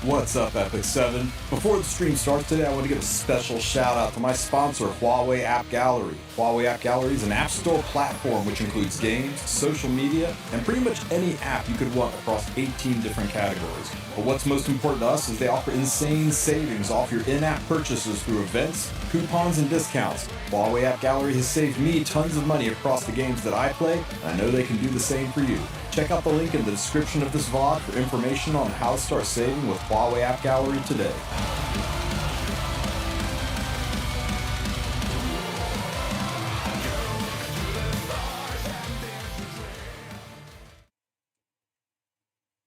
What's up, Epic 7? Before the stream starts today, I want to give a special shout out to my sponsor, Huawei AppGallery. Huawei AppGallery is an app store platform which includes games, social media, and pretty much any app you could want across 18 different categories. But what's most important to us is they offer insane savings off your in-app purchases through events, coupons, and discounts. Huawei AppGallery has saved me tons of money across the games that I play, and I know they can do the same for you. Check out the link in the description of this VOD for information on how to start saving with Huawei AppGallery today.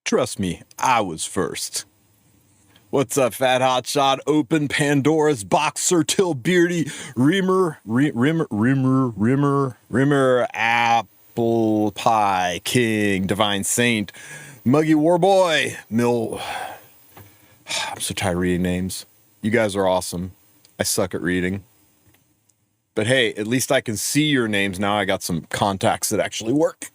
Trust me, I was first. What's up, Fat Hotshot? Open Pandora's box, Sir Till Beardy, Rimmer, Apple Pie King, Divine Saint, Muggy Warboy, Mill. I'm so tired of reading names. You guys are awesome. I suck at reading. But hey, at least I can see your names now. I got some contacts that actually work.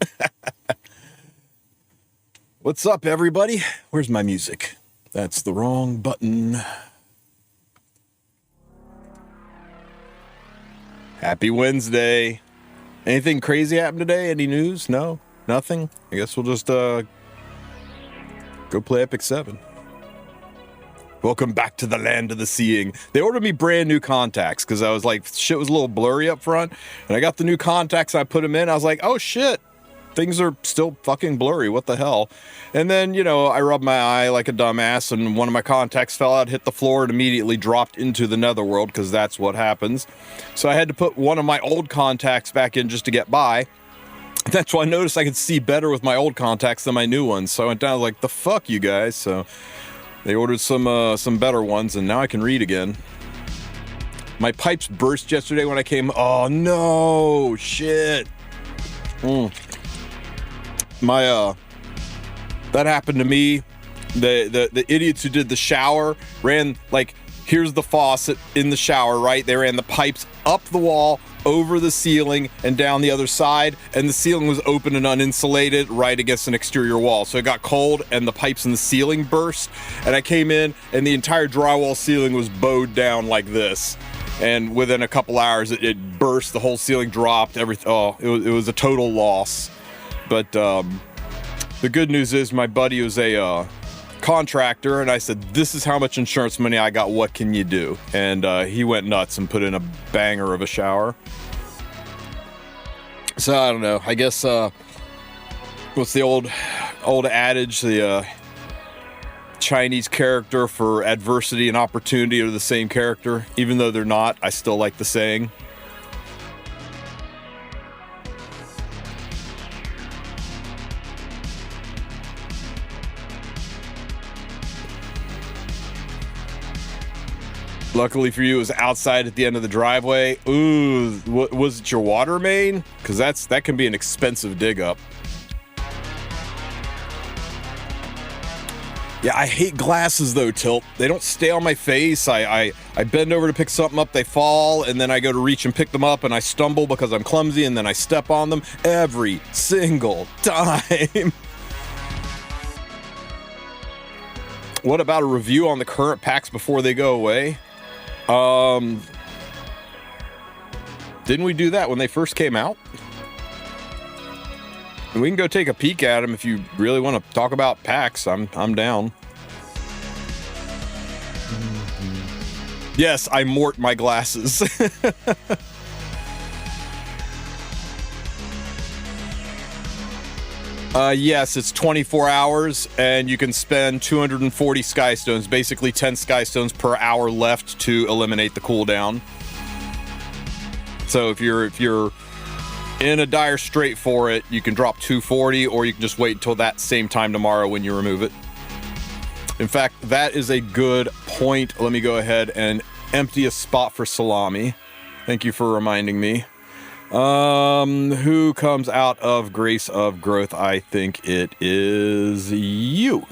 What's up, everybody? Where's my music? That's the wrong button. Happy Wednesday. Anything crazy happened today? Any news? No? Nothing? I guess we'll just go play Epic 7. Welcome back to the land of the seeing. They ordered me brand new contacts because I was like, shit was a little blurry up front. And I got the new contacts and I put them in. I was like, oh shit. Things are still fucking blurry. What the hell? And then, you know, I rubbed my eye like a dumbass and one of my contacts fell out, hit the floor, and immediately dropped into the netherworld because that's what happens. So I had to put one of my old contacts back in just to get by. That's why I noticed I could see better with my old contacts than my new ones. So I went down like, the fuck, you guys? So they ordered some better ones, and now I can read again. My pipes burst yesterday when I came. Oh no, shit. That happened to me. The idiots who did the shower ran, like, here's the faucet in the shower, right? They ran the pipes up the wall, over the ceiling, and down the other side, and the ceiling was open and uninsulated right against an exterior wall. So it got cold, and the pipes in the ceiling burst, and I came in, and the entire drywall ceiling was bowed down like this. And within a couple hours, it burst, the whole ceiling dropped, everything. Oh, it was a total loss. But the good news is my buddy was a contractor, and I said, this is how much insurance money I got, what can you do? And he went nuts and put in a banger of a shower. So I don't know, I guess what's the old adage, the Chinese character for adversity and opportunity are the same character. Even though they're not, I still like the saying. Luckily for you, it was outside at the end of the driveway. Ooh, was it your water main? Because that can be an expensive dig up. Yeah, I hate glasses though, Tilt. They don't stay on my face. I bend over to pick something up, they fall, and then I go to reach and pick them up, and I stumble because I'm clumsy, and then I step on them every single time. What about a review on the current packs before they go away? Didn't we do that when they first came out? And we can go take a peek at them if you really want to talk about packs. I'm down. Yes, I mort my glasses. Yes, it's 24 hours, and you can spend 240 Sky Stones, basically 10 Sky Stones per hour left to eliminate the cooldown. So if you're in a dire strait for it, you can drop 240, or you can just wait until that same time tomorrow when you remove it. In fact, that is a good point. Let me go ahead and empty a spot for Salome. Thank you for reminding me. Who comes out of Grace of Growth? I think it is you.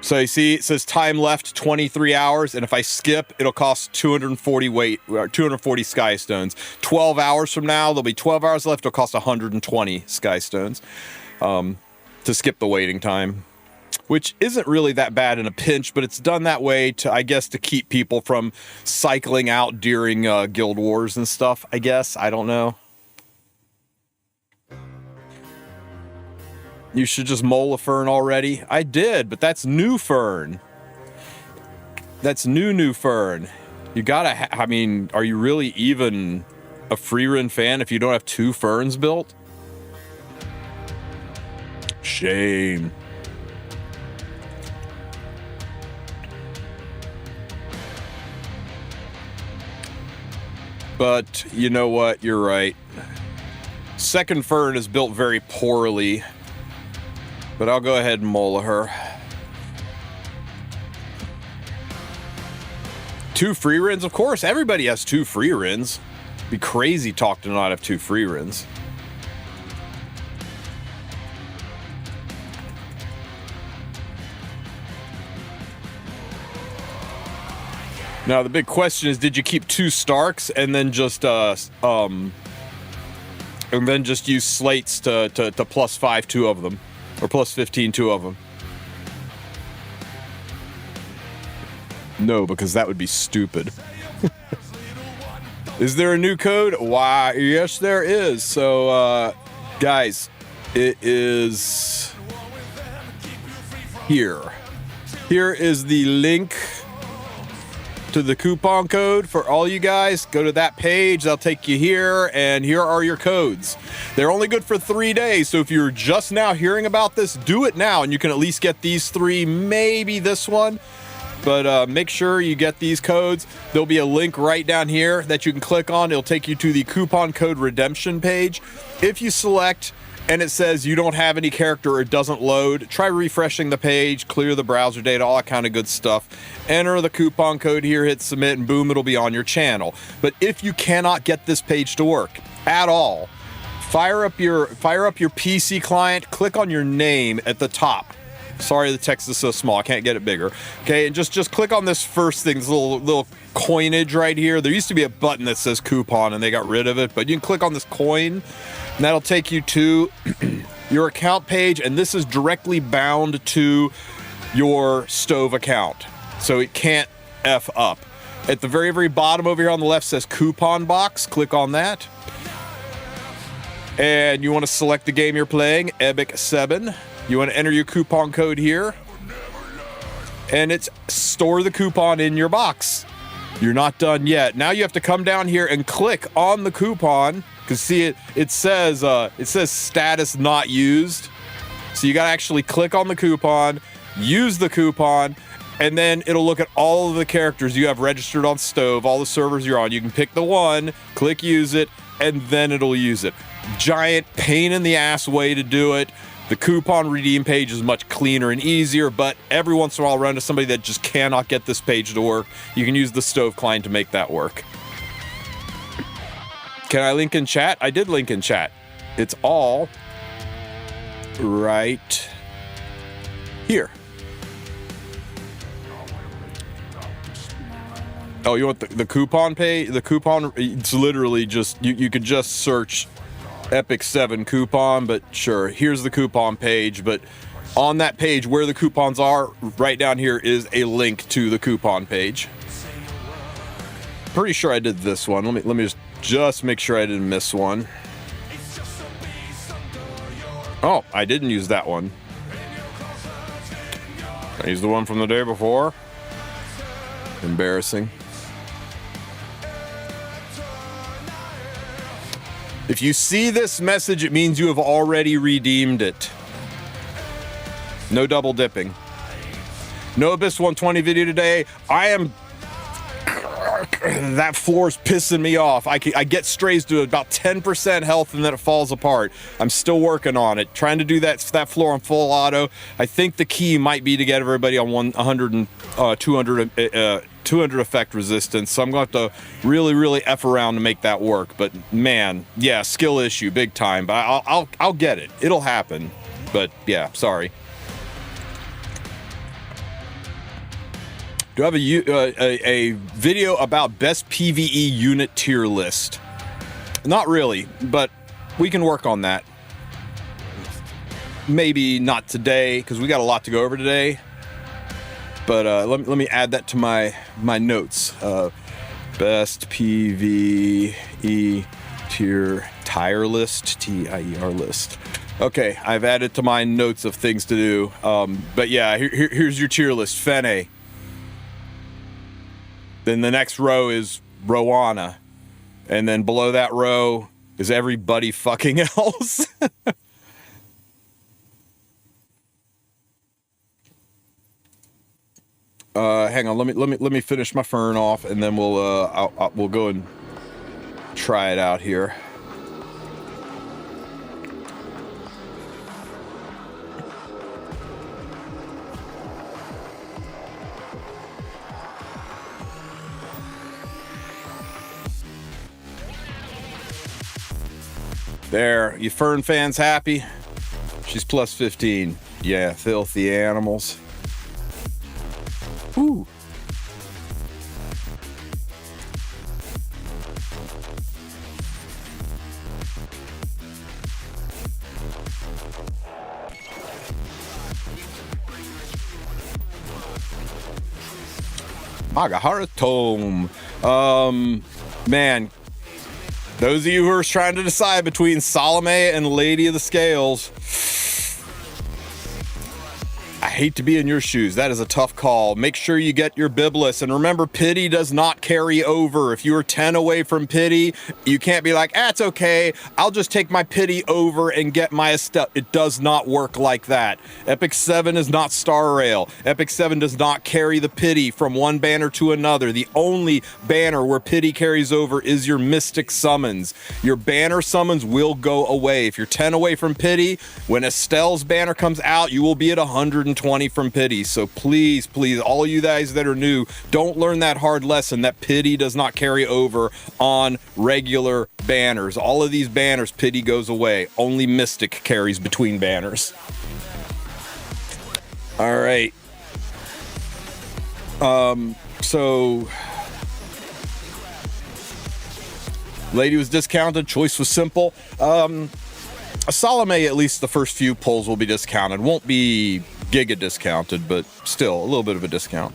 So you see, it says time left 23 hours, and if I skip, it'll cost 240 Sky Stones. 12 hours from now, there'll be 12 hours left. It'll cost 120 Sky Stones to skip the waiting time. which isn't really that bad in a pinch, but it's done that way to, I guess, to keep people from cycling out during guild wars and stuff, I guess. I don't know. You should just mole a fern already. I did, but that's new fern. That's new fern. You gotta, I mean, are you really even a free run fan if you don't have 2 ferns built? Shame. But you know what? You're right. Second fern is built very poorly. But I'll go ahead and mola her. 2 free rins? Of course, everybody has 2 free rins. It'd be crazy talk to not have 2 free rins. Now the big question is, did you keep 2 Starks and then just use slates to +5 2 of them? Or +15 2 of them? No, because that would be stupid. Is there a new code? Why, yes there is. So, guys, it is here. Here is the link to the coupon code for all you guys. Go to that page, they'll take you here, and here are your codes. They're only good for 3 days, so if you're just now hearing about this, do it now, and you can at least get these 3, maybe this one, but make sure you get these codes. There'll be a link right down here that you can click on. It'll take you to the coupon code redemption page. If you select and it says you don't have any character or it doesn't load, try refreshing the page, clear the browser data, all that kind of good stuff. Enter the coupon code here, hit submit, and boom, it'll be on your channel. But if you cannot get this page to work at all, fire up your PC client, click on your name at the top. Sorry, the text is so small, I can't get it bigger. Okay, and just click on this first thing, this little coinage right here. There used to be a button that says coupon and they got rid of it, but you can click on this coin and that'll take you to your account page, and this is directly bound to your stove account, so it can't F up. At the very, very bottom over here on the left says coupon box. Click on that. And you want to select the game you're playing, Epic 7. You want to enter your coupon code here. And it's store the coupon in your box. You're not done yet. Now you have to come down here and click on the coupon. Because see, it says status not used. So you got to actually click on the coupon, use the coupon, and then it'll look at all of the characters you have registered on Stove, all the servers you're on. You can pick the one, click use it, and then it'll use it. Giant pain in the ass way to do it. The coupon redeem page is much cleaner and easier, but every once in a while run into somebody that just cannot get this page to work. You can use the Stove client to make that work. Can I link in chat? I did link in chat. It's all right here. Oh, you want the coupon page? The coupon, it's literally just, you could just search Epic 7 coupon, but sure, here's the coupon page, but on that page where the coupons are, right down here is a link to the coupon page. Pretty sure I did this one. Let me just make sure I didn't miss one. Oh, I didn't use that one. I used the one from the day before. Embarrassing. If you see this message, it means you have already redeemed it. No double dipping. No Abyss 120 video today. That floor's pissing me off. I get strays to about 10% health and then it falls apart. I'm still working on it. Trying to do that floor on full auto. I think the key might be to get everybody on 100 and 200 effect resistance. So I'm going to have to really F around to make that work. But man, yeah, skill issue, big time. But I'll get it. It'll happen. But yeah, sorry. Do I have a video about best PvE unit tier list? Not really, but we can work on that. maybe not today because we got a lot to go over today. But let me add that to my notes. Best PvE tier list, TIER list. Okay, I've added to my notes of things to do. But yeah, here's your tier list. Fene. Then the next row is Rowana. And then below that row is everybody fucking else. Hang on, let me finish my fern off, and then we'll go and try it out here. There, you fern fans happy? She's plus 15. Yeah, filthy animals. Ooh. Magahara Tome. Man, those of you who are trying to decide between Salome and Lady of the Scales, I hate to be in your shoes. That is a tough call. Make sure you get your Biblis. And remember, pity does not carry over. If you are 10 away from pity, you can't be like, it's okay. I'll just take my pity over and get my Estelle. It does not work like that. Epic 7 is not Star Rail. Epic 7 does not carry the pity from one banner to another. The only banner where pity carries over is your mystic summons. Your banner summons will go away. If you're 10 away from pity, when Estelle's banner comes out, you will be at 120 from pity. So please, all you guys that are new, don't learn that hard lesson that pity does not carry over on regular banners. All of these banners, pity goes away. Only mystic carries between banners. All right. So Lady was discounted. Choice was simple. Salome, at least the first few pulls will be discounted. Won't be giga discounted, but still a little bit of a discount.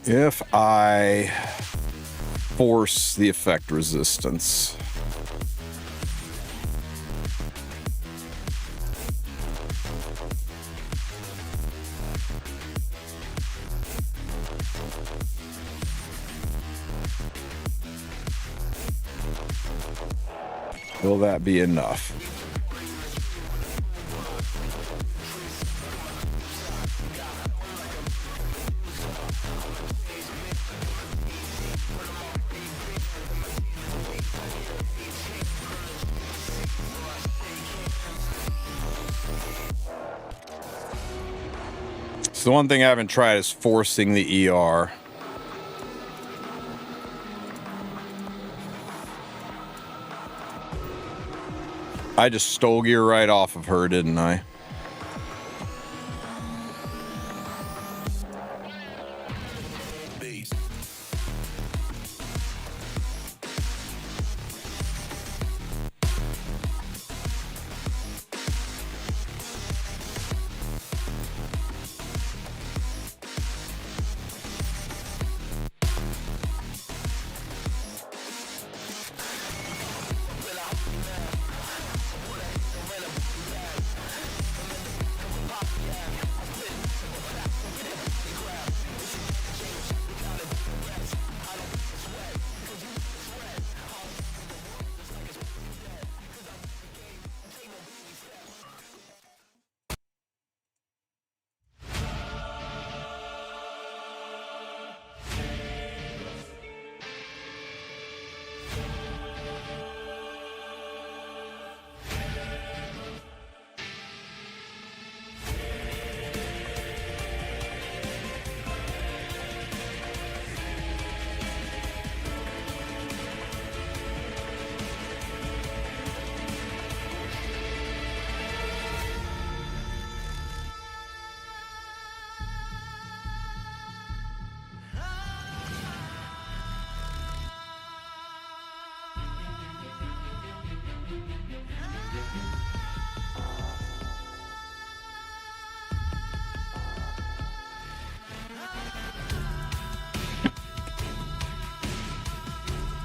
If I force the effect resistance, will that be enough? So the one thing I haven't tried is forcing the ER. I just stole gear right off of her, didn't I?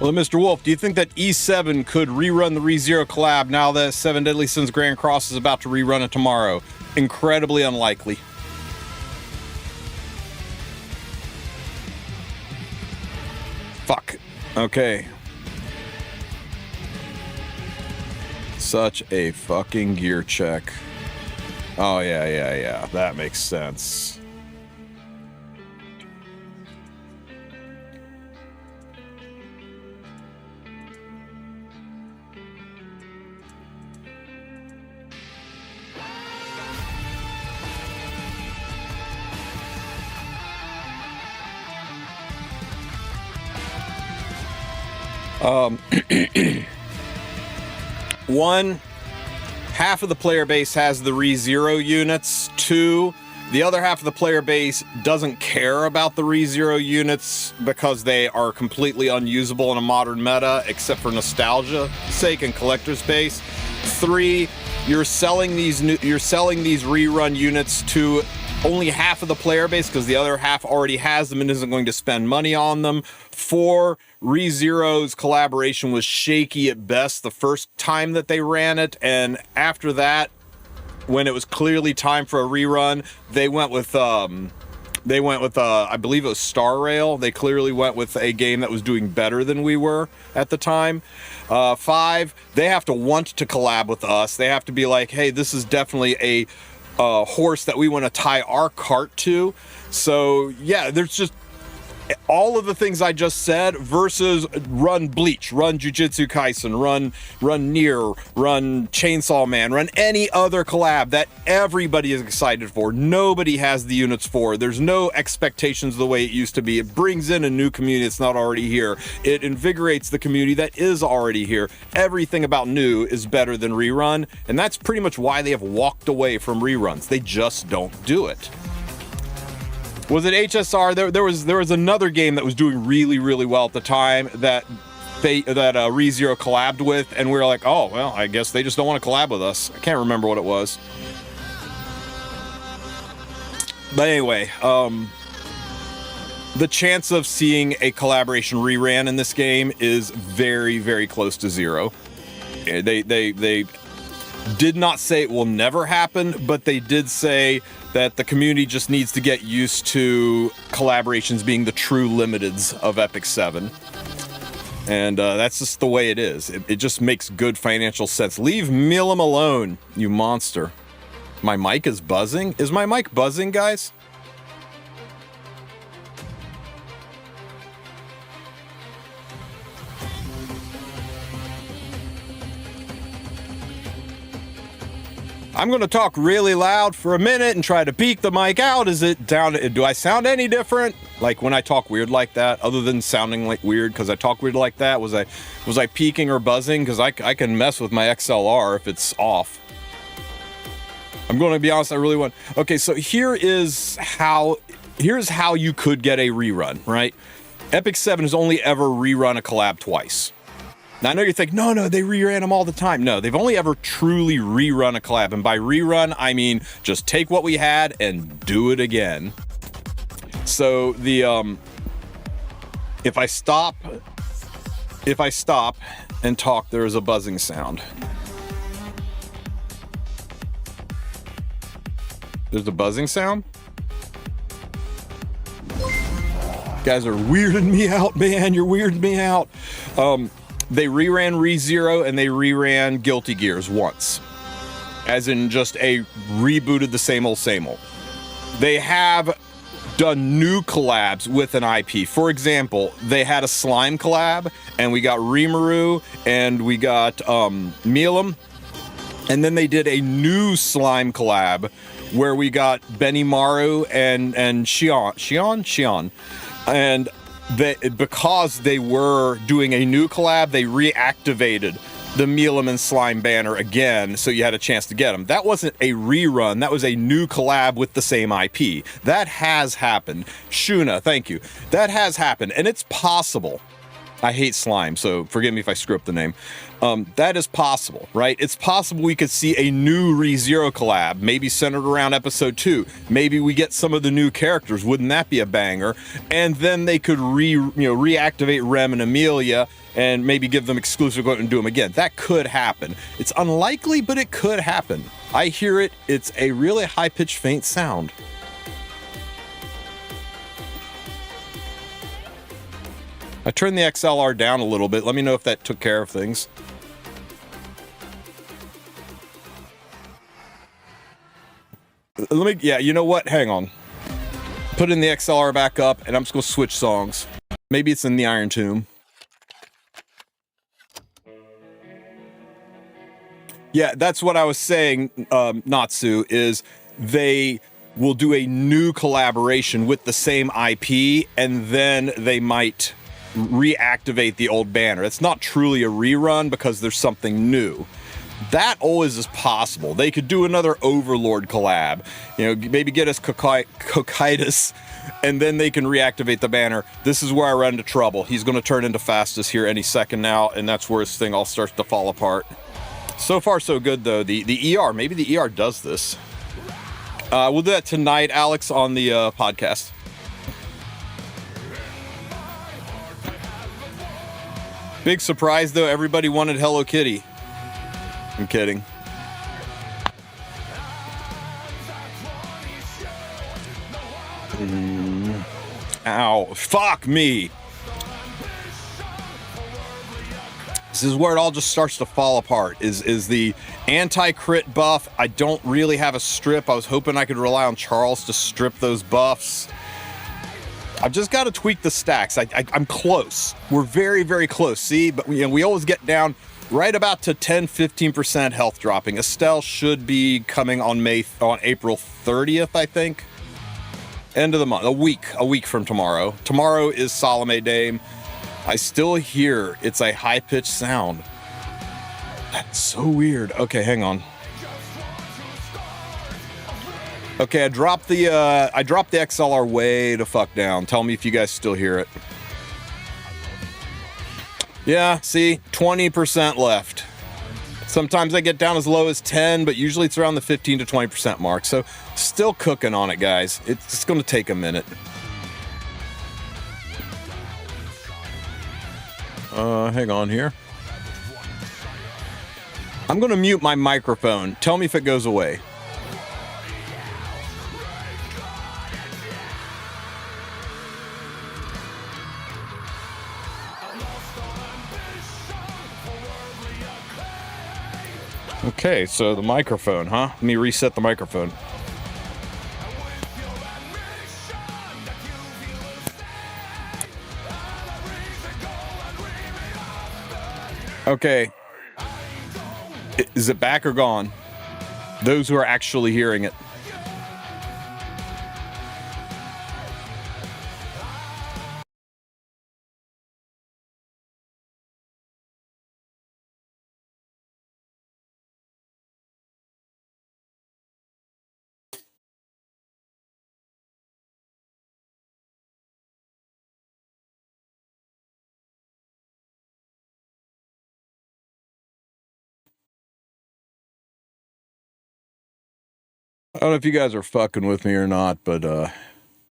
Well, Mr. Wulf, do you think that E7 could rerun the ReZero collab now that 7 Deadly Sins Grand Cross is about to rerun it tomorrow? Incredibly unlikely. Fuck. Okay. Such a fucking gear check. Oh, yeah. That makes sense. One, half of the player base has the ReZero units. Two, the other half of the player base doesn't care about the ReZero units because they are completely unusable in a modern meta, except for nostalgia sake and collector's base. Three, you're selling these rerun units to only half of the player base because the other half already has them and isn't going to spend money on them. Four, ReZero's collaboration was shaky at best the first time that they ran it, and after that, when it was clearly time for a rerun, they went with I believe it was Star Rail. They clearly went with a game that was doing better than we were at the time. Five, they have to want to collab with us. They have to be like, hey, this is definitely a horse that we want to tie our cart to. So yeah, there's just all of the things I just said versus run Bleach, run Jujutsu Kaisen, run Nier, run Chainsaw Man, run any other collab that everybody is excited for. Nobody has the units for. There's no expectations the way it used to be. It brings in a new community that's not already here. It invigorates the community that is already here. Everything about new is better than rerun, and that's pretty much why they have walked away from reruns. They just don't do it. Was it HSR? There was another game that was doing really, really well at the time that ReZero collabed with, and we were like, oh, well, I guess they just don't want to collab with us. I can't remember what it was. But anyway, the chance of seeing a collaboration reran in this game is very, very close to zero. They did not say it will never happen, but they did say that the community just needs to get used to collaborations being the true limiteds of Epic 7. And that's just the way it is. It just makes good financial sense. Leave Milam alone, you monster. My mic is buzzing? Is my mic buzzing, guys? I'm going to talk really loud for a minute and try to peek the mic out. Is it down? Do I sound any different? Like when I talk weird like that, other than sounding like weird because I talk weird like that? Was I peaking or buzzing? Because I can mess with my XLR if it's off. I'm going to be honest, I really want... Okay, so here's how you could get a rerun, right? Epic 7 has only ever rerun a collab twice. Now, I know you think, no, they reran them all the time. No, they've only ever truly rerun a collab. And by rerun, I mean just take what we had and do it again. So the, if I stop and talk, there is a buzzing sound. There's a buzzing sound? You guys are weirding me out, man. You're weirding me out. They reran ReZero and they reran Guilty Gears once. As in just rebooted the same old. They have done new collabs with an IP. For example, they had a slime collab and we got Rimuru and we got Milam. And then they did a new slime collab where we got Benimaru and Xion. And because they were doing a new collab, they reactivated the Milam and Slime banner again, so you had a chance to get them. That wasn't a rerun, that was a new collab with the same IP. That has happened. Shuna, thank you. That has happened, and it's possible. I hate slime, so forgive me if I screw up the name. That is possible, right? It's possible we could see a new ReZero collab, maybe centered around episode 2. Maybe we get some of the new characters. Wouldn't that be a banger? And then they could reactivate Rem and Amelia and maybe give them exclusive and do them again. That could happen. It's unlikely, but it could happen. I hear it. It's a really high-pitched, faint sound. I turned the XLR down a little bit. Let me know if that took care of things. Yeah, you know what? Hang on. Put in the XLR back up, and I'm just going to switch songs. Maybe it's in the Iron Tomb. Yeah, that's what I was saying, Natsu, is they will do a new collaboration with the same IP, and then they might reactivate the old banner. It's not truly a rerun because there's something new. That always is possible. They could do another Overlord collab, maybe get us Cocytus, and then they can reactivate the banner. This is where I run into trouble. He's going to turn into Fastest here any second now, and that's where his thing all starts to fall apart. So far, so good, though. The ER, maybe the ER does this. We'll do that tonight, Alex, on the podcast. Big surprise, though. Everybody wanted Hello Kitty. I'm kidding. Ow. Fuck me. This is where it all just starts to fall apart, is the anti-crit buff. I don't really have a strip. I was hoping I could rely on Charles to strip those buffs. I've just got to tweak the stacks. I'm close. We're very, very close. See, but we always get down right about to 10-15% health dropping. Estelle should be coming on April 30th, I think. End of the month, a week from tomorrow. Tomorrow is Salome Dame. I still hear it's a high-pitched sound. That's so weird. Okay, hang on. Okay, I dropped the XLR way to fuck down. Tell me if you guys still hear it. Yeah, see, 20% left. Sometimes I get down as low as 10, but usually it's around the 15 to 20% mark. So still cooking on it, guys. It's going to take a minute. Hang on here. I'm going to mute my microphone. Tell me if it goes away. Okay, so the microphone, huh? Let me reset the microphone. Okay. Is it back or gone? Those who are actually hearing it. I don't know if you guys are fucking with me or not, but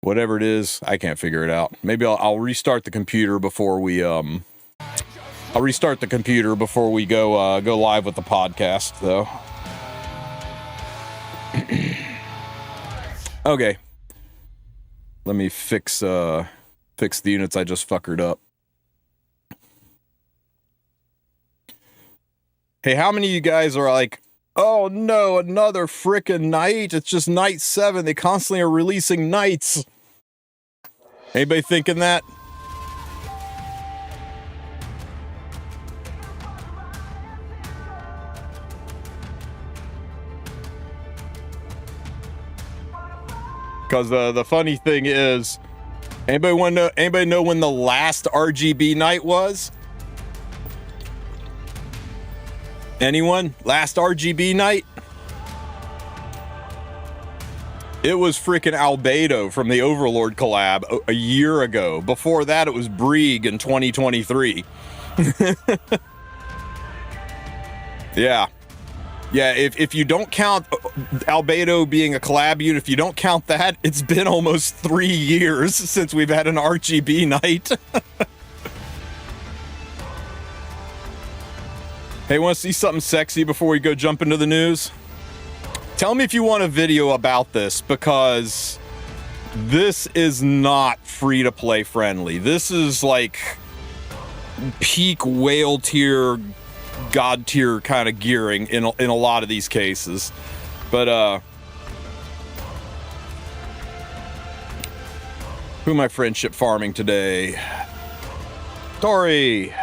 whatever it is, I can't figure it out. Maybe I'll restart the computer before we go live with the podcast, though. Okay. Let me fix the units I just fuckered up. Hey, how many of you guys are like, oh no, another frickin' night? It's just night 7. They constantly are releasing nights. Anybody thinking that? Because the funny thing is, anybody know when the last RGB night was? Anyone? Last RGB night? It was freaking Albedo from the Overlord collab a year ago. Before that, it was Brieg in 2023. Yeah. Yeah, if you don't count Albedo being a collab unit, if you don't count that, it's been almost 3 years since we've had an RGB night. Hey, want to see something sexy before we go jump into the news? Tell me if you want a video about this, because this is not free-to-play friendly. This is like peak whale tier, god tier kind of gearing in a lot of these cases. But who am I friendship farming today? Tori.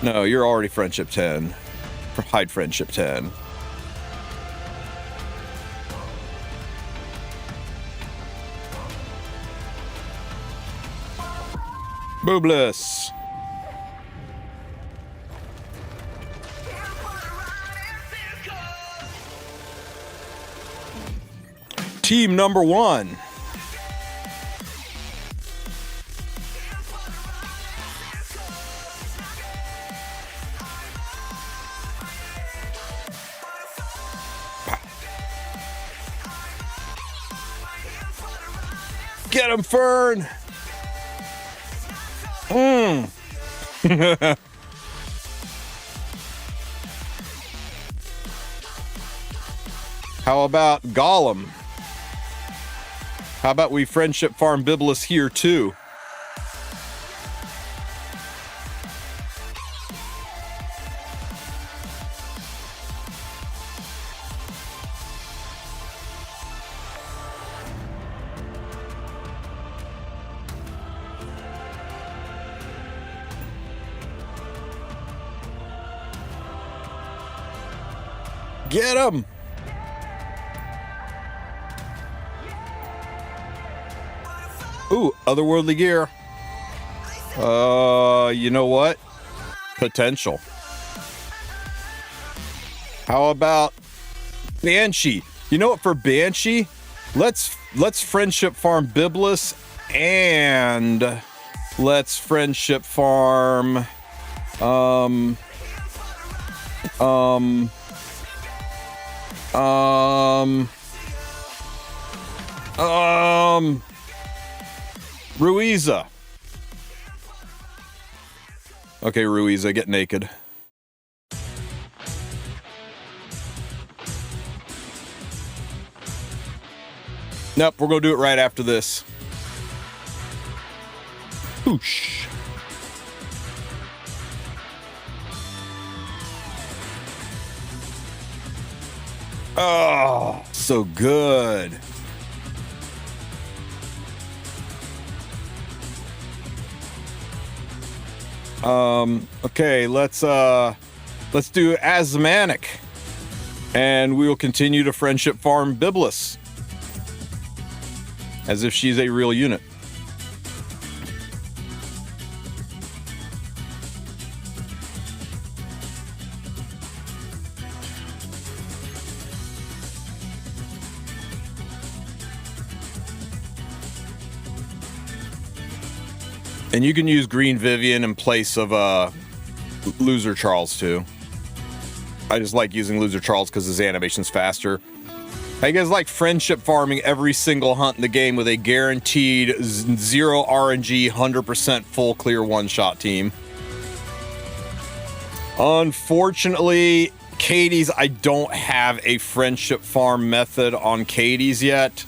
No, you're already friendship 10. Hide friendship 10. Boobless. Team number 1. Get him, Fern. How about Gollum? How about we friendship farm Biblis here too? Get him! Ooh, otherworldly gear. You know what? Potential. How about Banshee? You know what, for Banshee, let's friendship farm Biblis, and let's friendship farm Ruiza. Okay, Ruiza, get naked. Nope, we're gonna do it right after this. Whoosh. Oh, so good. Okay, let's do Asmanic, and we will continue to friendship farm Biblis as if she's a real unit. And you can use Green Vivian in place of Loser Charles too. I just like using Loser Charles because his animation's faster. How you guys like friendship farming every single hunt in the game with a guaranteed 0 RNG, 100% full clear one-shot team? Unfortunately, Katie's, I don't have a friendship farm method on Katie's yet.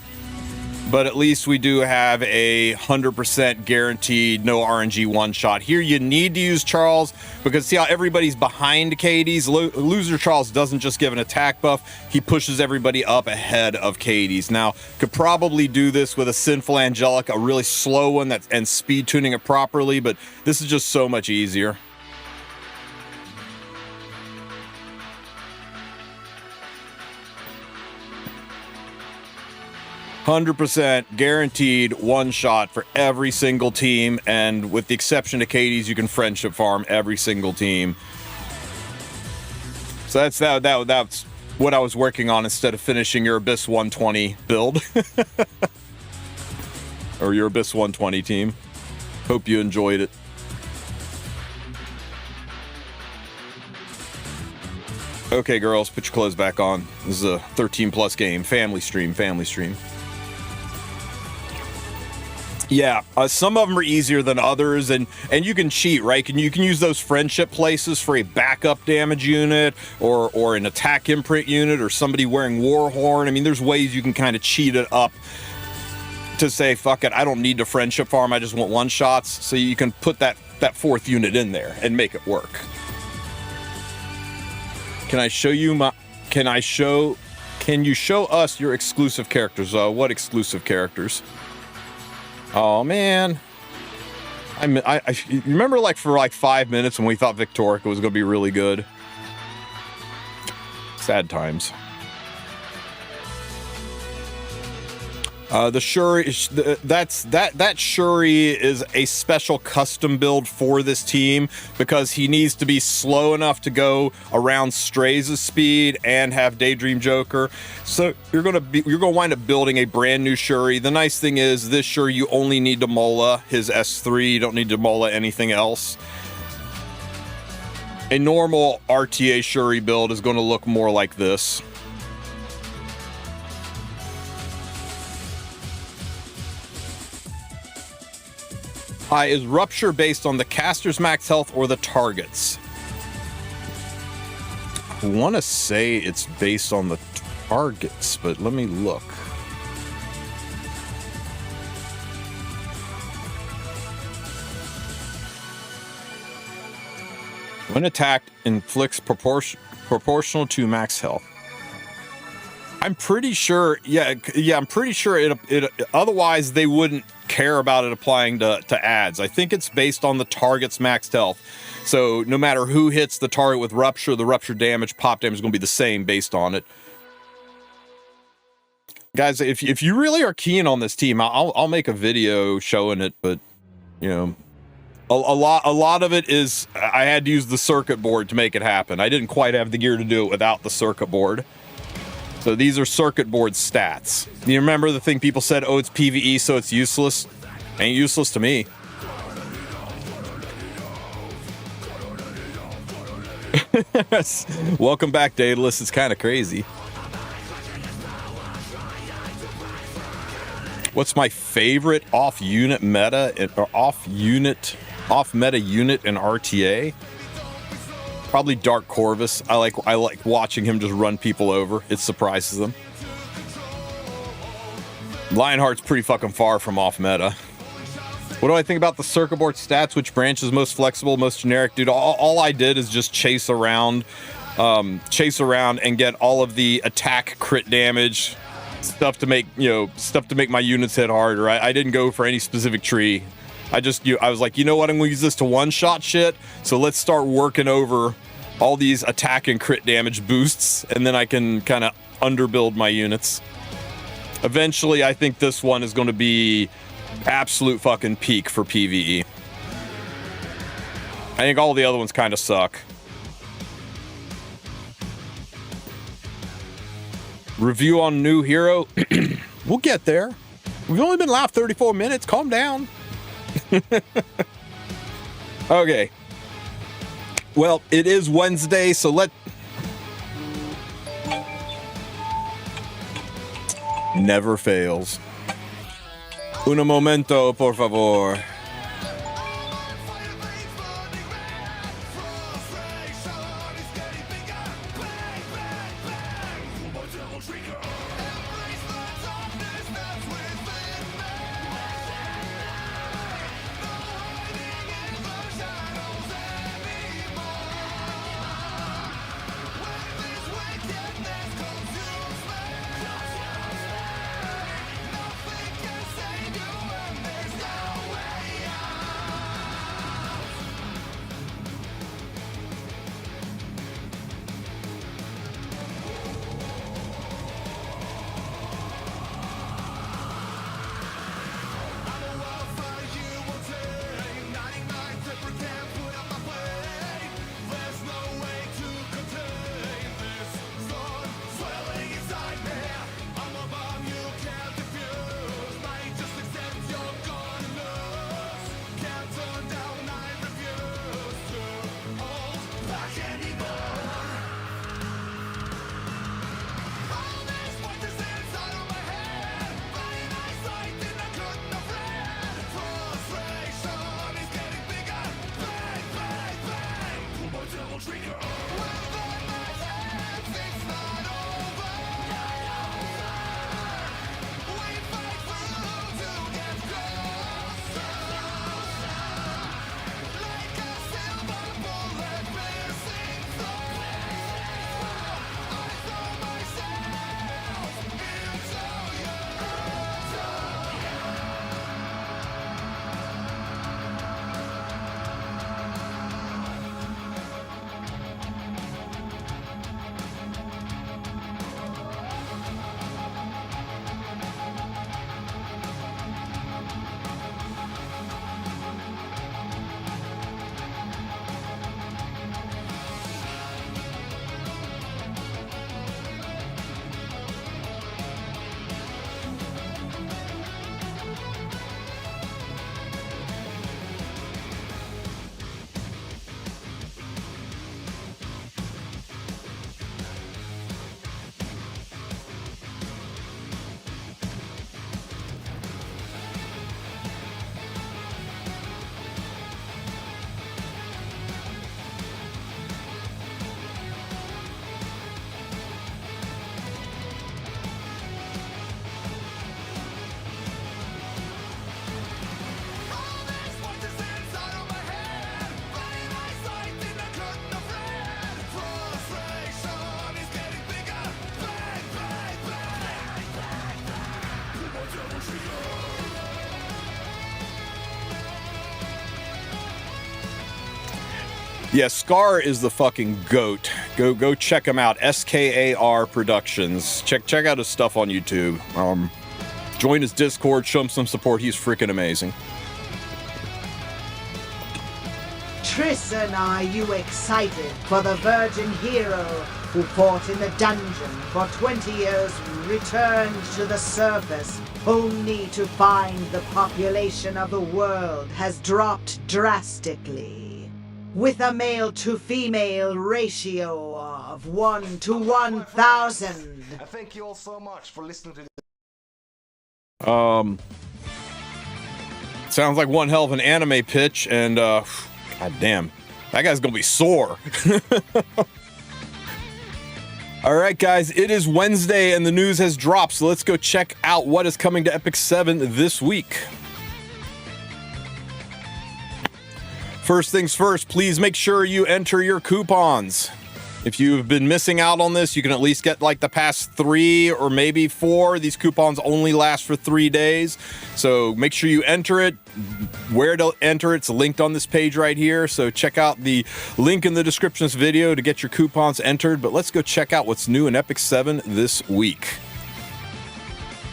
But at least we do have a 100% guaranteed no RNG one shot. Here you need to use Charles because see how everybody's behind Katie's? Loser Charles doesn't just give an attack buff, he pushes everybody up ahead of Katie's. Now, could probably do this with a Sinful Angelic, a really slow one and speed tuning it properly, but this is just so much easier. 100% guaranteed one shot for every single team, and with the exception of Katie's, you can friendship farm every single team. So that's what I was working on instead of finishing your Abyss 120 build. Or your Abyss 120 team. Hope you enjoyed it. Okay, girls, put your clothes back on. This is a 13+ game. Family stream, family stream. Yeah, some of them are easier than others, and you can cheat, right? You can use those friendship places for a backup damage unit, or an attack imprint unit, or somebody wearing Warhorn. I mean, there's ways you can kind of cheat it up to say, fuck it, I don't need to friendship farm, I just want one-shots. So you can put that 4th unit in there and make it work. Can you show us your exclusive characters? What exclusive characters? Oh man, I remember, like, for like 5 minutes when we thought Victorica was gonna be really good. Sad times. The Shuri, that Shuri is a special custom build for this team because he needs to be slow enough to go around Strays' speed and have Daydream Joker. So you're gonna wind up building a brand new Shuri. The nice thing is this Shuri you only need to Mola his S3. You don't need to Mola anything else. A normal RTA Shuri build is going to look more like this. Is Rupture based on the caster's max health or the target's? I want to say it's based on the targets, but let me look. When attacked, inflicts proportional to max health. I'm pretty sure, yeah, I'm pretty sure it otherwise they wouldn't care about it applying to ads. I think it's based on the target's maxed health. So no matter who hits the target with Rupture, the Rupture damage, pop damage is going to be the same based on it. Guys, if you really are keen on this team, I'll make a video showing it, but you know, a lot of it is I had to use the circuit board to make it happen. I didn't quite have the gear to do it without the circuit board. So these are circuit board stats. You remember the thing people said, oh, it's PvE, so it's useless? Ain't useless to me. Welcome back, Daedalus. It's kind of crazy. What's my favorite off-unit meta, or off-meta unit in RTA? Probably Dark Corvus. I like watching him just run people over. It surprises them. Lionheart's pretty fucking far from off meta. What do I think about the circuit board stats? Which branch is most flexible, most generic? Dude, all I did is just chase around and get all of the attack, crit damage, stuff to make my units hit harder. I didn't go for any specific tree. I was like, you know what, I'm gonna use this to one-shot shit, so let's start working over all these attack and crit damage boosts, and then I can kind of underbuild my units. Eventually, I think this one is going to be absolute fucking peak for PvE. I think all the other ones kind of suck. Review on new hero? We'll get there. We've only been live 34 minutes, calm down. Okay. Well, it is Wednesday, so never fails. Un momento, por favor. Yeah, Scar is the fucking goat. Go check him out. SKAR Productions. Check out his stuff on YouTube. Join his Discord, show him some support. He's freaking amazing. Tristen, are you excited for the virgin hero who fought in the dungeon for 20 years, returned to the surface, only to find the population of the world has dropped drastically, with a male-to-female ratio of 1 to 1,000. I thank you all so much for listening to this. Sounds like one hell of an anime pitch, and god damn, that guy's gonna be sore. All right, guys, it is Wednesday and the news has dropped, so let's go check out what is coming to Epic 7 this week. First things first, please make sure you enter your coupons. If you've been missing out on this, you can at least get like the past 3 or maybe 4. These coupons only last for 3 days. So make sure you enter it. Where to enter it's linked on this page right here. So check out the link in the description of this video to get your coupons entered. But let's go check out what's new in Epic 7 this week.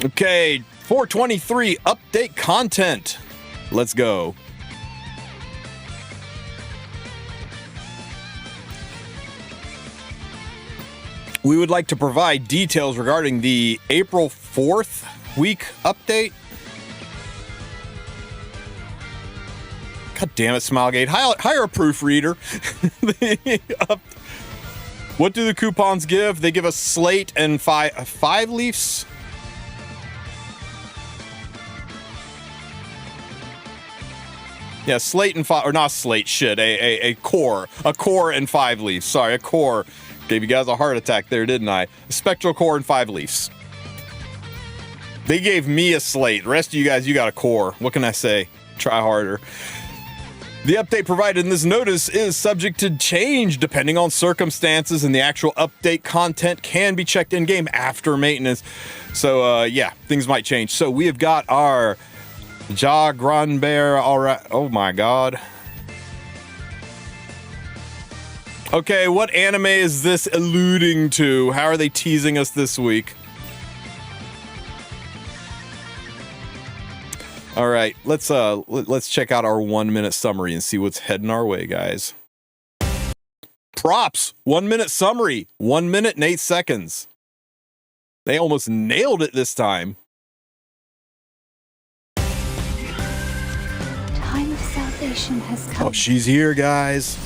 Okay, 423 update content. Let's go. We would like to provide details regarding the April 4th week update. God damn it, Smilegate. Hire a proofreader. What do the coupons give? They give us slate and 5 leaves. Yeah, slate and 5, or not slate, shit. A core and 5 leaves. Sorry, a core. Gave you guys a heart attack there, didn't I? A spectral core and 5 leaves. They gave me a slate. The rest of you guys, you got a core. What can I say? Try harder. The update provided in this notice is subject to change depending on circumstances, and the actual update content can be checked in-game after maintenance. So, yeah, things might change. So we have got our Ja Granbear. All right. Oh, my God. Okay, what anime is this alluding to? How are they teasing us this week? All right, let's check out our 1-minute summary and see what's heading our way, guys. Props, 1-minute summary, 1 minute and 8 seconds. They almost nailed it this time. Time of salvation has come. Oh, she's here, guys.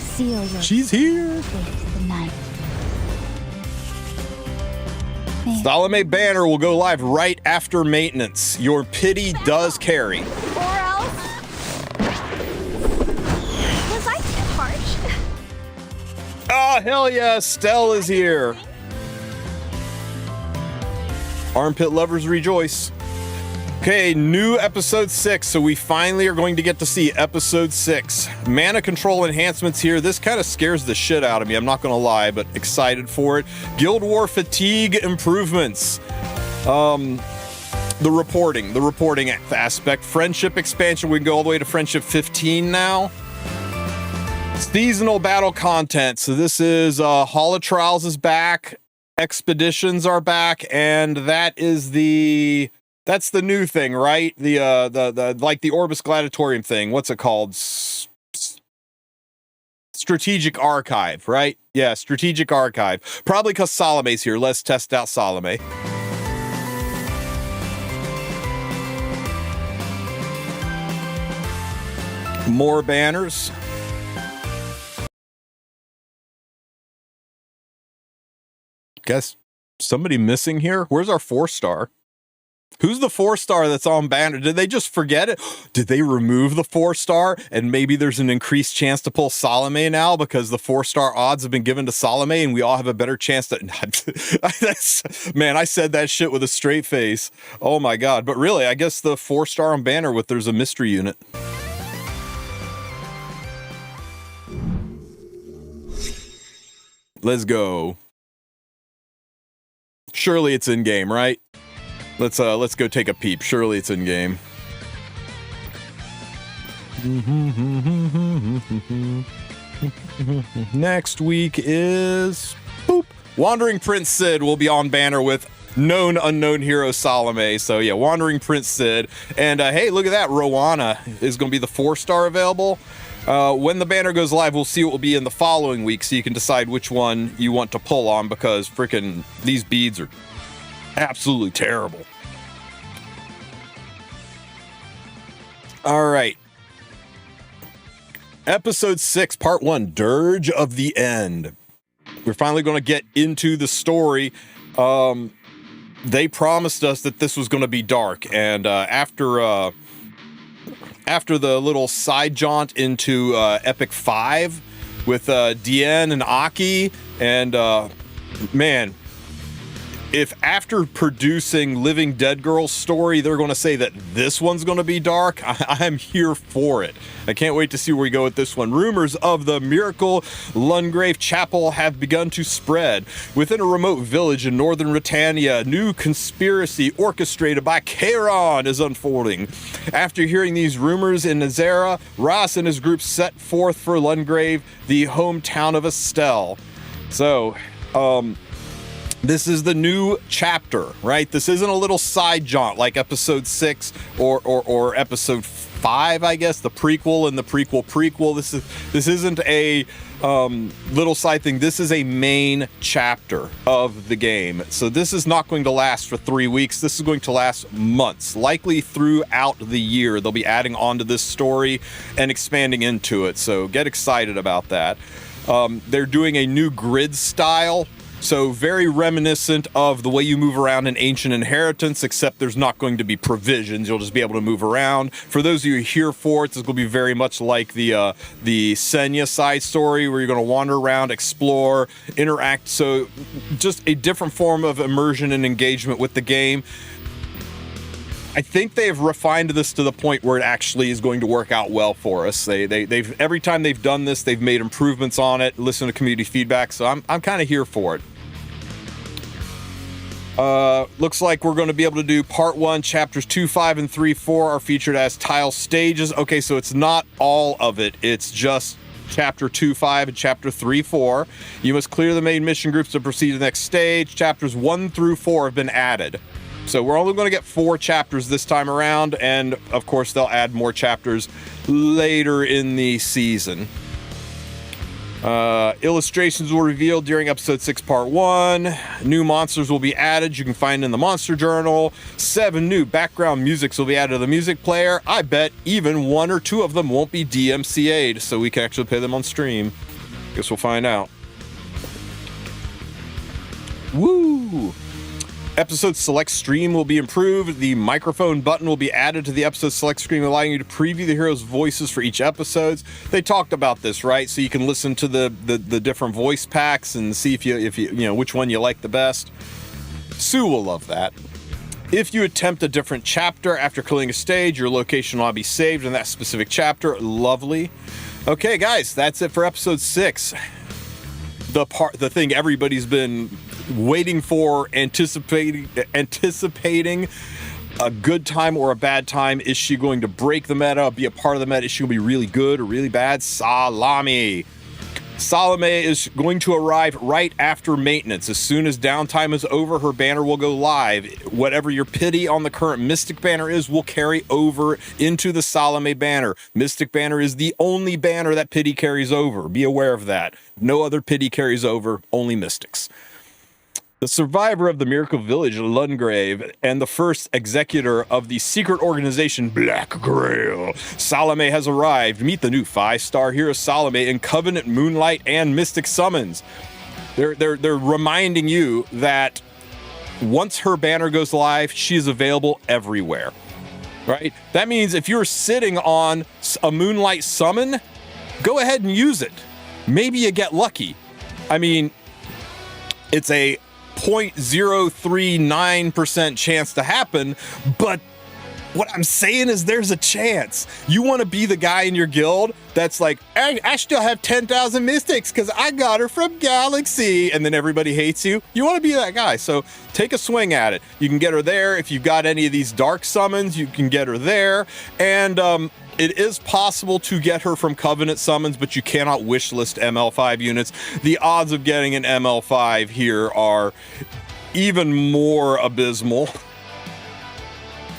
She's here. Salome banner will go live right after maintenance. Your pity does carry. Or else. Was I too harsh? Oh, hell yeah, Estelle is here. Armpit lovers rejoice. Okay, new episode 6, so we finally are going to get to see episode 6. Mana control enhancements here. This kind of scares the shit out of me, I'm not gonna lie, but excited for it. Guild War fatigue improvements. The reporting aspect. Friendship expansion, we can go all the way to friendship 15 now. Seasonal battle content, so this is Hall of Trials is back, expeditions are back, and that's the new thing, right? The like the Orbis Gladiatorium thing. What's it called? Strategic Archive, right? Yeah, Strategic Archive. Probably because Salome's here. Let's test out Salome. More banners. Guess somebody missing here? Where's our 4-star? Who's the 4-star that's on banner? Did they just forget it? Did they remove the 4-star and maybe there's an increased chance to pull Salome now because the 4-star odds have been given to Salome and we all have a better chance to... Man, I said that shit with a straight face. Oh my God. But really, I guess the 4-star on banner with there's a mystery unit. Let's go. Surely it's in game, right? Let's go take a peep. Surely it's in game. Next week is boop. Wandering Prince Sid will be on banner with known unknown hero Salome. So yeah, Wandering Prince Sid. And hey, look at that. Rowana is going to be the 4-star available. When the banner goes live, we'll see what will be in the following week, so you can decide which one you want to pull on, because freaking these beads are absolutely terrible. All right. Episode 6, Part 1, Dirge of the End. We're finally going to get into the story. They promised us that this was going to be dark, and after the little side jaunt into Epic 5 with Dien and Aki, and man, if after producing Living Dead Girl's story, they're going to say that this one's going to be dark, I'm here for it. I can't wait to see where we go with this one. Rumors of the Miracle Lungrave Chapel have begun to spread. Within a remote village in northern Britannia, a new conspiracy orchestrated by Charon is unfolding. After hearing these rumors in Nazara, Ross and his group set forth for Lungrave, the hometown of Estelle. So, this is the new chapter, right? This isn't a little side jaunt like episode 6 or episode 5, I guess, the prequel and the prequel. This isn't a little side thing. This is a main chapter of the game. So this is not going to last for 3 weeks. This is going to last months, likely throughout the year. They'll be adding on to this story and expanding into it. So get excited about that. They're doing a new grid style. So very reminiscent of the way you move around in Ancient Inheritance, except there's not going to be provisions. You'll just be able to move around. For those of you here for it, this will be very much like the Senya side story, where you're going to wander around, explore, interact. So just a different form of immersion and engagement with the game. I think they've refined this to the point where it actually is going to work out well for us. They've every time they've done this, they've made improvements on it, listened to community feedback, so I'm kind of here for it. Looks like we're going to be able to do part 1, chapters 2, 5, and 3, 4 are featured as tile stages. Okay, so it's not all of it. It's just chapter 2, 5, and chapter 3, 4. You must clear the main mission groups to proceed to the next stage. Chapters 1 through 4 have been added. So we're only going to get 4 chapters this time around, and of course they'll add more chapters later in the season. Illustrations will reveal during episode 6 part 1. New monsters will be added, you can find in the monster journal. 7 new background musics will be added to the music player. I bet even 1 or 2 of them won't be DMCA'd, so we can actually play them on stream. Guess we'll find out. Woo! Episode select stream will be improved. The microphone button will be added to the episode select screen, allowing you to preview the heroes' voices for each episode. They talked about this, right? So you can listen to the different voice packs and see if you know which one you like the best. Sue will love that. If you attempt a different chapter after clearing a stage, your location will be saved in that specific chapter. Lovely. Okay, guys, that's it for episode 6. The thing everybody's been waiting for, anticipating a good time or a bad time. Is she going to break the meta, be a part of the meta? Is she going to be really good or really bad? Salome is going to arrive right after maintenance. As soon as downtime is over, her banner will go live. Whatever your pity on the current Mystic banner is will carry over into the Salome banner. Mystic banner is the only banner that pity carries over. Be aware of that. No other pity carries over, only Mystics. The survivor of the Miracle Village, Lungrave, and the first executor of the secret organization Black Grail, Salome has arrived. Meet the new 5-star hero Salome in Covenant, Moonlight, and Mystic Summons. They're reminding you that once her banner goes live, she is available everywhere. Right? That means if you're sitting on a Moonlight summon, go ahead and use it. Maybe you get lucky. I mean, it's a 0.039% chance to happen, but What I'm saying is there's a chance. You want to be the guy in your guild that's like, I still have 10,000 mystics because I got her from Galaxy, and then everybody hates you. You want to be that guy, so take a swing at it. You can get her there. If you've got any of these dark summons, you can get her there. And it is possible to get her from Covenant summons, but you cannot wishlist ML5 units. The odds of getting an ML5 here are even more abysmal.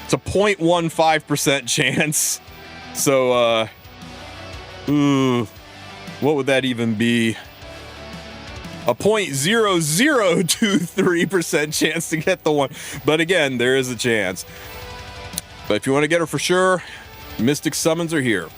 It's a 0.15% chance. So, what would that even be? A 0.0023% chance to get the one. But again, there is a chance. But if you want to get her for sure, Mystic summons are here.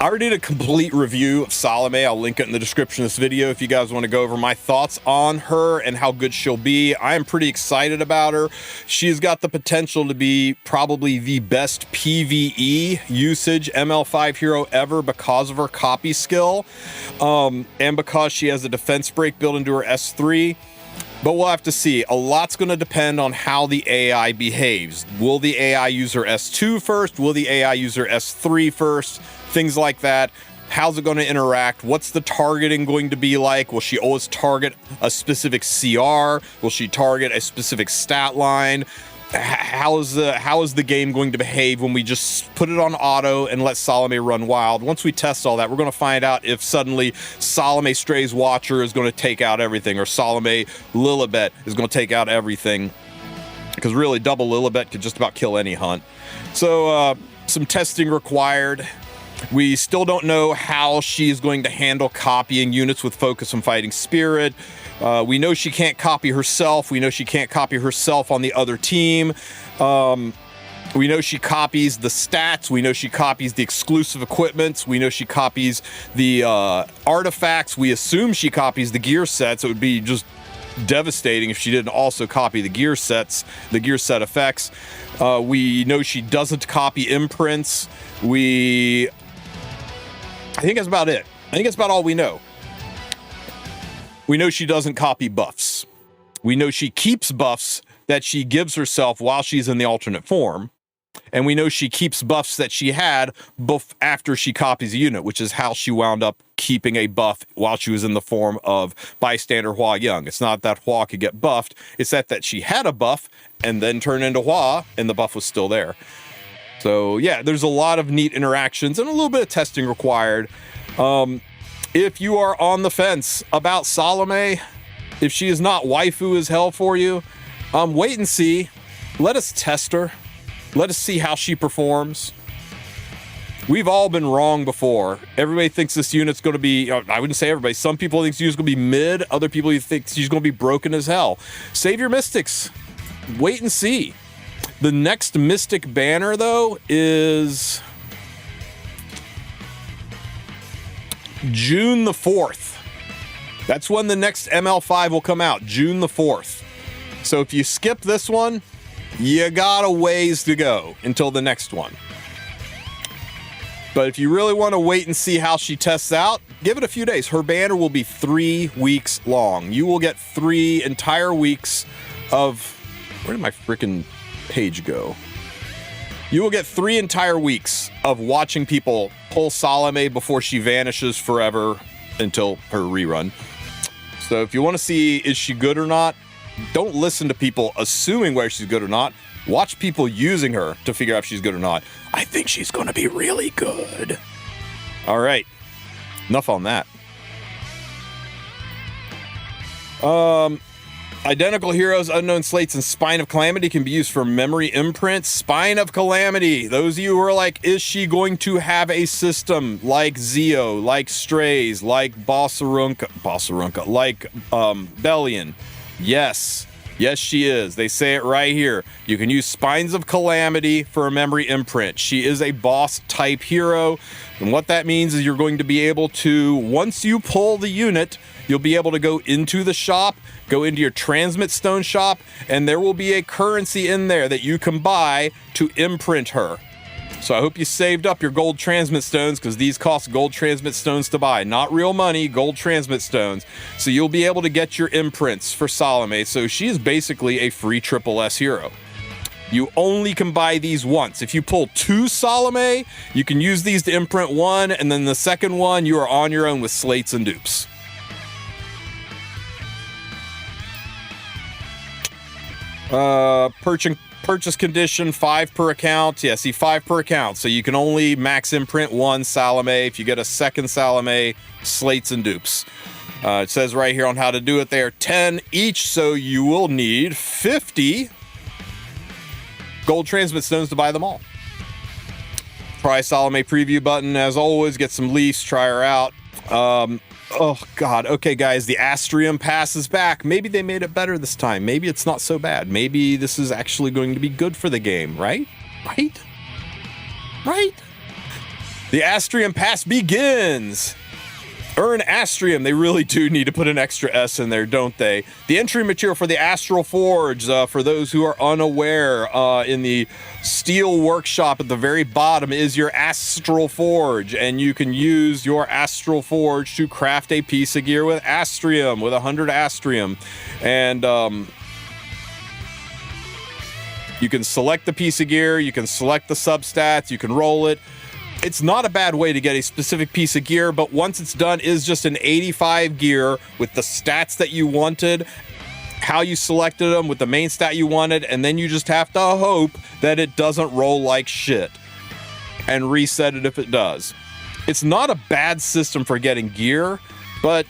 I already did a complete review of Salome. I'll link it in the description of this video if you guys want to go over my thoughts on her and how good she'll be. I am pretty excited about her. She's got the potential to be probably the best PvE usage ML5 hero ever because of her copy skill, and because she has a defense break built into her S3. But we'll have to see. A lot's going to depend on how the AI behaves. Will the AI use her S2 first? Will the AI use her S3 first? Things like that. How's it going to interact? What's the targeting going to be like? Will she always target a specific CR? Will she target a specific stat line? How is the game going to behave when we just put it on auto and let Salome run wild? Once we test all that, we're going to find out if suddenly Salome Stray's Watcher is going to take out everything, or Salome Lilibet is going to take out everything. Because really, double Lilibet could just about kill any hunt. So, some testing required. We still don't know how she's going to handle copying units with focus on fighting spirit. We know she can't copy herself. We know she can't copy herself on the other team. We know she copies the stats. We know she copies the exclusive equipments. We know she copies the artifacts. We assume she copies the gear sets. It would be just devastating if she didn't also copy the gear sets, the gear set effects. We know she doesn't copy imprints. I think that's about it. I think that's about all we know. We know she doesn't copy buffs. We know she keeps buffs that she gives herself while she's in the alternate form. And we know she keeps buffs that she had after she copies a unit, which is how she wound up keeping a buff while she was in the form of Bystander Hua Young. It's not that Hua could get buffed. It's that she had a buff and then turned into Hua and the buff was still there. So yeah, there's a lot of neat interactions and a little bit of testing required. If you are on the fence about Salome, if she is not waifu as hell for you, wait and see. Let us test her. Let us see how she performs. We've all been wrong before. Everybody thinks this unit's going to be, I wouldn't say everybody, some people think this unit's going to be mid, other people think she's going to be broken as hell. Save your mystics. Wait and see. The next mystic banner, though, is June the 4th. That's when the next ML5 will come out, June the 4th. So if you skip this one, you got a ways to go until the next one. But if you really want to wait and see how she tests out, give it a few days. Her banner will be 3 weeks long. You will get 3 entire weeks of... Where did my freaking page go? You will get 3 entire weeks of watching people pull Salome before she vanishes forever until her rerun. So if you want to see is she good or not, don't listen to people assuming whether she's good or not. Watch people using her to figure out if she's good or not. I think she's going to be really good. All right. Enough on that. Identical heroes, unknown slates, and Spine of Calamity can be used for memory imprints. Spine of Calamity. Those of you who are like, is she going to have a system like Zeo, like Strays, like Bossarunka, like Bellion? Yes. Yes, she is. They say it right here. You can use Spines of Calamity for a memory imprint. She is a boss type hero. And what that means is you're going to be able to, once you pull the unit, you'll be able to go into the shop, go into your transmit stone shop, and there will be a currency in there that you can buy to imprint her. So I hope you saved up your gold transmit stones, because these cost gold transmit stones to buy. Not real money, gold transmit stones. So you'll be able to get your imprints for Salome. So she is basically a free triple S hero. You only can buy these once. If you pull 2 Salome, you can use these to imprint 1, and then the second one, you are on your own with slates and dupes. Purchase condition 5 per account. Yeah, see, 5 per account. So you can only max imprint 1 Salome. If you get a second Salome, slates and dupes. It says right here on how to do it. They are 10 each, so you will need 50 gold transmit stones to buy them all. Try Salome preview button as always. Get some leafs. Try her out. Oh God. Okay, guys. The Astrium pass is back. Maybe they made it better this time. Maybe it's not so bad. Maybe this is actually going to be good for the game. Right? The Astrium pass begins. Earn Astrium. They really do need to put an extra S in there, don't they? The entry material for the Astral Forge, for those who are unaware, in the Steel Workshop at the very bottom is your Astral Forge, and you can use your Astral Forge to craft a piece of gear with Astrium, with 100 Astrium. And you can select the piece of gear, you can select the substats, you can roll it. It's not a bad way to get a specific piece of gear, but once it's done, is just an 85 gear with the stats that you wanted, how you selected them with the main stat you wanted, and then you just have to hope that it doesn't roll like shit and reset it if it does. It's not a bad system for getting gear, but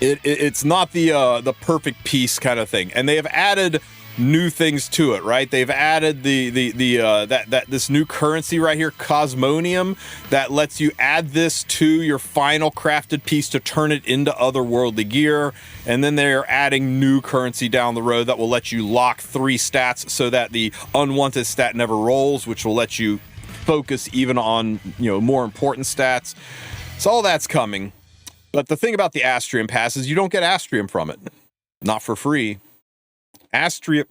it's not the perfect piece kind of thing. And they have added new things to it, right? They've added this new currency right here, Cosmonium, that lets you add this to your final crafted piece to turn it into otherworldly gear. And then they're adding new currency down the road that will let you lock 3 stats so that the unwanted stat never rolls, which will let you focus even on, more important stats. So all that's coming. But the thing about the Astrium pass is you don't get Astrium from it. Not for free. Astrium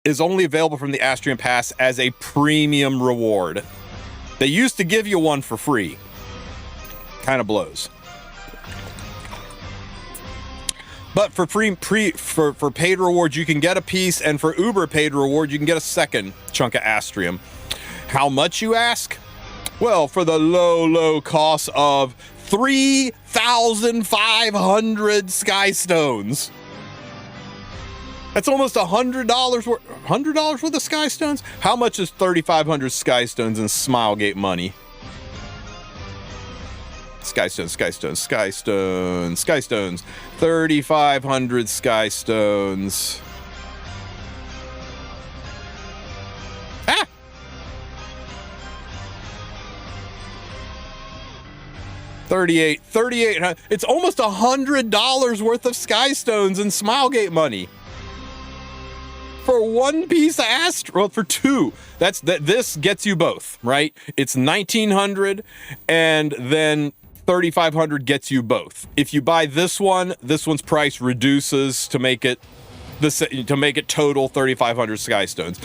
is only available from the Astrium Pass as a premium reward. They used to give you one for free. Kind of blows. But for for paid rewards, you can get a piece, and for uber paid reward, you can get a second chunk of Astrium. How much, you ask? Well, for the low cost of 3,500 Sky Stones. That's almost $100 worth of Sky Stones? How much is 3,500 Sky Stones in Smilegate money? Sky Stones. 3,500 Sky Stones. Ah! $3,800. It's almost $100 worth of Sky Stones in Smilegate money. For 1 piece of Astral, for 2. This gets you both, right? It's 1,900, and then 3,500 gets you both. If you buy this one's price reduces to make it total 3,500 Sky Stones.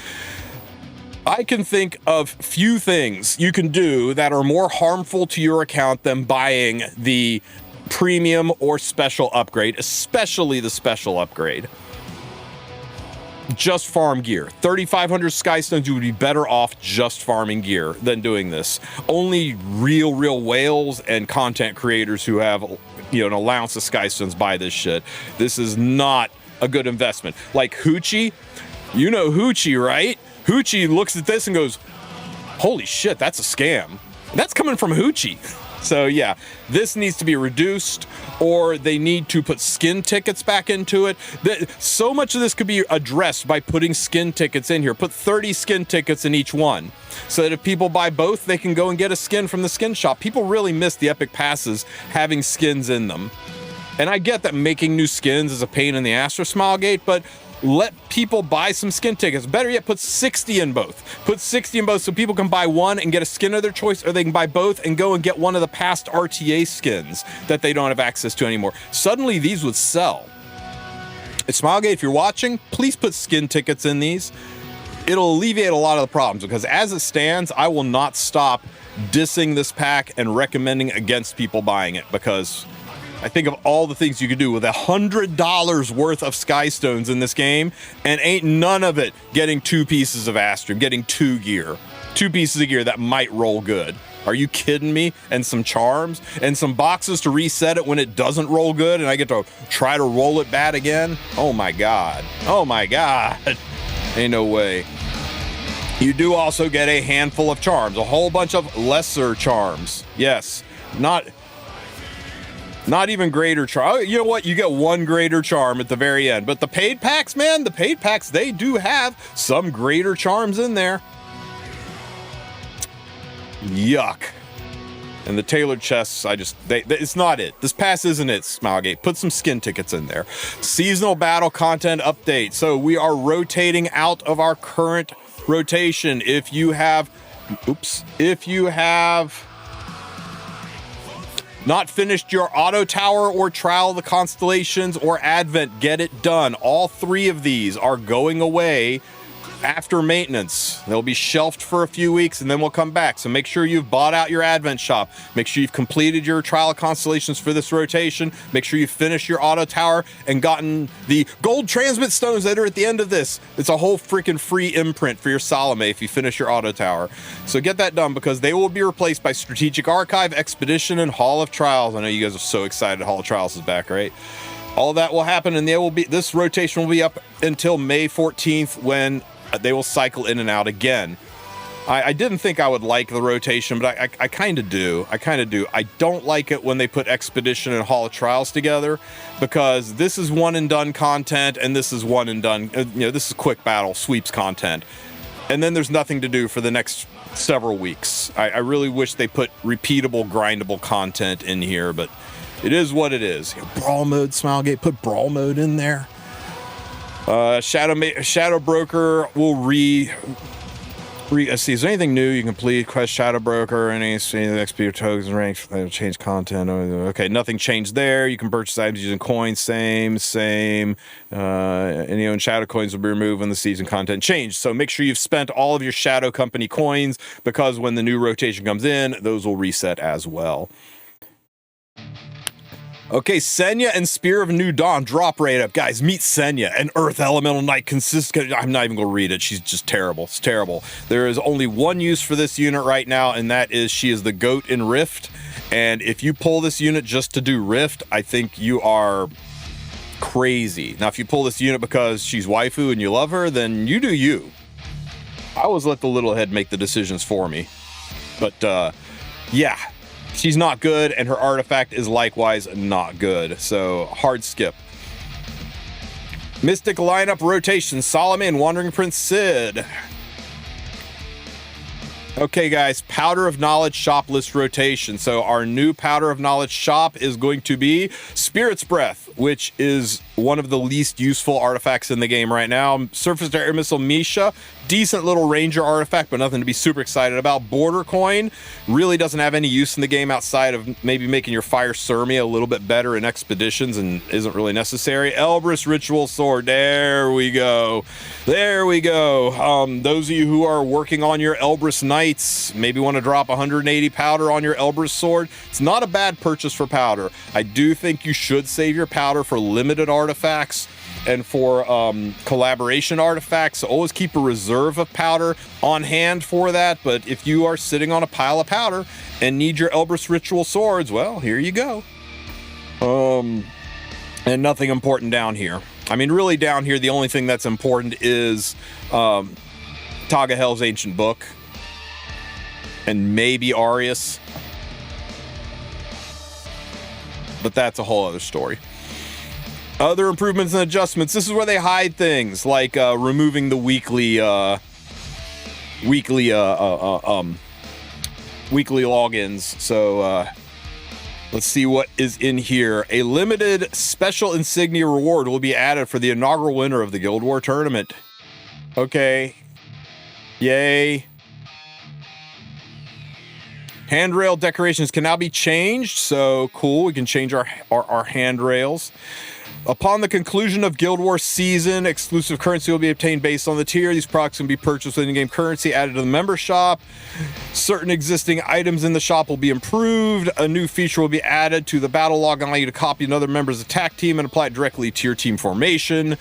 I can think of few things you can do that are more harmful to your account than buying the premium or special upgrade, especially the special upgrade. Just farm gear. 3,500 Sky Stones, you would be better off just farming gear than doing this. Only real whales and content creators who have, an allowance of Sky Stones buy this shit. This is not a good investment. Like Hoochie, Hoochie, right? Hoochie looks at this and goes, holy shit, that's a scam. That's coming from Hoochie. So yeah, this needs to be reduced, or they need to put skin tickets back into it. So much of this could be addressed by putting skin tickets in here. Put 30 skin tickets in each one, so that if people buy both, they can go and get a skin from the skin shop. People really miss the epic passes having skins in them. And I get that making new skins is a pain in the ass for Smilegate, but let people buy some skin tickets. Better yet, put 60 in both. Put 60 in both so people can buy one and get a skin of their choice, or they can buy both and go and get one of the past RTA skins that they don't have access to anymore. Suddenly, these would sell. At Smilegate, if you're watching, please put skin tickets in these. It'll alleviate a lot of the problems, because as it stands, I will not stop dissing this pack and recommending against people buying it, because I think of all the things you could do with $100 worth of Sky Stones in this game, and ain't none of it getting 2 pieces of Astrum, getting 2 gear. 2 pieces of gear that might roll good. Are you kidding me? And some charms and some boxes to reset it when it doesn't roll good and I get to try to roll it bad again? Oh my God. Oh my God. Ain't no way. You do also get a handful of charms, a whole bunch of lesser charms. Yes, not even greater charm. You know what? You get 1 greater charm at the very end. But the paid packs, man, the paid packs, they do have some greater charms in there. Yuck. And the tailored chests, it's not it. This pass isn't it, Smilegate. Put some skin tickets in there. Seasonal battle content update. So we are rotating out of our current rotation. If you have not finished your auto tower or trial of the constellations or advent, get it done. All 3 of these are going away after maintenance. They'll be shelved for a few weeks and then we'll come back. So make sure you've bought out your advent shop. Make sure you've completed your trial of constellations for this rotation. Make sure you've finished your auto tower and gotten the gold transmit stones that are at the end of this. It's a whole freaking free imprint for your Salome if you finish your auto tower. So get that done because they will be replaced by Strategic Archive, Expedition, and Hall of Trials. I know you guys are so excited Hall of Trials is back, right? All that will happen and this rotation will be up until May 14th when they will cycle in and out again. I didn't think I would like the rotation, but I kind of do. I don't like it when they put Expedition and Hall of Trials together because this is one and done content and this is one and done, this is quick battle sweeps content. And then there's nothing to do for the next several weeks. I really wish they put repeatable, grindable content in here, but it is what it is. Brawl mode, Smilegate, put brawl mode in there. Shadow Broker will see, is there anything new you can complete? Quest Shadow Broker, any XP or tokens ranks, change content. Okay, nothing changed there. You can purchase items using coins, same. Any owned Shadow coins will be removed when the season content changed. So make sure you've spent all of your Shadow Company coins because when the new rotation comes in, those will reset as well. Okay, Senya and Spear of New Dawn drop rate up. Guys, meet Senya, an Earth Elemental Knight I'm not even going to read it. She's just terrible. It's terrible. There is only one use for this unit right now, and that is she is the GOAT in Rift. And if you pull this unit just to do Rift, I think you are crazy. Now, if you pull this unit because she's waifu and you love her, then you do you. I always let the little head make the decisions for me. But, yeah. She's not good, and her artifact is likewise not good. So, hard skip. Mystic lineup rotation. Salome and Wandering Prince Sid. Okay, guys. Powder of Knowledge shop list rotation. So, our new Powder of Knowledge shop is going to be Spirit's Breath, which is one of the least useful artifacts in the game right now. Surface to Air Missile Misha. Decent little ranger artifact, but nothing to be super excited about. Border Coin really doesn't have any use in the game outside of maybe making your Fire Surmi a little bit better in expeditions and isn't really necessary. Elbrus Ritual Sword. There we go. There we go. Those of you who are working on your Elbrus Knights, maybe want to drop 180 powder on your Elbrus Sword. It's not a bad purchase for powder. I do think you should save your powder for limited artifacts and for collaboration artifacts. So always keep a reserve of powder on hand for that. But if you are sitting on a pile of powder and need your Elbrus Ritual Swords, well, here you go. And nothing important down here. I mean, really down here, the only thing that's important is Tagahel's Ancient Book and maybe Arius. But that's a whole other story. Other improvements and adjustments. This is where they hide things like removing the weekly logins. So let's see what is in here. A limited special insignia reward will be added for the inaugural winner of the Guild War tournament. Okay. Yay. Handrail decorations can now be changed. So cool. We can change our handrails. Upon the conclusion of Guild Wars season, exclusive currency will be obtained based on the tier. These products can be purchased with in-game currency added to the member shop. Certain existing items in the shop will be improved. A new feature will be added to the battle log and allow you to copy another member's attack team and apply it directly to your team formation.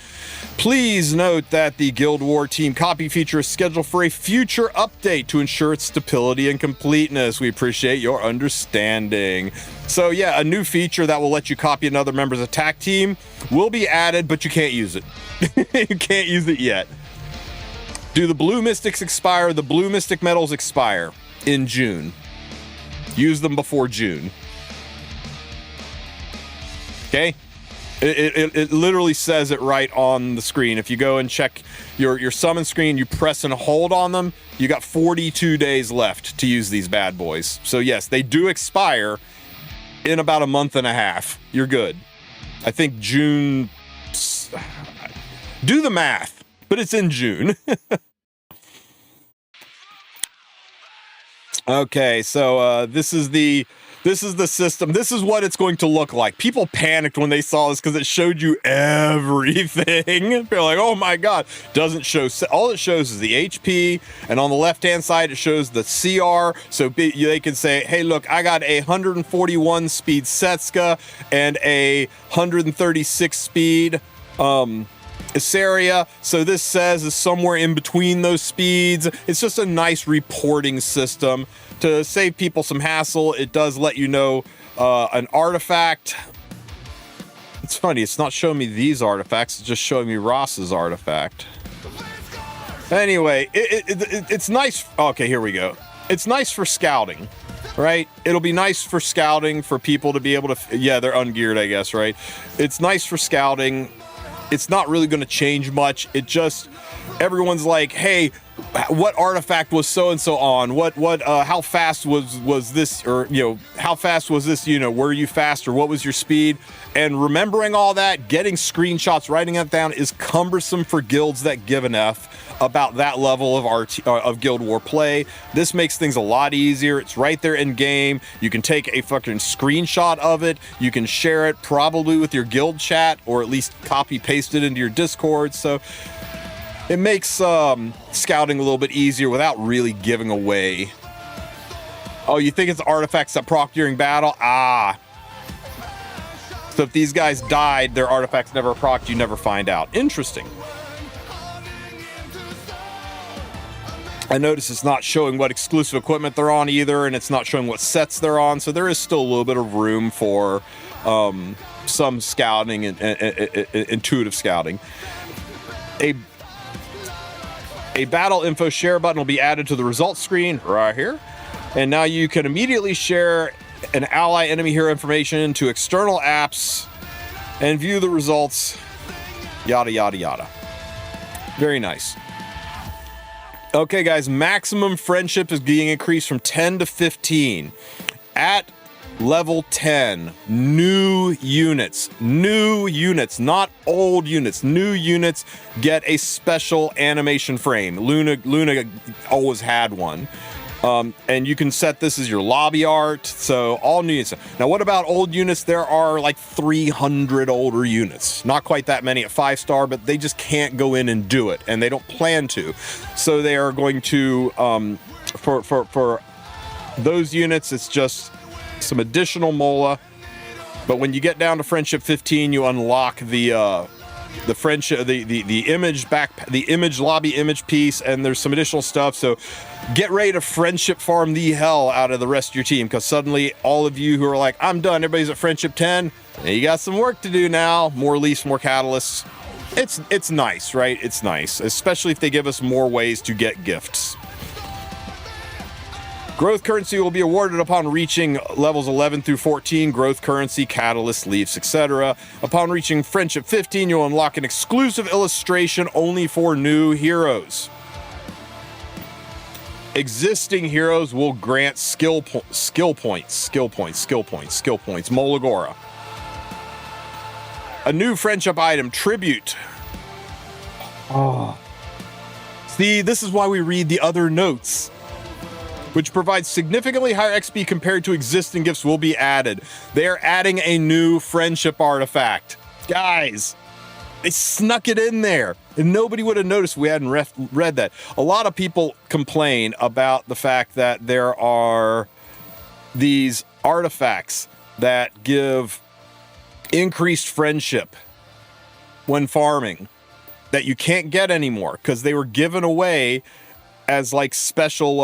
Please note that the Guild War team copy feature is scheduled for a future update to ensure its stability and completeness. We appreciate your understanding. So yeah, a new feature that will let you copy another member's attack team will be added, but you can't use it. You can't use it yet. Do the blue mystics expire? The blue mystic medals expire in June. Use them before June. Okay? It literally says it right on the screen. If you go and check your summon screen, you press and hold on them, you got 42 days left to use these bad boys. So yes, they do expire in about a month and a half. You're good. I think June... Do the math, but it's in June. Okay, so this is the system. This is what it's going to look like. People panicked when they saw this because it showed you everything. They're like, oh my God. Doesn't show, all it shows is the HP, and on the left-hand side, it shows the CR. So they can say, hey, look, I got a 141 speed Setska and a 136 speed Issaria. So this says is somewhere in between those speeds. It's just a nice reporting system to save people some hassle. It does let you know an artifact. It's funny, it's not showing me these artifacts, it's just showing me Ross's artifact. Anyway, it's nice. Okay, here we go. It's nice for scouting, right? It'll be nice for scouting for people to be able to, yeah, they're ungeared, I guess, right? It's nice for scouting. It's not really going to change much. It just, everyone's like, hey, what artifact was so-and-so on? How fast was this, or, you know, how fast was this, you know, were you fast, or what was your speed? And remembering all that, getting screenshots, writing it down is cumbersome for guilds that give an F about that level of Guild War play. This makes things a lot easier. It's right there in game. You can take a fucking screenshot of it. You can share it probably with your guild chat, or at least copy paste it into your Discord. So it makes scouting a little bit easier without really giving away. Oh, you think it's artifacts that proc during battle? Ah. So if these guys died, their artifacts never procced, you never find out. Interesting. I notice it's not showing what exclusive equipment they're on either, and it's not showing what sets they're on, so there is still a little bit of room for some scouting and intuitive scouting. A battle info share button will be added to the results screen right here, and now you can immediately share an ally enemy hero information to external apps and view the results, yada yada yada. Very nice. Okay guys, maximum friendship is being increased from 10 to 15. At level 10, new units, not old units, new units get a special animation frame. Luna always had one. And you can set this as your lobby art, so all new units. Now, what about old units? There are like 300 older units. Not quite that many at 5-star, but they just can't go in and do it, and they don't plan to. So they are going to, for those units, it's just some additional mola. But when you get down to Friendship 15, you unlock the friendship, the image back, the image lobby image piece, and there's some additional stuff. So get ready to friendship farm the hell out of the rest of your team, because suddenly all of you who are like, I'm done, everybody's at Friendship 10, you got some work to do now. More leafs, more catalysts. It's nice, right? It's nice, especially if they give us more ways to get gifts. Growth currency will be awarded upon reaching levels 11 through 14, growth currency, catalyst, leaves, etc. Upon reaching Friendship 15, you'll unlock an exclusive illustration only for new heroes. Existing heroes will grant skill points. Molagora. A new friendship item, tribute. Oh. See, this is why we read the other notes, which provides significantly higher XP compared to existing gifts, will be added. They are adding a new friendship artifact. Guys, they snuck it in there and nobody would have noticed we hadn't read that. A lot of people complain about the fact that there are these artifacts that give increased friendship when farming that you can't get anymore because they were given away as like special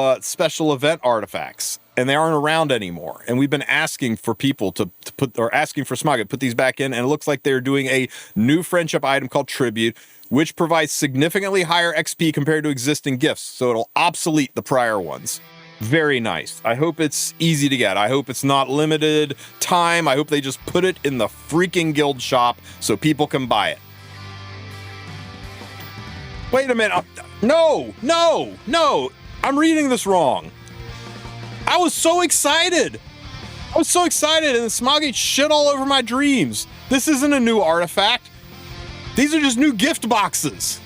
event artifacts and they aren't around anymore. And we've been asking for people to put, or asking for Smog to put these back in, and it looks like they're doing a new friendship item called Tribute, which provides significantly higher XP compared to existing gifts, so it'll obsolete the prior ones. Very nice. I hope it's easy to get. I hope it's not limited time. I hope they just put it in the freaking guild shop so people can buy it. Wait a minute. No. I'm reading this wrong. I was so excited. And then Smoggy shit all over my dreams. This isn't a new artifact. These are just new gift boxes.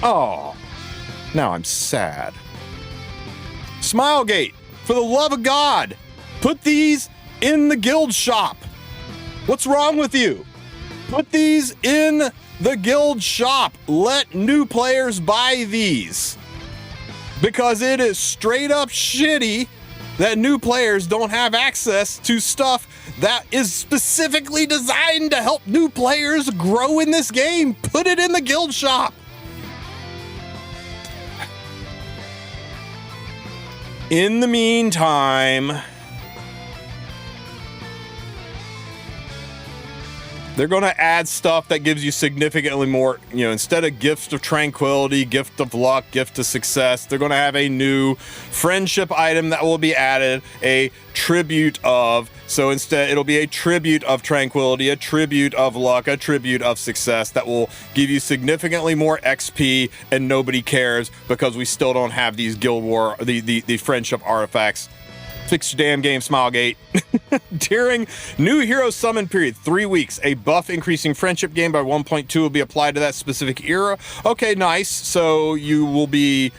Oh, now I'm sad. Smilegate, for the love of God, put these in the guild shop. What's wrong with you? Put these in the guild shop. Let new players buy these. Because it is straight up shitty that new players don't have access to stuff that is specifically designed to help new players grow in this game. Put it in the guild shop. In the meantime, they're going to add stuff that gives you significantly more, instead of Gift of Tranquility, Gift of Luck, Gift of Success, they're going to have a new friendship item that will be added, a Tribute of. So instead, it'll be a Tribute of Tranquility, a Tribute of Luck, a Tribute of Success that will give you significantly more XP, and nobody cares because we still don't have these Guild War, the friendship artifacts. Fix your damn game, Smilegate. During new hero summon period, 3 weeks, a buff increasing friendship gain by 1.2 will be applied to that specific era. Okay, nice. So you will be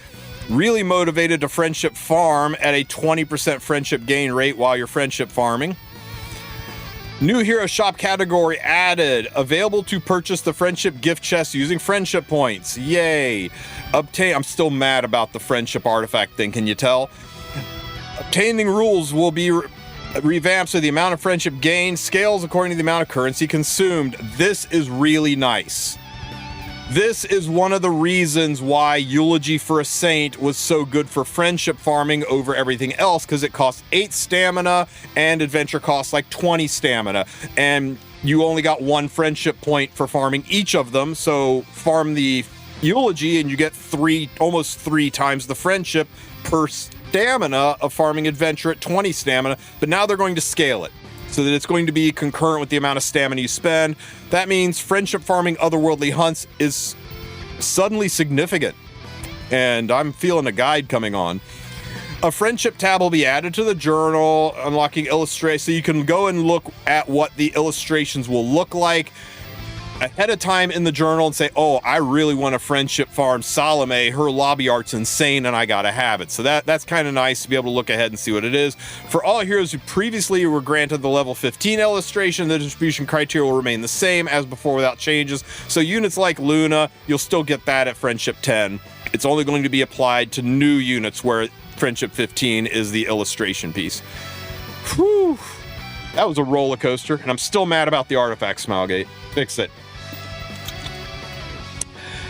really motivated to friendship farm at a 20% friendship gain rate while you're friendship farming. New hero shop category added. Available to purchase the friendship gift chest using friendship points. Yay. I'm still mad about the friendship artifact thing, can you tell? Obtaining rules will be revamped so the amount of friendship gained scales according to the amount of currency consumed. This is really nice. This is one of the reasons why Eulogy for a Saint was so good for friendship farming over everything else, because it costs 8 stamina and adventure costs like 20 stamina. And you only got 1 friendship point for farming each of them. So farm the Eulogy and you get almost 3 times the friendship per stamina of farming adventure at 20 stamina, but now they're going to scale it so that it's going to be concurrent with the amount of stamina you spend. That means friendship farming otherworldly hunts is suddenly significant, and I'm feeling a guide coming on. A friendship tab will be added to the journal, unlocking illustrations, so you can go and look at what the illustrations will look like ahead of time in the journal and say, oh, I really want to friendship farm Salome. Her lobby art's insane and I gotta have it. So that's kind of nice to be able to look ahead and see what it is. For all heroes who previously were granted the level 15 illustration, the distribution criteria will remain the same as before without changes. So units like Luna, you'll still get that at friendship 10. It's only going to be applied to new units where friendship 15 is the illustration piece. Whew. That was a roller coaster, and I'm still mad about the artifact, Smilegate. Fix it.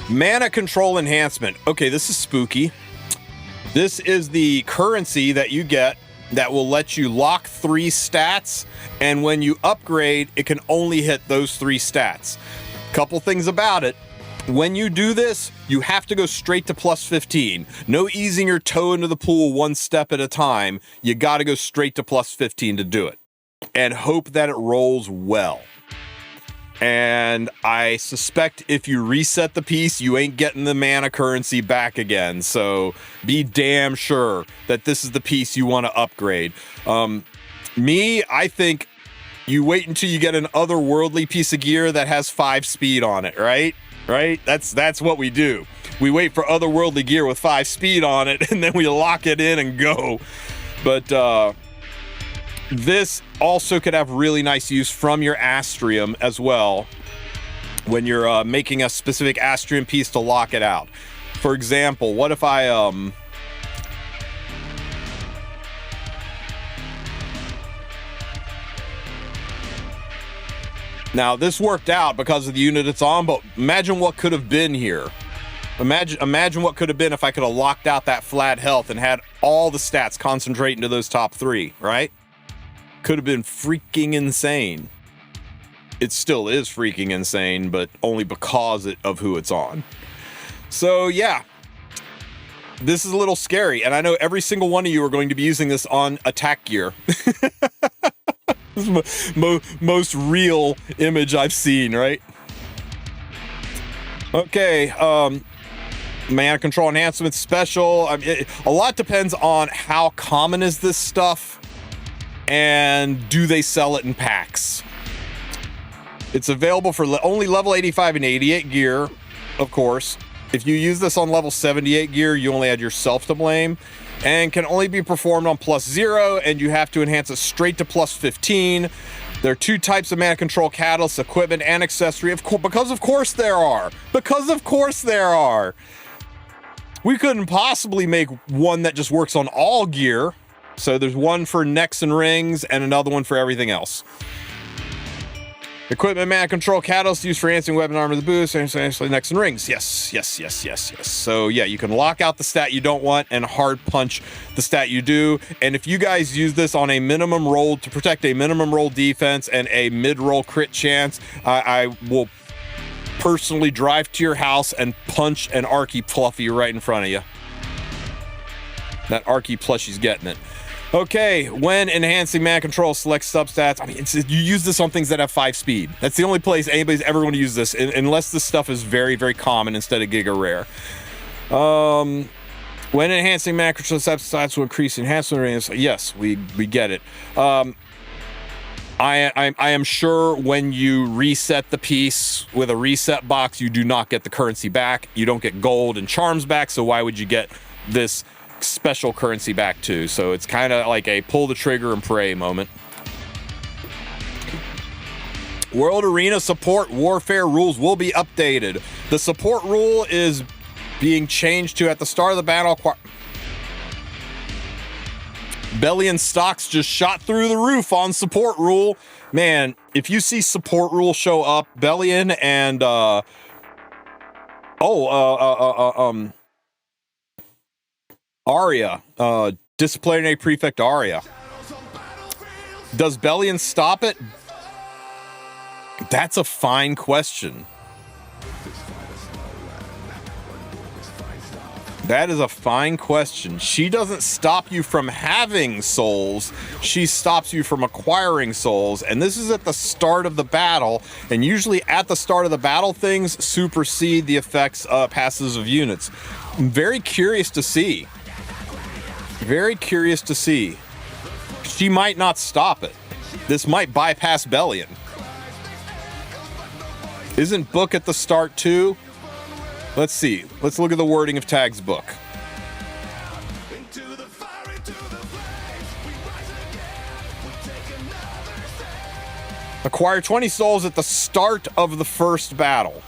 Mana control enhancement. Okay, this is spooky. This is the currency that you get that will let you lock 3 stats, and when you upgrade, it can only hit those 3 stats. Couple things about it. When you do this, you have to go straight to plus 15. No easing your toe into the pool 1 step at a time. You got to go straight to plus 15 to do it, and hope that it rolls well. And I suspect if you reset the piece, you ain't getting the mana currency back again. So be damn sure that this is the piece you want to upgrade. I think you wait until you get an otherworldly piece of gear that has 5 speed on it, right? That's what we do. We wait for otherworldly gear with 5 speed on it, and then we lock it in and go. But This also could have really nice use from your Astrium as well when you're making a specific Astrium piece to lock it out. For example, what if I now this worked out because of the unit it's on, but imagine what could have been here. Imagine what could have been if I could have locked out that flat health and had all the stats concentrate into those top 3, right? Could have been freaking insane. It still is freaking insane, but only because of who it's on. So yeah, this is a little scary, and I know every single one of you are going to be using this on attack gear. This is the most real image I've seen, right? Okay, mana control enhancement special. I mean, a lot depends on how common is this stuff, and do they sell it in packs. It's available for only level 85 and 88 gear, of course. If you use this on level 78 gear, you only add yourself to blame, and can only be performed on +0, and you have to enhance it straight to +15. There are 2 types of mana control catalysts, equipment and accessory, because of course there are. Because of course there are. We couldn't possibly make one that just works on all gear. So there's one for necks and rings and another one for everything else. Equipment mana control catalyst used for enhancing weapon armor, the boost, and essentially necks and rings. Yes. So yeah, you can lock out the stat you don't want and hard punch the stat you do. And if you guys use this on a minimum roll to protect a minimum roll defense and a mid-roll crit chance, I will personally drive to your house and punch an Archie Fluffy right in front of you. That Archie plushie's getting it. Okay, when enhancing mana control, select substats. I mean, you use this on things that have 5 speed. That's the only place anybody's ever going to use this, unless this stuff is very, very common instead of giga rare. When enhancing mana control substats will increase enhancement range. Yes, we get it. I am sure when you reset the piece with a reset box, you do not get the currency back. You don't get gold and charms back, so why would you get this special currency back too? So it's kind of like a pull the trigger and pray moment. World Arena support warfare rules will be updated. The support rule is being changed to at the start of the battle. Bellion stocks just shot through the roof on support rule. Man, if you see support rule show up, Bellion and Arya, disciplinary prefect Arya. Does Bellion stop it? That's a fine question. That is a fine question. She doesn't stop you from having souls. She stops you from acquiring souls. And this is at the start of the battle. And usually at the start of the battle, things supersede the effects of passes of units. I'm very curious to see. Very curious to see. She might not stop it. This might bypass Bellion. Isn't book at the start too? Let's see. Let's look at the wording of Tag's book. Acquire 20 souls at the start of the first battle.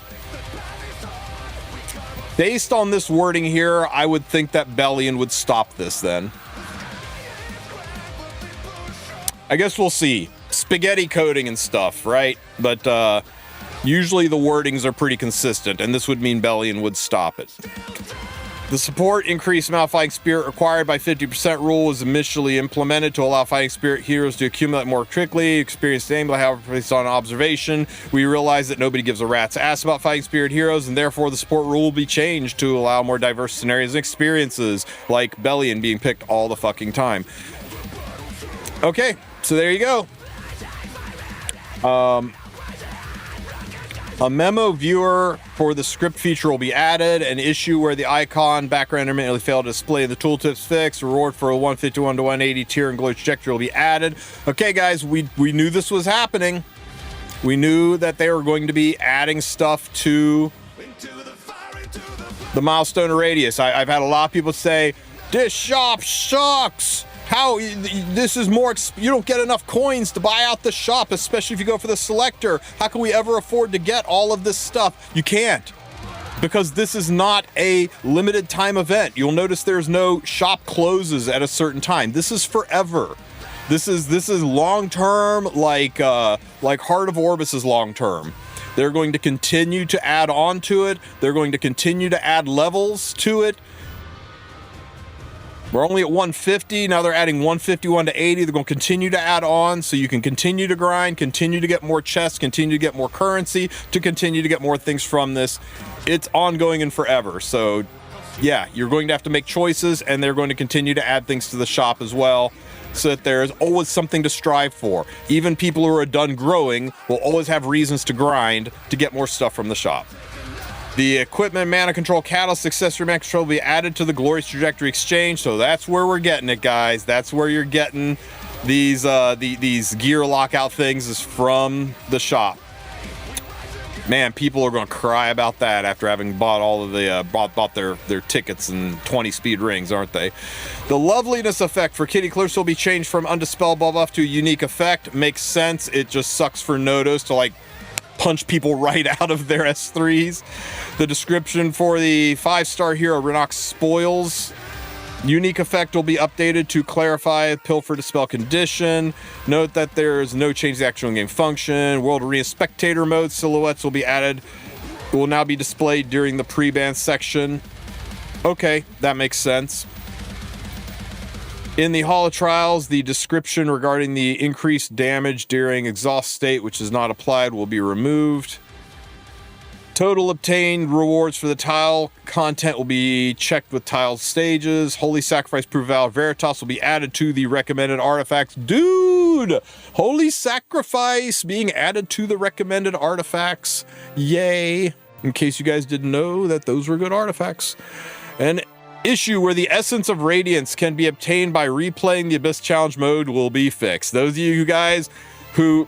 Based on this wording here, I would think that Bellion would stop this then. I guess we'll see. Spaghetti coding and stuff, right? But usually the wordings are pretty consistent, and this would mean Bellion would stop it. The support increased amount of fighting spirit required by 50% rule was initially implemented to allow fighting spirit heroes to accumulate more quickly. Experienced aim, however, based on observation, we realized that nobody gives a rat's ass about fighting spirit heroes, and therefore the support rule will be changed to allow more diverse scenarios and experiences, like Bellion being picked all the fucking time. Okay, so there you go. A memo viewer for the script feature will be added. An issue where the icon background intermittently failed to display the tooltips fixed. Reward for a 151 to 180 tier and glow trajectory will be added. Okay, guys, we knew this was happening. We knew that they were going to be adding stuff to the milestone radius. I've had a lot of people say, this shop sucks. How this is more, you don't get enough coins to buy out the shop, especially if you go for the selector. How can we ever afford to get all of this stuff? You can't, because this is not a limited time event. You'll notice there's no shop closes at a certain time. This is forever. This is long term, like Heart of Orbis is long term. They're going to continue to add on to it. They're going to continue to add levels to it. We're only at 150. Now they're adding 151 to 80. They're going to continue to add on so you can continue to grind, continue to get more chests, continue to get more currency, to continue to get more things from this. It's ongoing and forever. So yeah, you're going to have to make choices, and they're going to continue to add things to the shop as well, so that there's always something to strive for. Even people who are done growing will always have reasons to grind to get more stuff from the shop. The equipment, mana control, catalyst, accessory mana control will be added to the Glorious Trajectory Exchange. So that's where we're getting it, guys. That's where you're getting these gear lockout things, is from the shop. Man, people are going to cry about that after having bought all of the bought their tickets and 20 speed rings, aren't they? The loveliness effect for Kitty Cliffs will be changed from undispel buff to a unique effect. Makes sense. It just sucks for Nodos to like punch people right out of their S3s. The description for the 5-star hero Renox Spoils. Unique effect will be updated to clarify Pilfer Dispel condition. Note that there's no change to the actual game function. World Arena Spectator mode silhouettes will be added. Will now be displayed during the pre-ban section. Okay, that makes sense. In the Hall of Trials, the description regarding the increased damage during exhaust state, which is not applied, will be removed. Total obtained rewards for the tile content will be checked with tile stages. Holy Sacrifice Proof Valor Veritas will be added to the recommended artifacts. Dude! Holy Sacrifice being added to the recommended artifacts. Yay! In case you guys didn't know that those were good artifacts. An issue where the essence of radiance can be obtained by replaying the Abyss Challenge mode will be fixed. Those of you guys who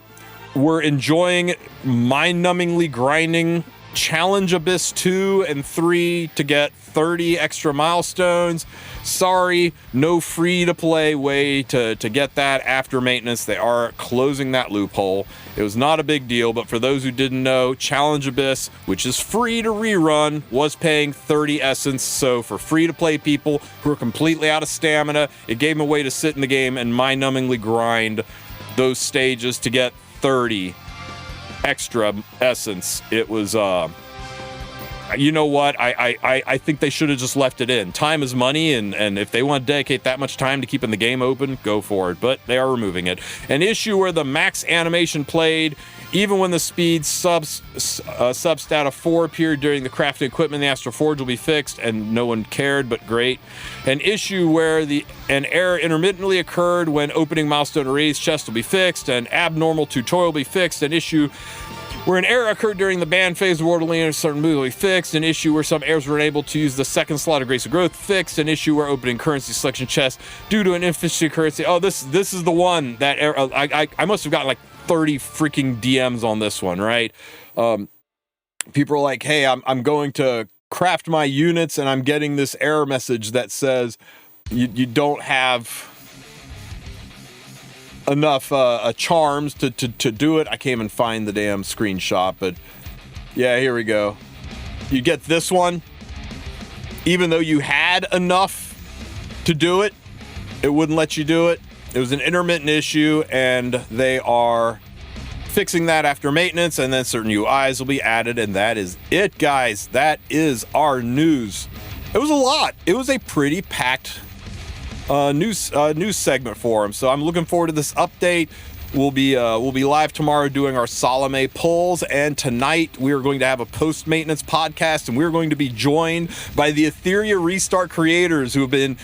were enjoying mind-numbingly grinding Challenge Abyss 2 and 3 to get 30 extra milestones, sorry, no free-to-play way to get that after maintenance. They are closing that loophole. It was not a big deal, but for those who didn't know, Challenge Abyss, which is free to rerun, was paying 30 essence. So for free-to-play people who are completely out of stamina, it gave them a way to sit in the game and mind-numbingly grind those stages to get 30 extra essence. It was you know what, I think they should have just left it in. Time is money, and if they want to dedicate that much time to keeping the game open, go for it, but they are removing it. An issue where the max animation played even when the speed substat of 4 appeared during the crafting equipment in the Astral Forge will be fixed, and no one cared, but great. An issue where an error intermittently occurred when opening milestone arrays chest will be fixed. An abnormal tutorial will be fixed. An issue where an error occurred during the ban phase of World Arena in a certain move will be fixed. An issue where some errors were unable to use the second slot of Grace of Growth fixed. An issue where opening currency selection chest due to an inefficient currency. Oh, this is the one that I must have gotten like 30 freaking DMs on this one, right? People are like, hey, I'm going to craft my units and I'm getting this error message that says you don't have enough charms to do it. I can't even find the damn screenshot, but yeah, here we go. You get this one. Even though you had enough to do it, it wouldn't let you do it. It was an intermittent issue, and they are fixing that after maintenance, and then certain UIs will be added, and that is it, guys. That is our news. It was a lot. It was a pretty packed news segment for them, so I'm looking forward to this update. We'll be live tomorrow doing our Salome polls, and tonight we are going to have a post-maintenance podcast, and we're going to be joined by the Etheria Restart creators who have been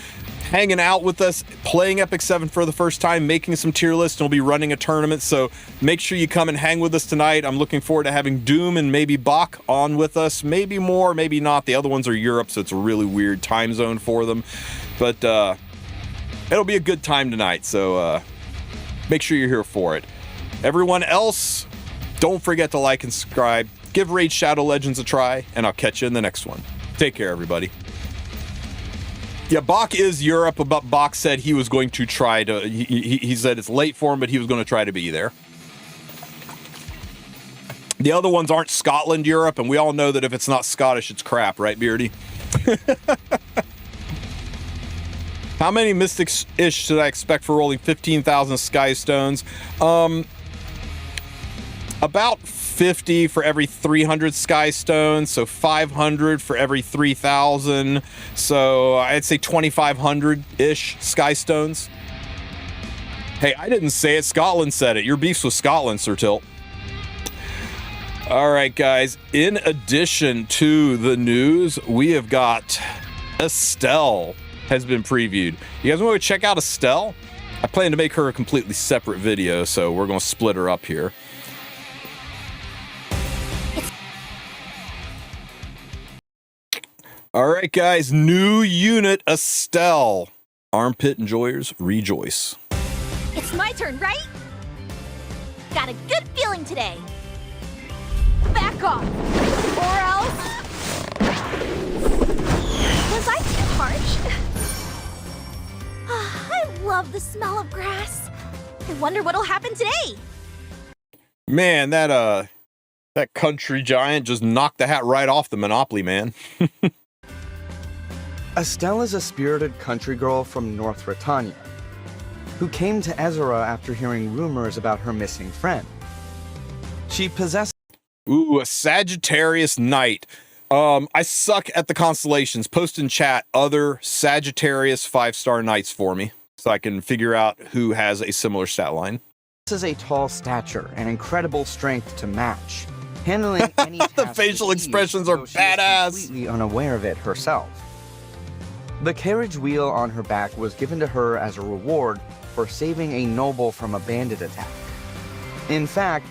hanging out with us, playing Epic 7 for the first time, making some tier lists, and we'll be running a tournament, so make sure you come and hang with us tonight. I'm looking forward to having Doom and maybe Baka on with us, maybe more, maybe not. The other ones are Europe, so it's a really weird time zone for them, but it'll be a good time tonight, so make sure you're here for it. Everyone else, don't forget to like and subscribe, give Raid Shadow Legends a try, and I'll catch you in the next one. Take care, everybody. Yeah, Bak is Europe, but Bak said he was going to try to. He said it's late for him, but he was going to try to be there. The other ones aren't Scotland, Europe, and we all know that if it's not Scottish, it's crap, right, Beardy? How many mystics-ish should I expect for rolling 15,000 Sky Stones? About 50 for every 300 Sky Stones, so 500 for every 3,000. So I'd say 2,500-ish Sky Stones. Hey, I didn't say it. Scotland said it. Your beef's with Scotland, Sir Tilt. All right, guys. In addition to the news, we have got Estelle has been previewed. You guys want to check out Estelle? I plan to make her a completely separate video, so we're going to split her up here. All right, guys. New unit, Estelle. Armpit enjoyers, rejoice. It's my turn, right? Got a good feeling today. Back off, or else... Was I too harsh? I love the smell of grass. I wonder what'll happen today. Man, that country giant just knocked the hat right off the Monopoly, man. Estelle is a spirited country girl from North Britannia, who came to Ezra after hearing rumors about her missing friend. She possesses... Ooh, a Sagittarius Knight. I suck at the constellations. Post in chat other Sagittarius 5-star knights for me so I can figure out who has a similar stat line. This is a tall stature and incredible strength to match, handling any task the facial with ease, expressions are though she badass. is completely unaware of it herself. The carriage wheel on her back was given to her as a reward for saving a noble from a bandit attack. In fact,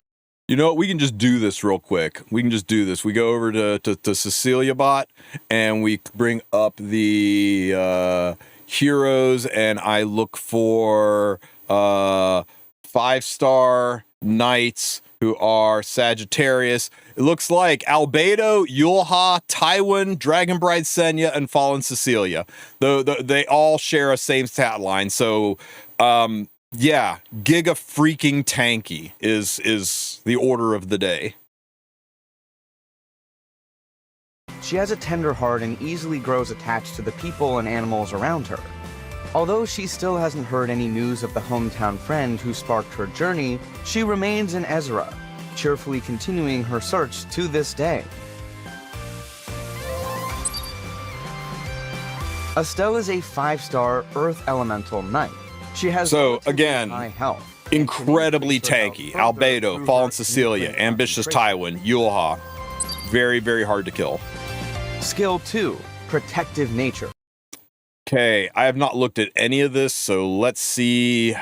you know what? We can just do this real quick. We can just do this. We go over to Cecilia bot and we bring up the heroes, and I look for 5-star knights who are Sagittarius. It looks like Albedo, Yulha, Tywin, Dragon Bride Senya, and Fallen Cecilia. They all share a same stat line. So, yeah, Giga freaking tanky is the order of the day. she has a tender heart and easily grows attached to the people and animals around her. Although she still hasn't heard any news of the hometown friend who sparked her journey, she remains in Ezra, cheerfully continuing her search to this day. Estelle is a 5-star Earth Elemental Knight. She has again, high health, incredibly tanky. Albedo, Fallen Cecilia, Ambitious Tywin, Yulha. Very, very hard to kill. Skill 2, Protective Nature. Okay, I have not looked at any of this, so let's see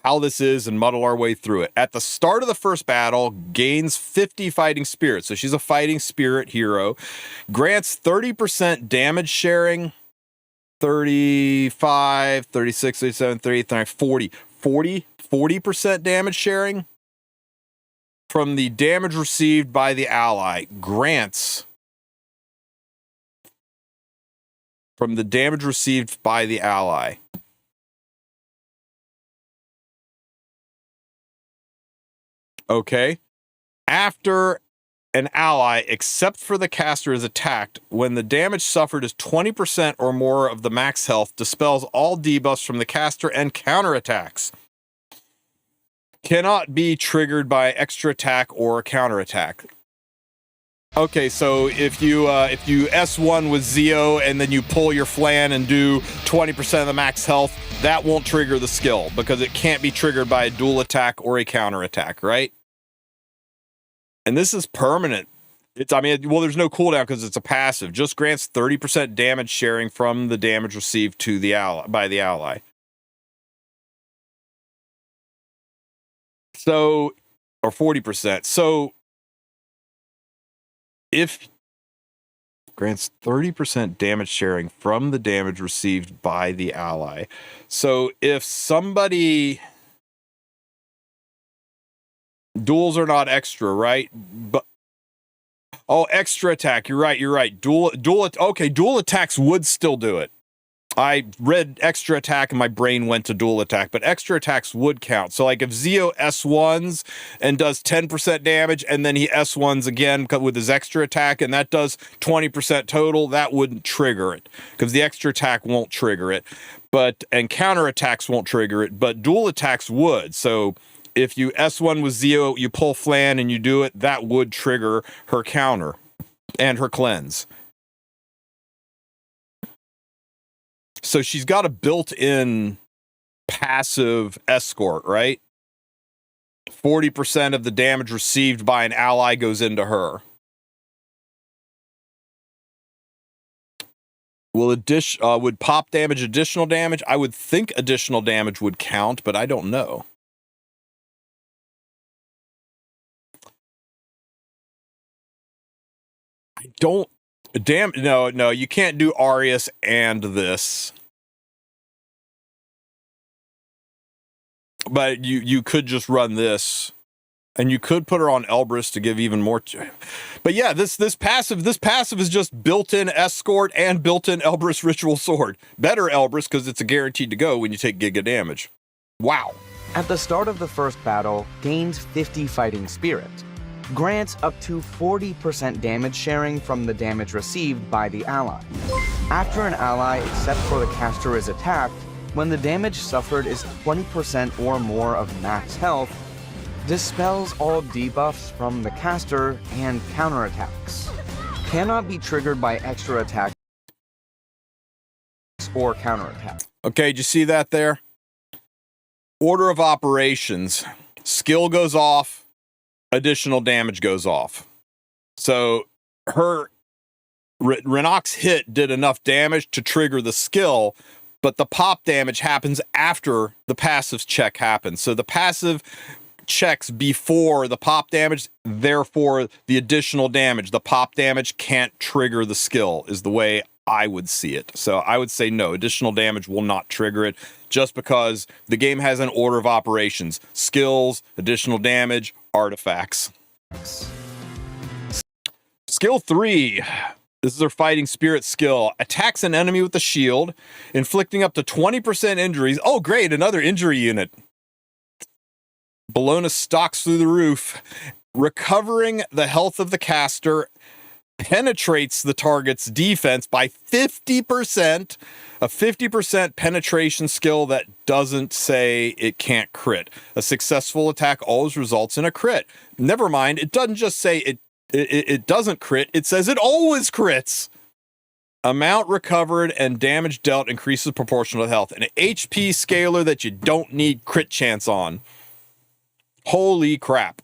how this is and muddle our way through it. At the start of the first battle, gains 50 fighting spirit. So she's a fighting spirit hero. Grants 30% damage sharing. 35, 36, 37, 38, 40. 40% damage sharing from the damage received by the ally. Grants from the damage received by the ally. Okay. After an ally, except for the caster, is attacked, when the damage suffered is 20% or more of the max health, dispels all debuffs from the caster and counterattacks. Cannot be triggered by extra attack or counterattack. Okay, so if you S1 with Zeo and then you pull your flan and do 20% of the max health, that won't trigger the skill because it can't be triggered by a dual attack or a counterattack, right? And this is permanent. Well, there's no cooldown because it's a passive. Just grants 30% damage sharing from the damage received to the ally by the ally. So, or 40%. So, if grants 30% damage sharing from the damage received by the ally. So, if somebody... Duels are not extra, right? But extra attack. You're right. Dual attacks would still do it. I read extra attack and my brain went to dual attack, but extra attacks would count. So like if Zio S1s and does 10% damage and then he S1s again with his extra attack and that does 20% total, that wouldn't trigger it because the extra attack won't trigger it. And counter attacks won't trigger it, but dual attacks would. So if you S1 with Zio, you pull Flan and you do it, that would trigger her counter and her cleanse. So she's got a built-in passive escort, right? 40% of the damage received by an ally goes into her. Would pop damage additional damage? I would think additional damage would count, but I don't know. No, you can't do Arius and this. But you could just run this. And you could put her on Elbrus to give even more. But yeah, this passive is just built-in escort and built-in Elbrus ritual sword. Better Elbrus because it's a guaranteed to go when you take giga damage. Wow. At the start of the first battle, gains 50 fighting spirit. Grants up to 40% damage sharing from the damage received by the ally. After an ally, except for the caster, is attacked, when the damage suffered is 20% or more of max health, dispels all debuffs from the caster and counterattacks. Cannot be triggered by extra attacks or counterattacks. Okay, did you see that there? Order of operations. Skill goes off, additional damage goes off. So her Renok's hit did enough damage to trigger the skill, but the pop damage happens after the passive check happens. So the passive checks before the pop damage, therefore the additional damage. The pop damage can't trigger the skill is the way I would see it. So I would say no, additional damage will not trigger it just because the game has an order of operations. Skills, additional damage, artifacts. Skill 3. This is her fighting spirit skill. Attacks an enemy with a shield, inflicting up to 20% injuries. Oh, great, another injury unit. Bologna stalks through the roof, recovering the health of the caster, penetrates the target's defense by 50%. A 50% penetration skill that doesn't say it can't crit. A successful attack always results in a crit. Never mind, it doesn't just say it doesn't crit, it says it always crits. Amount recovered and damage dealt increases proportional to health. An HP scaler that you don't need crit chance on. Holy crap.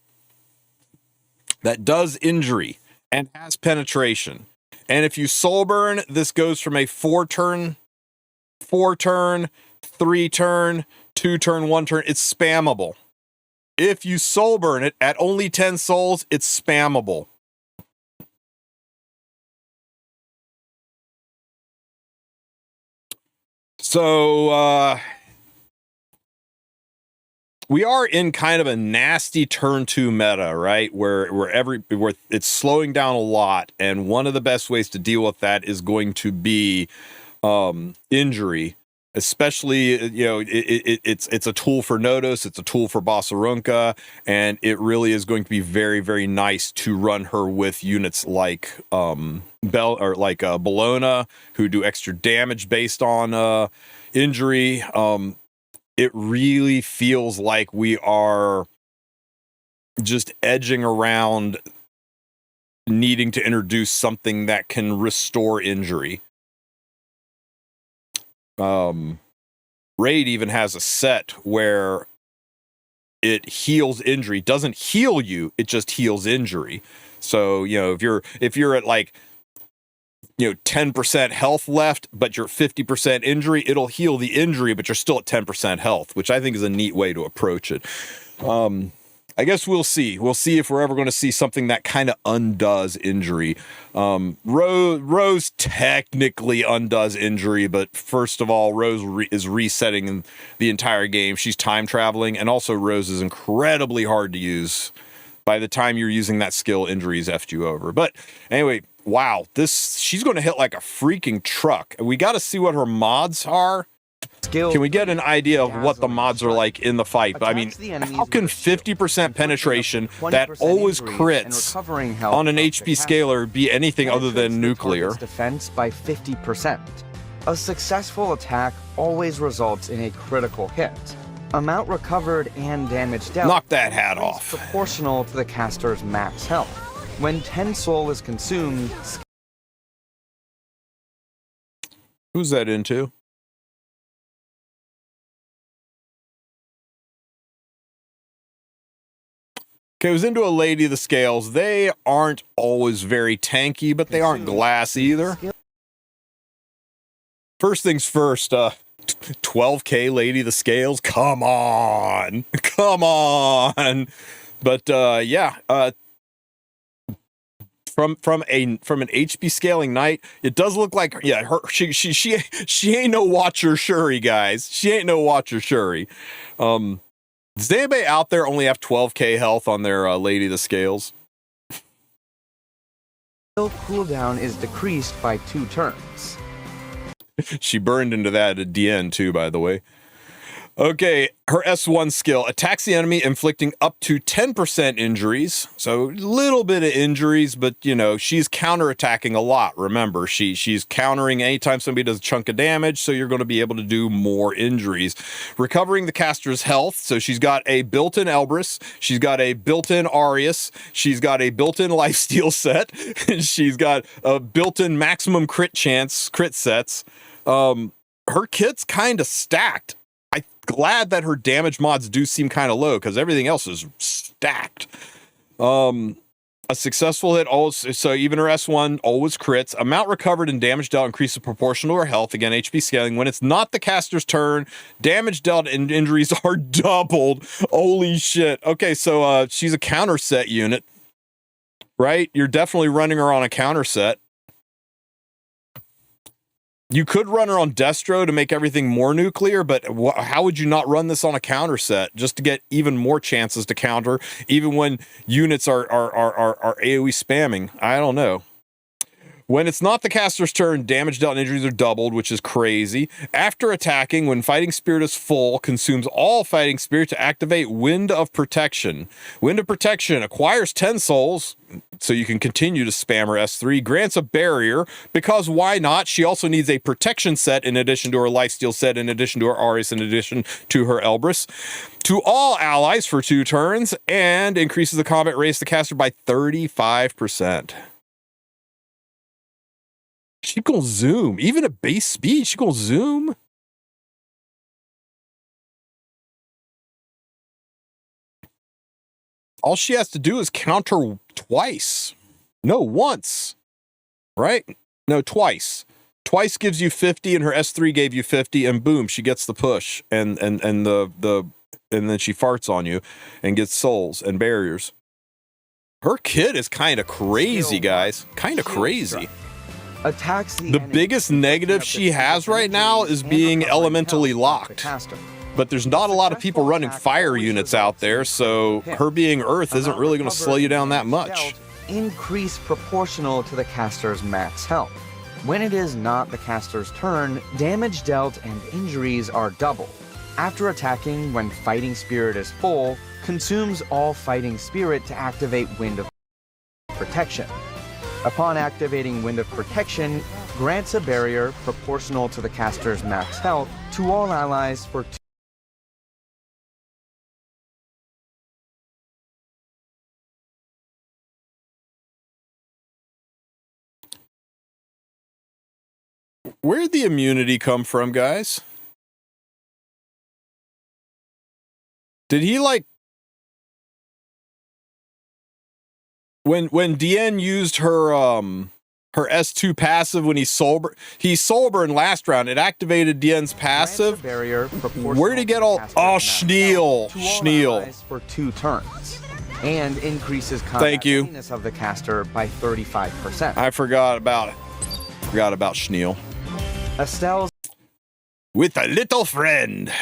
That does injury and has penetration. And if you soul burn, this goes from a 4-turn, 3-turn, 2-turn, 1-turn. It's spammable. If you soul burn it at only 10 souls, it's spammable. So, we are in kind of a nasty turn 2 meta, right? Where it's slowing down a lot, and one of the best ways to deal with that is going to be injury. Especially, it's a tool for Nodos, it's a tool for Basarunka, and it really is going to be very, very nice to run her with units like Bologna, who do extra damage based on injury. It really feels like we are just edging around needing to introduce something that can restore injury. Raid even has a set where it heals injury. Doesn't heal you, it just heals injury. So, if you're at 10% health left, but you're 50% injury, it'll heal the injury, but you're still at 10% health, which I think is a neat way to approach it. I guess we'll see. We'll see if we're ever going to see something that kind of undoes injury. Rose technically undoes injury, but first of all, Rose is resetting the entire game. She's time traveling, and also Rose is incredibly hard to use. By the time you're using that skill, injuries effed you over. But anyway, wow, she's going to hit like a freaking truck. We got to see what her mods are. Can we get an idea of what the mods are like in the fight? But I mean, how can 50% penetration that always crits on an HP scaler be anything other than nuclear? Defense by 50%. A successful attack always results in a critical hit. Amount recovered and damage dealt. Knock that hat off. Proportional to the caster's max health. When 10 soul is consumed. Who's that into? Okay, it was into a Lady of the Scales. They aren't always very tanky, but they aren't glass either. First things first, 12k Lady of the Scales. Come on. Come on. But yeah, from an HP scaling knight, it does look like, yeah, she ain't no Watcher Shuri, guys. She ain't no Watcher Shuri. Does anybody out there only have 12k health on their Lady of the Scales? Cooldown is decreased by 2 turns. She burned into that at the end too, by the way. Okay, her S1 skill attacks the enemy, inflicting up to 10% injuries. So a little bit of injuries, but you know, she's counterattacking a lot. Remember, she's countering anytime somebody does a chunk of damage, so you're going to be able to do more injuries. Recovering the caster's health, so she's got a built-in Elbrus, she's got a built-in Arius, she's got a built-in lifesteal set, she's got a built-in maximum crit sets. Her kit's kind of stacked. Glad that her damage mods do seem kind of low because everything else is stacked. A successful hit also, so even her S1 always crits. Amount recovered and damage dealt increases proportional to her health. Again, HP scaling. When it's not the caster's turn, damage dealt and injuries are doubled. Holy shit. Okay, so she's a counter set unit, right? You're definitely running her on a counter set. You could run her on Destro to make everything more nuclear, but how would you not run this on a counter set just to get even more chances to counter, even when units are AoE spamming? I don't know. When it's not the caster's turn, damage dealt and injuries are doubled, which is crazy. After attacking, when Fighting Spirit is full, consumes all Fighting Spirit to activate Wind of Protection. Wind of Protection acquires 10 souls, so you can continue to spam her S3. Grants a barrier, because why not? She also needs a protection set in addition to her lifesteal set, in addition to her Arius, in addition to her Elbrus. To all allies for 2 turns, and increases the combat radius of the caster by 35%. She gonna zoom. Even at base speed, she gonna zoom. All she has to do is counter twice. No, once. Right? No, twice. Twice gives you 50, and her S3 gave you 50, and boom, she gets the push, and then she farts on you and gets souls and barriers. Her kit is kind of crazy, guys. Kind of crazy. Attacks the biggest negative she has right now is being elementally locked. But there's not a lot of people running fire units out there, so her being earth isn't really going to slow you down that much. Increase proportional to the caster's max health. When it is not the caster's turn, damage dealt and injuries are doubled. After attacking, when Fighting Spirit is full, consumes all Fighting Spirit to activate Wind of Protection. Upon activating Wind of Protection, grants a barrier proportional to the caster's max health to all allies for 2. Where'd the immunity come from, guys? Did he like... When DN used her her S2 passive when he's sober in last round, it activated DN's passive. Where did he get all? Oh, Schneal. For 2 turns, and increases combat readiness of the caster by 35%. I forgot about Schneal. Estelle's with a little friend,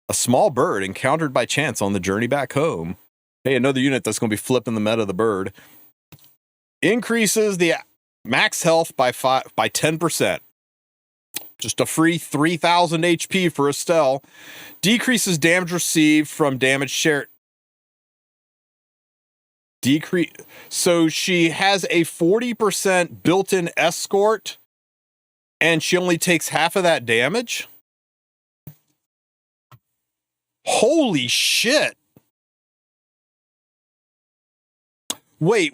a small bird encountered by chance on the journey back home. Hey, another unit that's going to be flipping the meta of the bird. Increases the max health by 10%. Just a free 3,000 HP for Estelle. Decreases damage received from damage shared. So she has a 40% built-in escort, and she only takes half of that damage? Holy shit. Wait.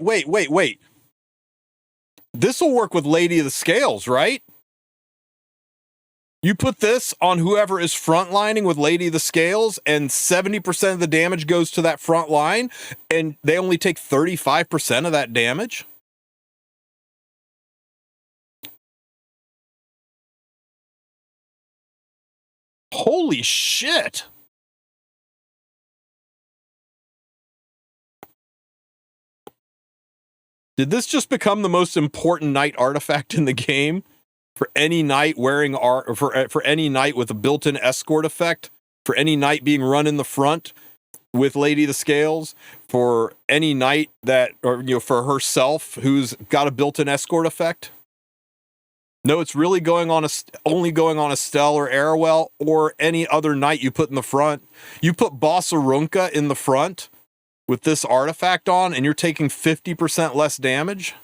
This will work with Lady of the Scales, right? You put this on whoever is frontlining with Lady of the Scales, and 70% of the damage goes to that front line, and they only take 35% of that damage? Holy shit. Did this just become the most important knight artifact in the game? For any knight wearing for any knight with a built-in escort effect, for any knight being run in the front with Lady of the Scales, for any knight that, or for herself who's got a built-in escort effect. No, it's really only going on Estelle or Arowell or any other knight you put in the front. You put Bossarunka in the front with this artifact on, and you're taking 50% less damage.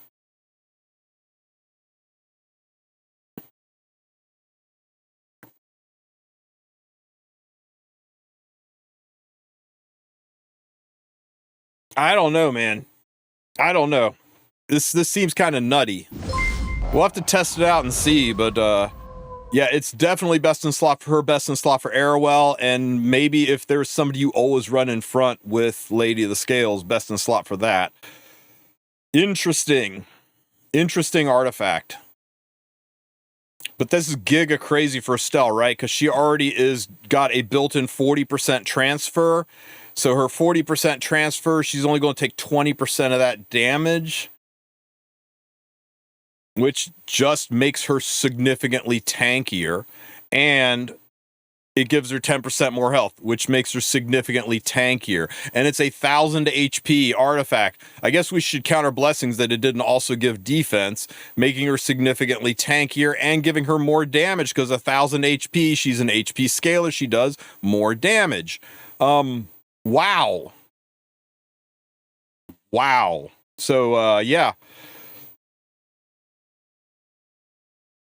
I don't know, man. I don't know. This seems kind of nutty. We'll have to test it out and see, but yeah, it's definitely best in slot for her, best in slot for Arowell, and maybe if there's somebody you always run in front with Lady of the Scales, best in slot for that. Interesting artifact. But this is giga crazy for Estelle, right? Because she already got a built-in 40% transfer. So her 40% transfer, she's only going to take 20% of that damage, which just makes her significantly tankier. And it gives her 10% more health, which makes her significantly tankier. And it's a 1,000 HP artifact. I guess we should count our blessings that it didn't also give defense, making her significantly tankier and giving her more damage, because 1,000 HP, she's an HP scaler, she does more damage. Wow. So, yeah.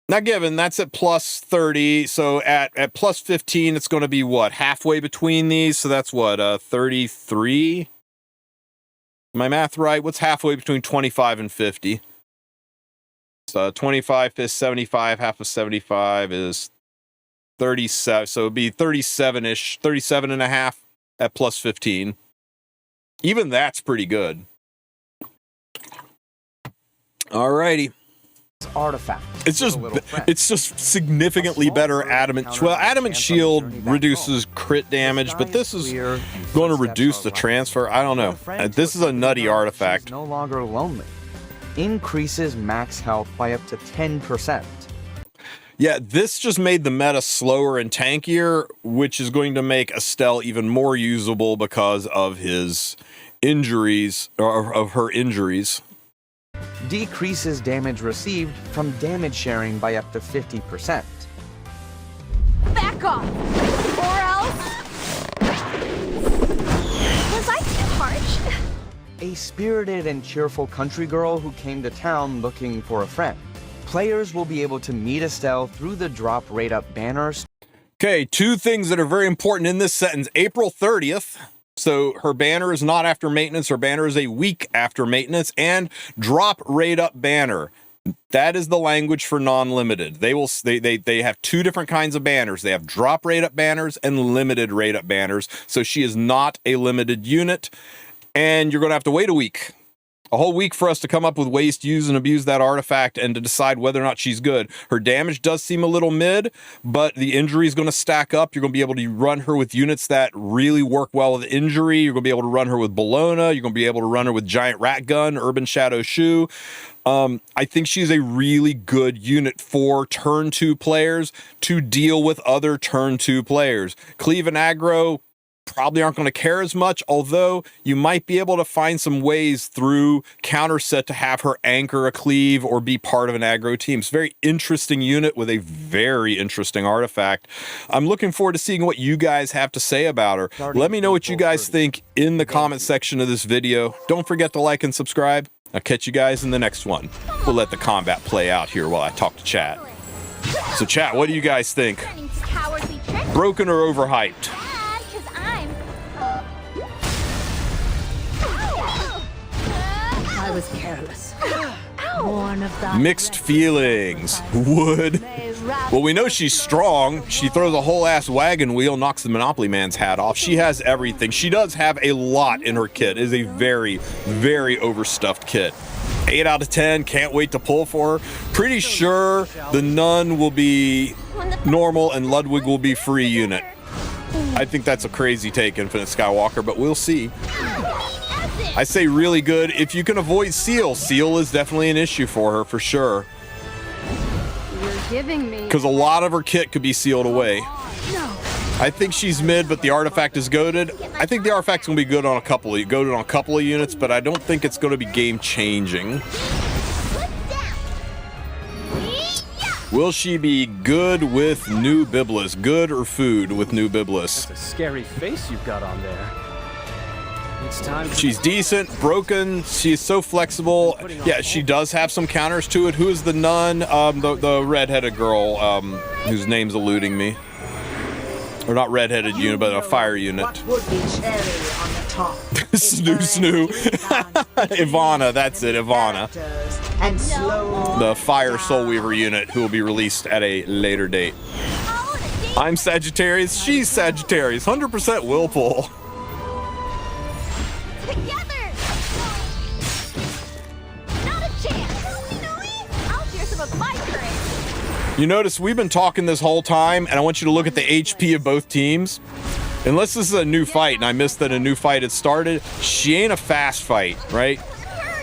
Not given, that's at plus 30. So at plus 15, it's going to be what? Halfway between these. So that's what? 33? My math right? What's halfway between 25 and 50? So 25 is 75. Half of 75 is 37. So it'd be 37-ish, 37 and a half at plus 15. Even that's pretty good. Alrighty. Artifact. It's just significantly better adamant. Well, adamant shield reduces crit damage, but this is going to reduce the transfer. I don't know. This is a nutty artifact. No longer lonely. Increases max health by up to 10%. Yeah, this just made the meta slower and tankier, which is going to make Estelle even more usable because of his injuries, or of her injuries. Decreases damage received from damage sharing by up to 50%. Back off! Or else... Was I too harsh? A spirited and cheerful country girl who came to town looking for a friend. Players will be able to meet Estelle through the drop rate up banners. Okay, two things that are very important in this sentence. April 30th. So her banner is not after maintenance. Her banner is a week after maintenance. And drop rate up banner. That is the language for non-limited. They have two different kinds of banners. They have drop rate up banners and limited rate up banners. So she is not a limited unit. And you're going to have to wait a whole week for us to come up with ways to use and abuse that artifact and to decide whether or not she's good. Her damage does seem a little mid, but the injury is going to stack up. You're going to be able to run her with units that really work well with injury. You're going to be able to run her with Bologna. You're going to be able to run her with Giant Rat Gun, Urban Shadow Shoe. I think she's a really good unit for turn 2 players to deal with other turn 2 players. Cleave and aggro, probably aren't going to care as much, although you might be able to find some ways through counter set to have her anchor a cleave or be part of an aggro team. It's a very interesting unit with a very interesting artifact. I'm looking forward to seeing what you guys have to say about her. Let me know what you guys think in the comment section of this video. Don't forget to like and subscribe. I'll catch you guys in the next one. We'll let the combat play out here while I talk to chat. So chat, what do you guys think? Broken or overhyped? I was careless. Born of that Mixed feelings. Would. Well, we know she's strong. She throws a whole ass wagon wheel, knocks the Monopoly Man's hat off. She has everything. She does have a lot in her kit. It is a very, very overstuffed kit. 8 out of 10. Can't wait to pull for her. Pretty sure the Nun will be normal and Ludwig will be free unit. I think that's a crazy take, Infinite Skywalker, but we'll see. I say really good. If you can avoid Seal, Seal is definitely an issue for her, for sure. You're giving me. Because a lot of her kit could be sealed away. I think she's mid, but the artifact is goated. I think the artifact's gonna be good on a couple of units, but I don't think it's gonna be game changing. Will she be good with new Biblis? Good or food with new Biblis? That's a scary face you've got on there. It's time. She's decent, broken. She's so flexible. Yeah, she does have some counters to it. Who is the Nun? The redheaded girl, whose name's eluding me. Or not redheaded unit, but a fire unit. What would be cherry on the top? Snoo. Ivana, that's it, Ivana. And slow The Fire Soul Weaver unit, who will be released at a later date. I'm Sagittarius, she's Sagittarius, 100% will pull. Together! Not a chance! I'll share some of my courage! You notice we've been talking this whole time, and I want you to look at the HP of both teams. Unless this is a new fight, and I missed that a new fight had started, she ain't a fast fight, right?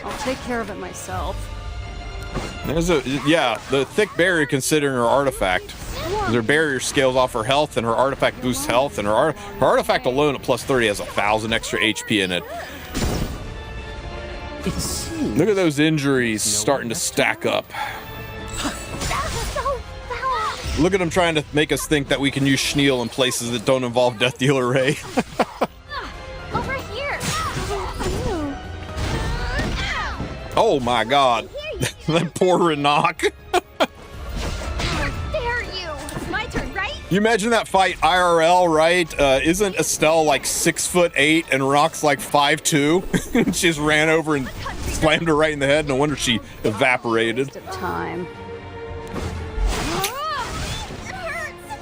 I'll take care of it myself. There's the thick barrier considering her artifact. Her barrier scales off her health, and her artifact boosts health, and her artifact alone at plus 30 has 1,000 extra HP in it. Look at those injuries starting to stack up. Look at them trying to make us think that we can use Schneel in places that don't involve Death Dealer Ray. Over here! Oh my god. That poor Renak. Dare you! It's my turn, right? You imagine that fight IRL, right? Isn't Estelle like 6'8" and Rock's like 5'2"? She just ran over and slammed her right in the head. No wonder she evaporated. Time.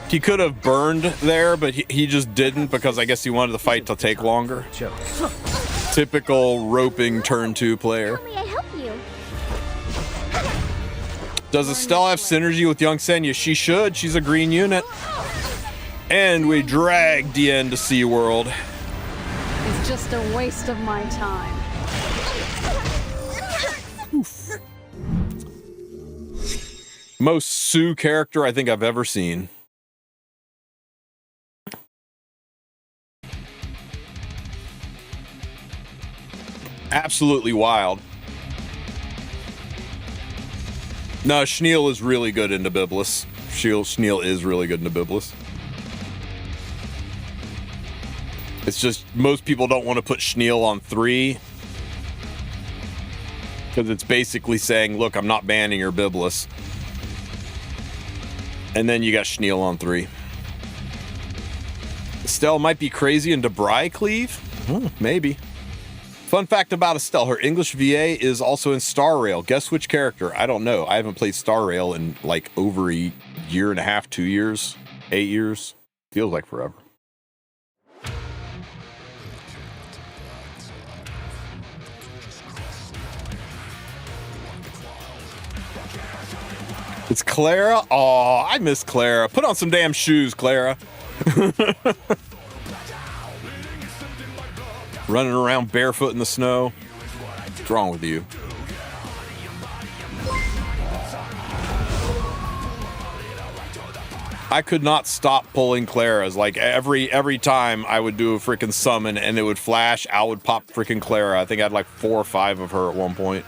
He could have burned there, but he just didn't because I guess he wanted the fight to take longer. Typical roping turn 2 player. May I help you? Does Estelle have synergy with Young Senya? She should. She's a green unit. And we drag DN to SeaWorld. It's just a waste of my time. Oof. Most Sue character I think I've ever seen. Absolutely wild. No, Schneel is really good into Biblis. Schneel is really good into Biblis. It's just most people don't want to put Schneel on 3 because it's basically saying, look, I'm not banning your Biblis. And then you got Schneel on 3. Estelle might be crazy into Bry Cleave? Maybe. Fun fact about Estelle, her English VA is also in Star Rail. Guess which character? I don't know. I haven't played Star Rail in like over a year and a half, 2 years, 8 years. Feels like forever. It's Clara? Aw, I miss Clara. Put on some damn shoes, Clara. Running around barefoot in the snow. What's wrong with you? I could not stop pulling Clara's. Like every time I would do a freaking summon and it would flash, I would pop freaking Clara. I think I had like 4 or 5 of her at one point.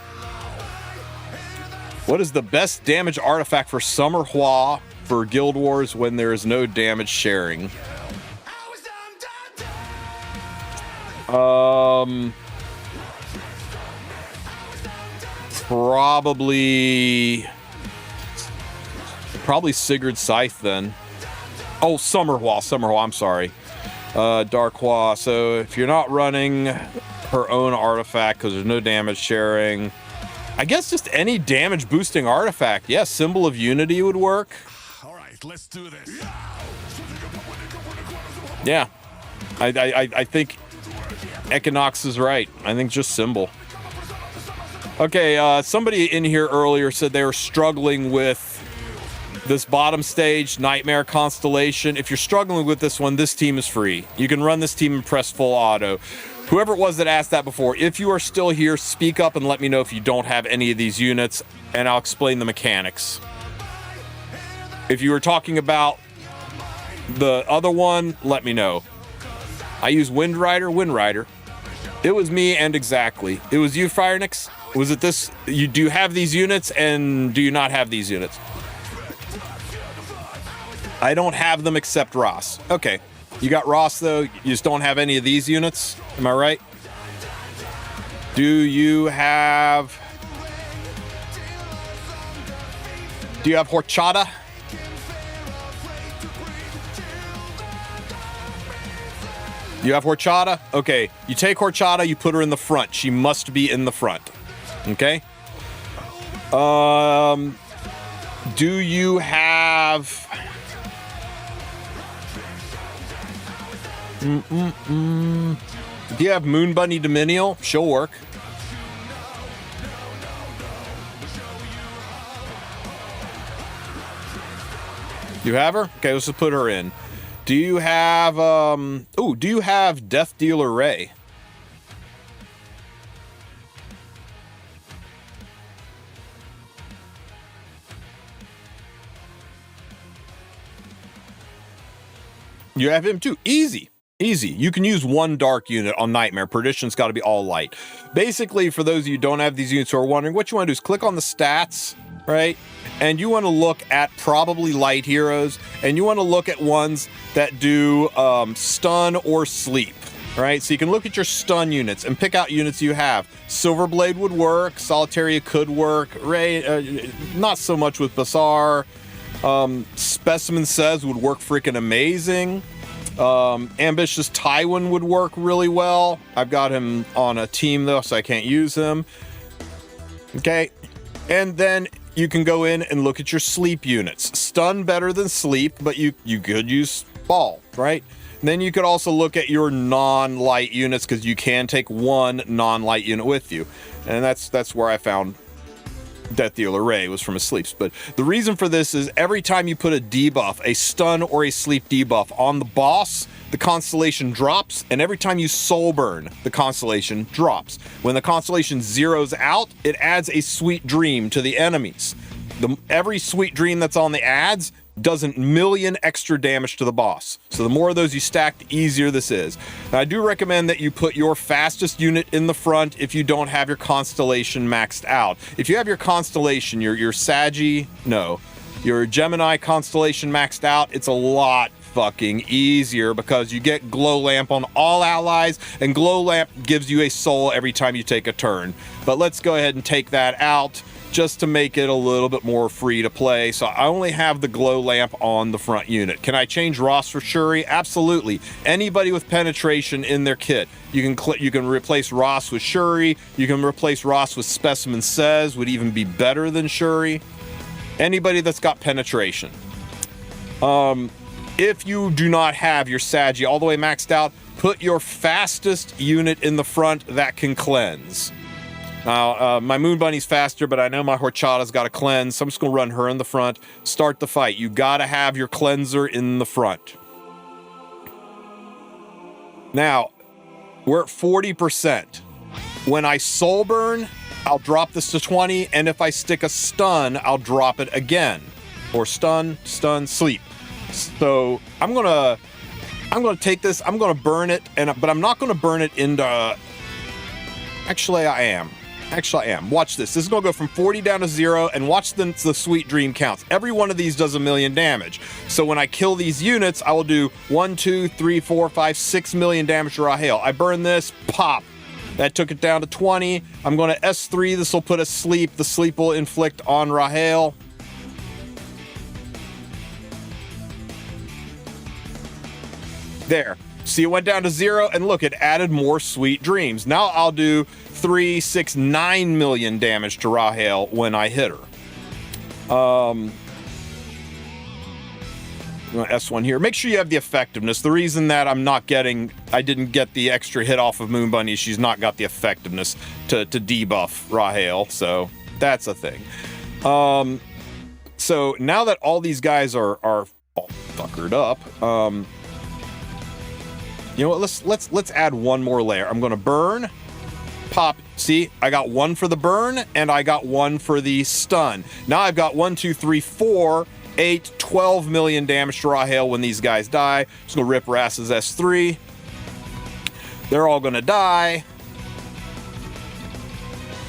What is the best damage artifact for Summer Hua for Guild Wars when there is no damage sharing? Probably Sigurd's Scythe then. Oh, Summer Hua, I'm sorry. Dark Hua. So if you're not running her own artifact because there's no damage sharing, I guess just any damage boosting artifact. Yeah, Symbol of Unity would work. All right, let's do this. Yeah, I think Equinox is right. I think just Symbol. Okay, somebody in here earlier said they were struggling with this bottom stage, Nightmare Constellation. If you're struggling with this one, this team is free. You can run this team and press full auto. Whoever it was that asked that before, if you are still here, speak up and let me know if you don't have any of these units, and I'll explain the mechanics. If you were talking about the other one, let me know. I use Wind Rider. It was me, and exactly. It was you, Firenix. Was it this? Do you have these units, and do you not have these units? I don't have them except Ross. Okay. You got Ross, though. You just don't have any of these units. Am I right? Do you have Horchata? You have Horchata? Okay. You take Horchata, you put her in the front. She must be in the front. Okay? Do you have... Do you have Moon Bunny Dominial? She'll work. You have her? Okay, let's just put her in. Do you have do you have Death Dealer Ray? You have him too. Easy. Easy. You can use one dark unit on Nightmare. Perdition's got to be all light. Basically, for those of you who don't have these units who are wondering, what you want to do is click on the stats, right? And you want to look at probably light heroes, and you want to look at ones that do stun or sleep, right? So you can look at your stun units and pick out units you have. Silverblade would work. Solitaria could work. Ray, not so much with Bazaar. Specimen Says would work freaking amazing. Ambitious Tywin would work really well. I've got him on a team though, so I can't use him. Okay. And then you can go in and look at your sleep units. Stun better than sleep, but you could use ball, right? And then you could also look at your non-light units because you can take one non-light unit with you. And that's where I found Death Dealer Ray was from his sleeps. But the reason for this is every time you put a debuff, a stun or a sleep debuff on the boss, the constellation drops, and every time you soul burn, the constellation drops. When the constellation zeroes out, it adds a sweet dream to the enemies. Every sweet dream that's on the ads does a million extra damage to the boss. So the more of those you stack, the easier this is. Now, I do recommend that you put your fastest unit in the front if you don't have your constellation maxed out. If you have your constellation, your Gemini constellation maxed out, it's a lot fucking easier because you get Glow Lamp on all allies, and Glow Lamp gives you a soul every time you take a turn. But let's go ahead and take that out just to make it a little bit more free to play. So I only have the Glow Lamp on the front unit. Can I change Ross for Shuri? Absolutely. Anybody with penetration in their kit. You can replace Ross with Shuri. You can replace Ross with Specimen Says, would even be better than Shuri. Anybody that's got penetration. If you do not have your Sagi all the way maxed out, put your fastest unit in the front that can cleanse. Now, my Moon Bunny's faster, but I know my Horchata's got to cleanse, so I'm just going to run her in the front. Start the fight. You got to have your cleanser in the front. Now, we're at 40%. When I soul burn, I'll drop this to 20, and if I stick a stun, I'll drop it again. Or stun, sleep. So I'm gonna take this. I'm gonna burn it, but I'm not gonna burn it into. Actually, I am. Watch this. This is gonna go from 40 down to 0, and watch the sweet dream counts. Every one of these does 1 million damage. So when I kill these units, I will do 1, 2, 3, 4, 5, 6 million damage to Rahel. I burn this, pop. That took it down to 20. I'm gonna S3. This will put a sleep. The sleep will inflict on Rahel. There. See, it went down to 0, and look, it added more sweet dreams. Now I'll do 3, 6, 9 million damage to Rahel when I hit her. I'm gonna S1 here. Make sure you have the effectiveness. The reason that I didn't get the extra hit off of Moon Bunny is she's not got the effectiveness to debuff Rahel, so that's a thing. So now that all these guys are all fuckered up, you know what? Let's add one more layer. I'm gonna burn, pop. See, I got 1 for the burn, and I got 1 for the stun. Now I've got 1, 2, 3, 4, 8, 12 million damage to Rahel when these guys die. Just gonna rip Rass's S3. They're all gonna die.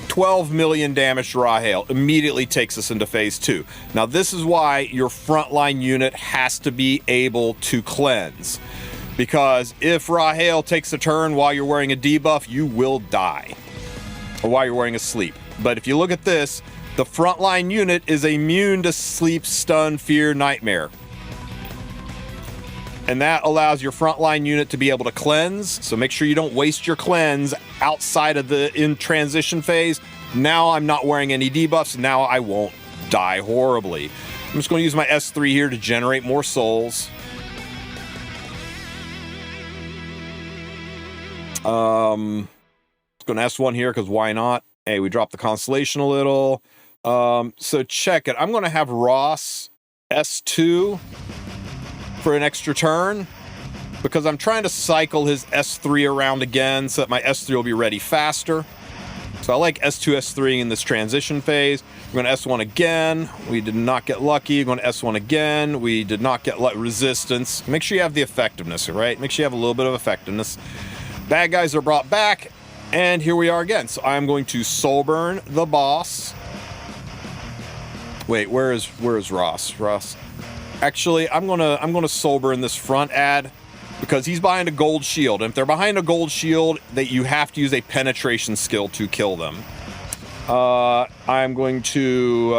12 million damage to Rahel. Immediately takes us into phase 2. Now this is why your frontline unit has to be able to cleanse. Because if Rahel takes a turn while you're wearing a debuff, you will die. Or while you're wearing a sleep. But if you look at this, the frontline unit is immune to sleep, stun, fear, nightmare. And that allows your frontline unit to be able to cleanse. So make sure you don't waste your cleanse outside of the in transition phase. Now I'm not wearing any debuffs. Now I won't die horribly. I'm just going to use my S3 here to generate more souls. Going to S1 here because why not? Hey, we dropped the Constellation a little. So check it. I'm going to have Ross S2 for an extra turn because I'm trying to cycle his S3 around again so that my S3 will be ready faster. So I like S2, S3 in this transition phase. We're going to S1 again. We did not get lucky. We're going to S1 again. We did not get resistance. Make sure you have the effectiveness, right? Make sure you have a little bit of effectiveness. Bad guys are brought back, and here we are again. So I'm going to soul burn the boss. Wait, where is Ross? Ross. Actually, I'm gonna soul burn this front ad because he's behind a gold shield. And if they're behind a gold shield, you have to use a penetration skill to kill them. I'm going to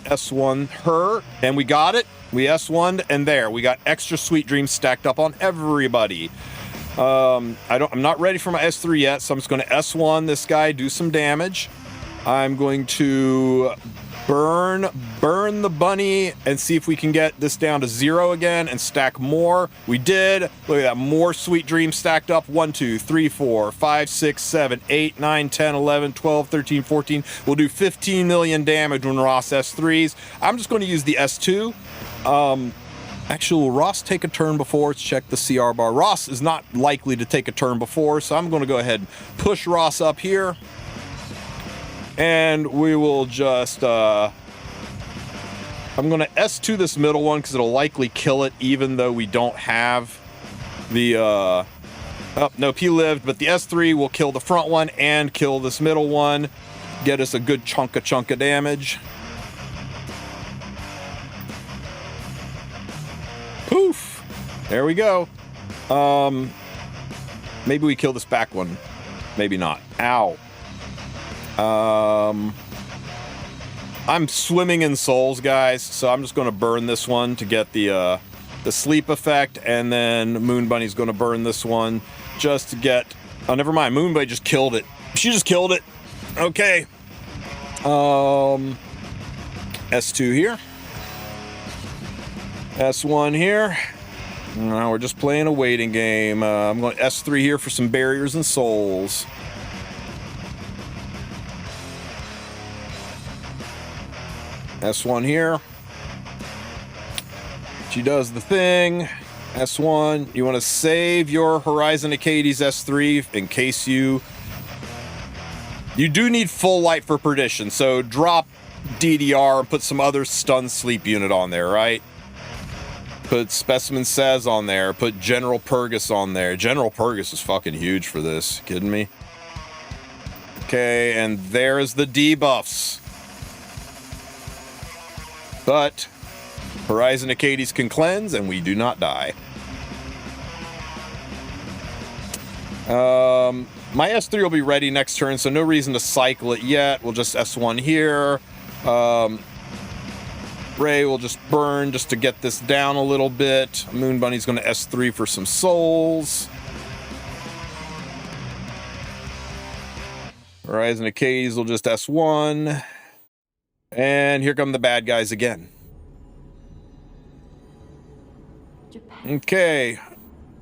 S1 her, and we got it. We S1'd, and there we got extra sweet dreams stacked up on everybody. I'm not ready for my S3 yet, so I'm just going to S1 this guy, do some damage. I'm going to burn the bunny and see if we can get this down to 0 again and stack more. We did. Look at that, more sweet dreams stacked up. 1, 2, 3, 4, 5, 6, 7, 8, 9, 10, 11, 12, 13, 14. We'll do 15 million damage when Ross S3s. I'm just going to use the S2. Actually, will Ross take a turn before? Let's check the CR bar. Ross is not likely to take a turn before, so I'm going to go ahead and push Ross up here. And we will just... I'm going to S2 this middle one because it'll likely kill it, even though we don't have the... Oh, nope, he lived, but the S3 will kill the front one and kill this middle one. Get us a good chunk of damage. Poof! There we go. Maybe we kill this back one. Maybe not. Ow. I'm swimming in souls, guys, so I'm just going to burn this one to get the sleep effect, and then Moon Bunny's going to burn this one just to get... Oh, never mind. Moon Bunny just killed it. She just killed it. Okay. S2 here. S1 here. Now we're just playing a waiting game. I'm going to S3 here for some barriers and souls. S1 here. She does the thing. S1. You want to save your Horizon Acades S3 in case you do need full light for perdition. So drop DDR and put some other stun sleep unit on there, right? Put Specimen Says on there. Put General Purgus on there. General Purgus is fucking huge for this. Kidding me? Okay, and there's the debuffs. But Horizon Acades can cleanse, and we do not die. My S3 will be ready next turn, so no reason to cycle it yet. We'll just S1 here. Ray will just burn just to get this down a little bit. Moon Bunny's going to S3 for some souls. Horizon Acades will just S1. And here come the bad guys again. Okay.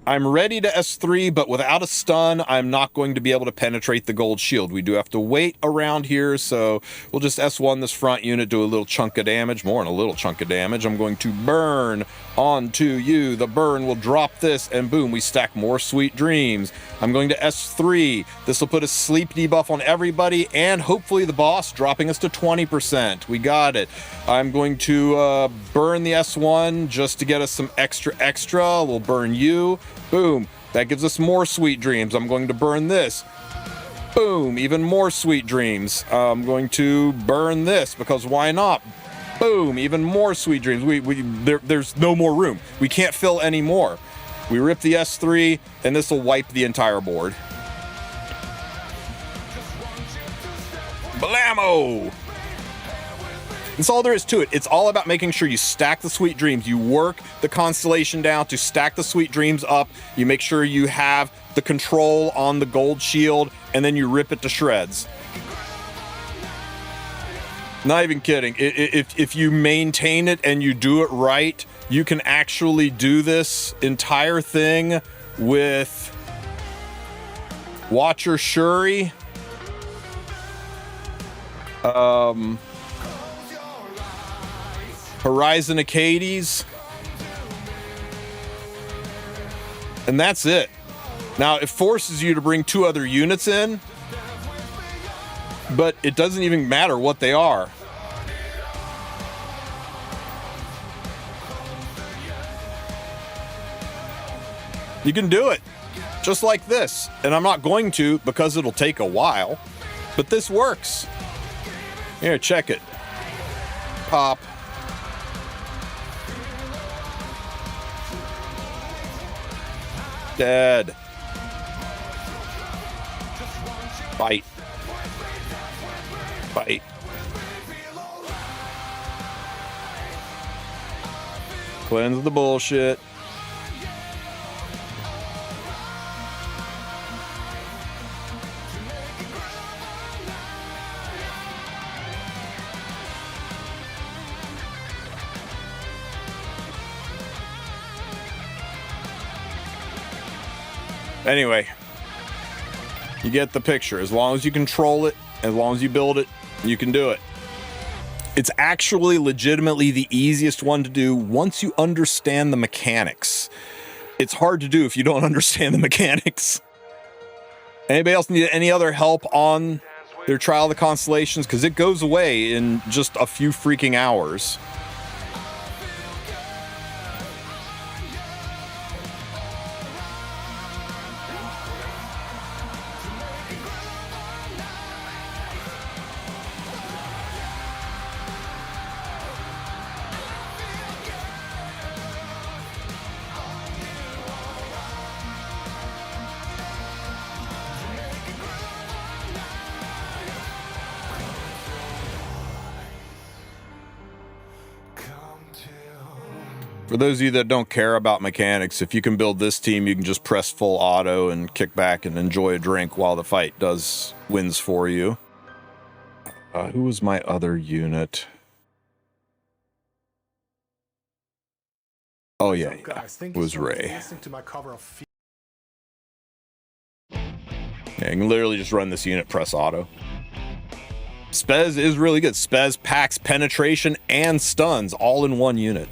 I'm ready to S3, but without a stun, I'm not going to be able to penetrate the gold shield. We do have to wait around here, so we'll just S1 this front unit, do a little chunk of damage, more than a little chunk of damage. I'm going to burn onto you. The burn will drop this, and boom, we stack more sweet dreams. I'm going to S3. This will put a sleep debuff on everybody, and hopefully the boss, dropping us to 20%. We got it. I'm going to burn the S1 just to get us some extra. We'll burn you. Boom. That gives us more sweet dreams. I'm going to burn this. Boom. Even more sweet dreams. I'm going to burn this because why not? Boom. Even more sweet dreams. There's no more room. We can't fill any more. We rip the S3 and this will wipe the entire board. Blammo! That's all there is to it. It's all about making sure you stack the sweet dreams. You work the constellation down to stack the sweet dreams up. You make sure you have the control on the gold shield, and then you rip it to shreds. Not even kidding. If you maintain it and you do it right, you can actually do this entire thing with Watcher Shuri. Horizon Acades. And that's it. Now, it forces you to bring 2 other units in, but it doesn't even matter what they are. You can do it just like this. And I'm not going to because it'll take a while, but this works. Here, check it. Pop. Dead. Bite. Bite. Cleanse the bullshit. Anyway, you get the picture. As long as you control it, as long as you build it, you can do it. It's actually legitimately the easiest one to do once you understand the mechanics. It's hard to do if you don't understand the mechanics. Anybody else need any other help on their Trial of the Constellations? Because it goes away in just a few freaking hours. For those of you that don't care about mechanics, if you can build this team, you can just press full auto and kick back and enjoy a drink while the fight wins for you. Who was my other unit? Oh yeah, it was Ray. Yeah, you can literally just run this unit, press auto. Spez is really good. Spez packs penetration and stuns all in one unit.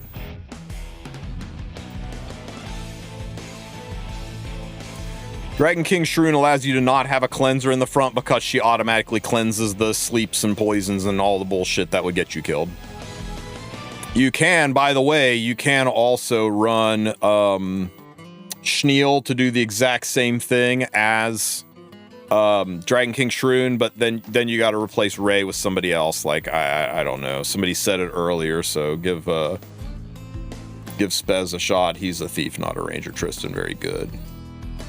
Dragon King Shroon allows you to not have a cleanser in the front because she automatically cleanses the sleeps and poisons and all the bullshit that would get you killed. You can, by the way, you can also run Schneal to do the exact same thing as Dragon King Shroon, but then you got to replace Ray with somebody else. Like I don't know. Somebody said it earlier, so give Spez a shot. He's a thief, not a ranger. Tristen, very good.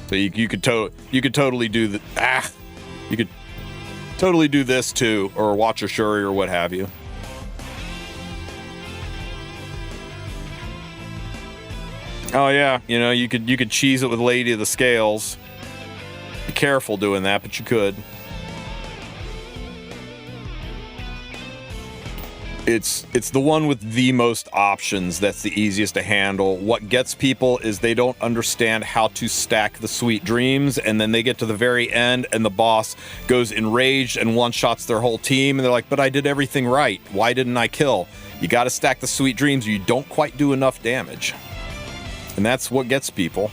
So you could totally do you could totally do this too, or watch a Shuri or what have you. Oh yeah, you know, you could cheese it with Lady of the Scales. Be careful doing that, but you could. It's the one with the most options that's the easiest to handle. What gets people is they don't understand how to stack the sweet dreams, and then they get to the very end and the boss goes enraged and one-shots their whole team, and they're like, but I did everything right. Why didn't I kill? You got to stack the sweet dreams or you don't quite do enough damage. And that's what gets people.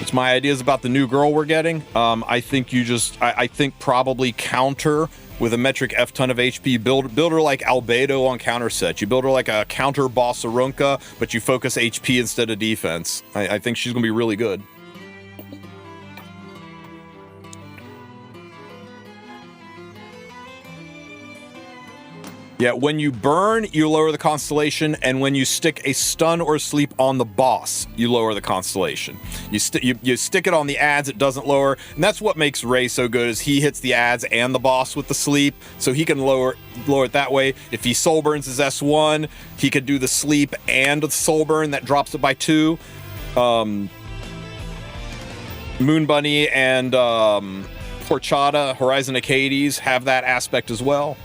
It's my ideas about the new girl we're getting. I think I think probably counter with a metric F ton of HP. Build her like Albedo on counter set. You build her like a counter boss Arunca, but you focus HP instead of defense. I think she's gonna be really good. Yeah, when you burn, you lower the constellation, and when you stick a stun or sleep on the boss, you lower the constellation. You stick it on the ads, it doesn't lower, and that's what makes Ray so good, is he hits the ads and the boss with the sleep, so he can lower it that way. If he soul burns his S1, he could do the sleep and the soul burn, that drops it by 2. Moon Bunny and Horchata, Horizon Acades have that aspect as well.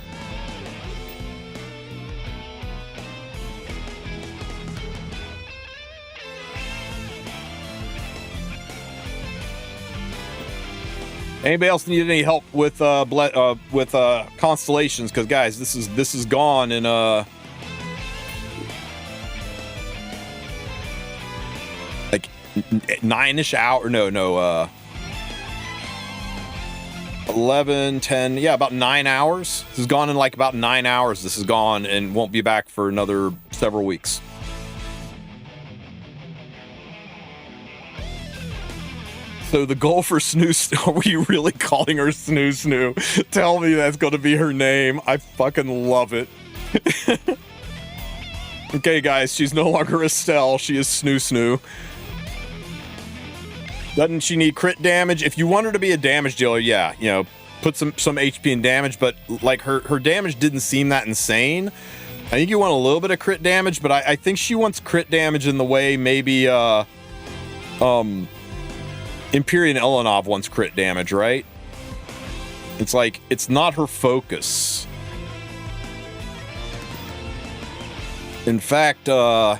Anybody else need any help with Constellations? Because guys, this is gone in like 9-ish hour. No. 11, 10. Yeah, about 9 hours. This is gone in like about 9 hours. This is gone and won't be back for another several weeks. So the goal for Snoo, are we really calling her Snoo? Tell me that's going to be her name. I fucking love it. Okay, guys, she's no longer Estelle. She is Snoo. Doesn't she need crit damage? If you want her to be a damage dealer, yeah, you know, put some HP in damage, but like her damage didn't seem that insane. I think you want a little bit of crit damage, but I think she wants crit damage in the way maybe Empyrean Elenov wants crit damage, right? It's like, it's not her focus. In fact, I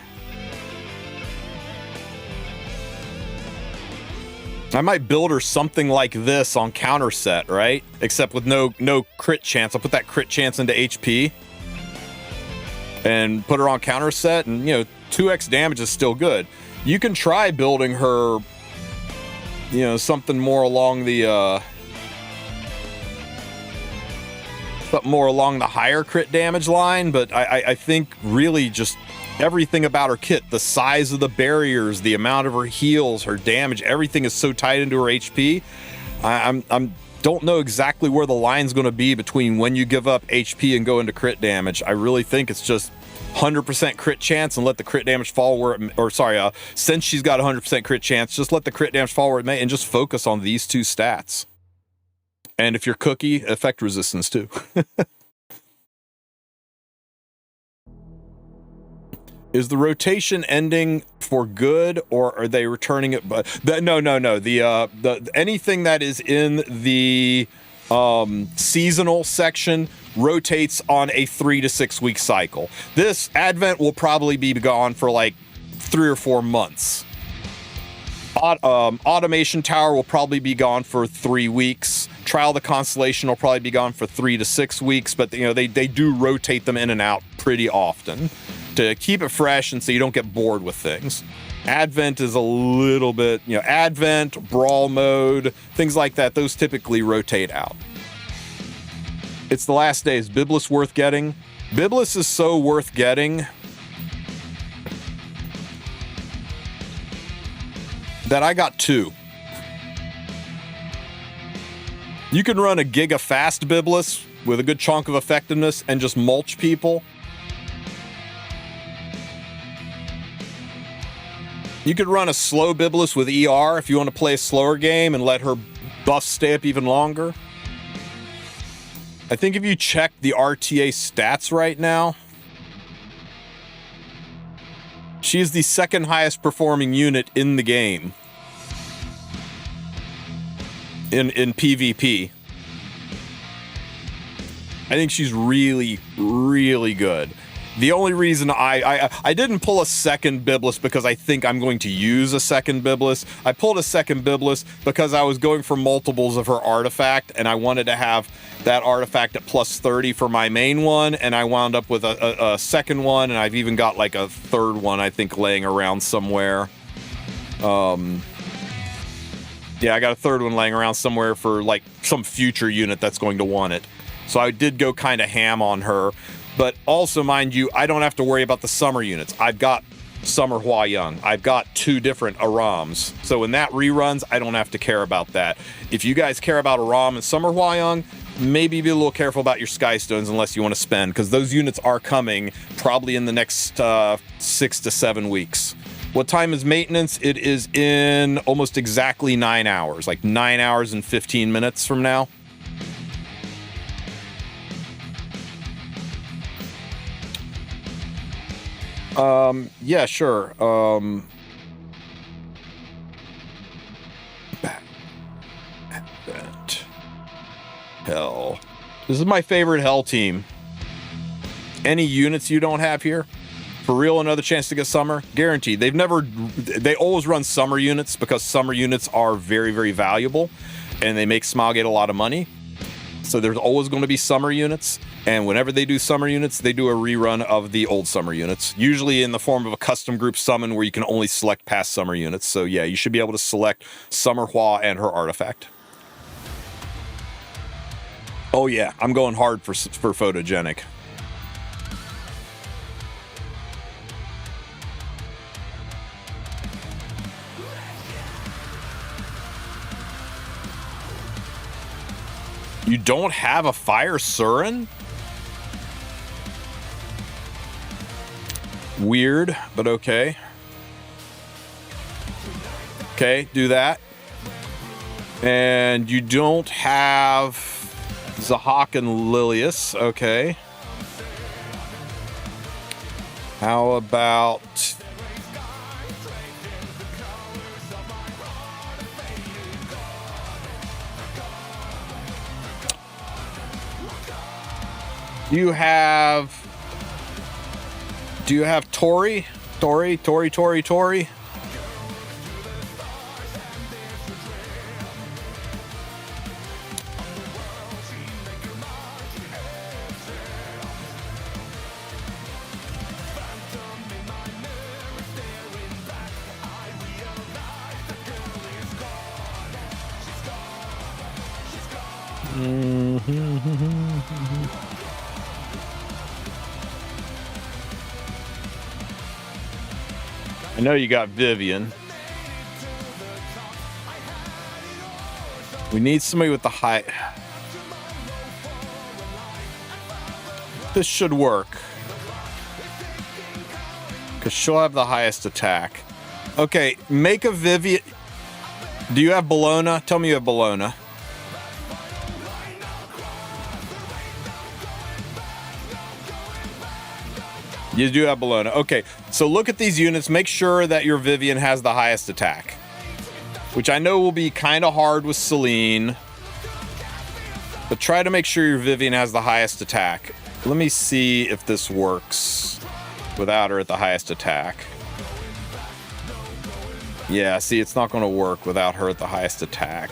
might build her something like this on counter set, right? Except with no crit chance. I'll put that crit chance into HP and put her on counter set, and, you know, 2x damage is still good. You can try building her, you know, something more along the higher crit damage line, but I think really just everything about her kit, the size of the barriers, the amount of her heals, her damage, everything is so tied into her HP. I don't know exactly where the line's going to be between when you give up HP and go into crit damage. I really think it's just 100% crit chance and let the crit damage fall where it, since she's got 100% crit chance, just let the crit damage fall where it may and just focus on these two stats. And if you're Cookie, effect resistance too. Is the rotation ending for good, or are they returning it? But no. The anything that is in the seasonal section rotates on a 3 to 6 week cycle. This Advent will probably be gone for like 3 or 4 months. Automation Tower will probably be gone for 3 weeks. Trial of the Constellation will probably be gone for 3 to 6 weeks, but you know, they do rotate them in and out pretty often to keep it fresh and so you don't get bored with things. Advent is a little bit, you know, Advent, Brawl Mode, things like that, those typically rotate out. It's the last day. Is Biblis worth getting? Biblis is so worth getting that I got 2. You can run a giga fast Biblis with a good chunk of effectiveness and just mulch people. You could run a slow Biblis with ER if you want to play a slower game and let her buffs stay up even longer. I think if you check the RTA stats right now, she is the second highest performing unit in the game. In PvP. I think she's really, really good. The only reason I didn't pull a second Biblis because I think I'm going to use a second Biblis. I pulled a second Biblis because I was going for multiples of her artifact, and I wanted to have that artifact at plus 30 for my main one, and I wound up with a second one, and I've even got like a third one, I think, laying around somewhere. Yeah, I got a third one laying around somewhere for like some future unit that's going to want it. So I did go kind of ham on her. But also, mind you, I don't have to worry about the summer units. I've got Summer Hua Young. I've got 2 different Arams. So when that reruns, I don't have to care about that. If you guys care about Aram and Summer Hua Young, maybe be a little careful about your Skystones unless you want to spend, because those units are coming probably in the next 6 to 7 weeks. What time is maintenance? It is in almost exactly 9 hours, like 9 hours and 15 minutes from now. Yeah, sure. Hell. This is my favorite Hell team. Any units you don't have here? For real, another chance to get summer? Guaranteed. They always run summer units because summer units are very, very valuable and they make Smilegate a lot of money. So there's always going to be summer units. And whenever they do summer units, they do a rerun of the old summer units, usually in the form of a custom group summon where you can only select past summer units. So yeah, you should be able to select Summer Hua and her artifact. Oh yeah, I'm going hard for photogenic. You don't have a Fire Surin? Weird, but okay. Okay, do that. And you don't have Zahak and Lilius, okay. How about... Do you have Tori? Tori? I know you got Vivian. We need somebody with the high... This should work. Because she'll have the highest attack. Okay, make a Vivian... Do you have Bologna? Tell me you have Bologna. You do have Bologna. Okay, so look at these units. Make sure that your Vivian has the highest attack, which I know will be kind of hard with Celine, but try to make sure your Vivian has the highest attack. Let me see if this works without her at the highest attack. Yeah, see, it's not going to work without her at the highest attack.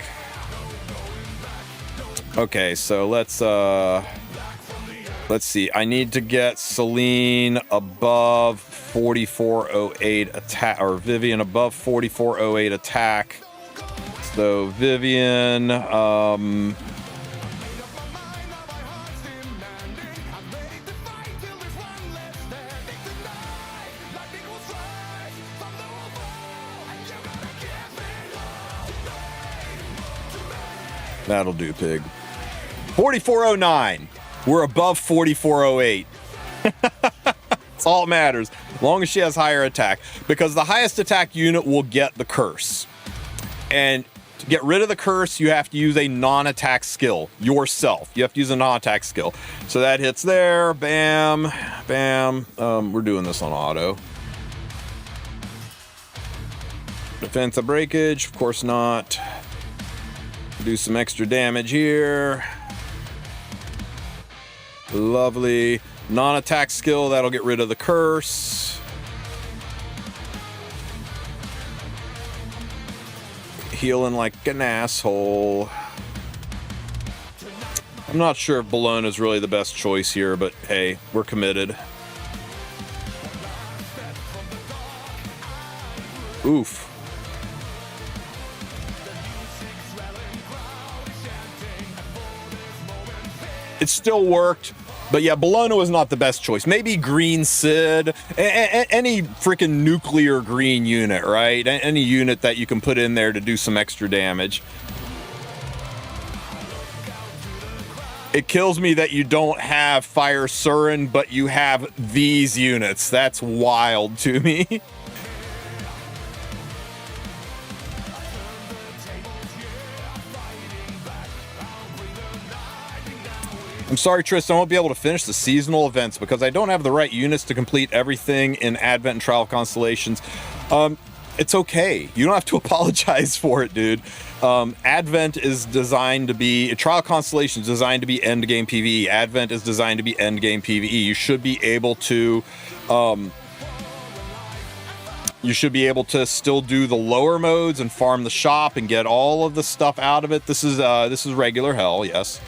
Okay, so let's see. I need to get Celine above 4408 attack, or Vivian above 4408 attack. So Vivian, That'll do, pig. 4409. We're above 4408. That's all that matters, as long as she has higher attack. Because the highest attack unit will get the curse. And to get rid of the curse, you have to use a non-attack skill yourself. You have to use a non-attack skill. So that hits there. Bam. Bam. We're doing this on auto. Defense of breakage. Of course not. Do some extra damage here. Lovely. Non-attack skill. That'll get rid of the curse. Healing like an asshole. I'm not sure if Bologna is really the best choice here, but hey, we're committed. Oof. It still worked, but yeah, Bologna was not the best choice. Maybe Green Sid, any freaking nuclear green unit, right? Any unit that you can put in there to do some extra damage. It kills me that you don't have Fire Surin, but you have these units. That's wild to me. I'm sorry, Tristen, I won't be able to finish the seasonal events because I don't have the right units to complete everything in Advent and Trial of Constellations. It's okay. You don't have to apologize for it, dude. Advent is designed to be... Trial of Constellations is designed to be endgame PvE. Advent is designed to be endgame PvE. You should be able to... you should be able to still do the lower modes and farm the shop and get all of the stuff out of it. This is regular hell, yes.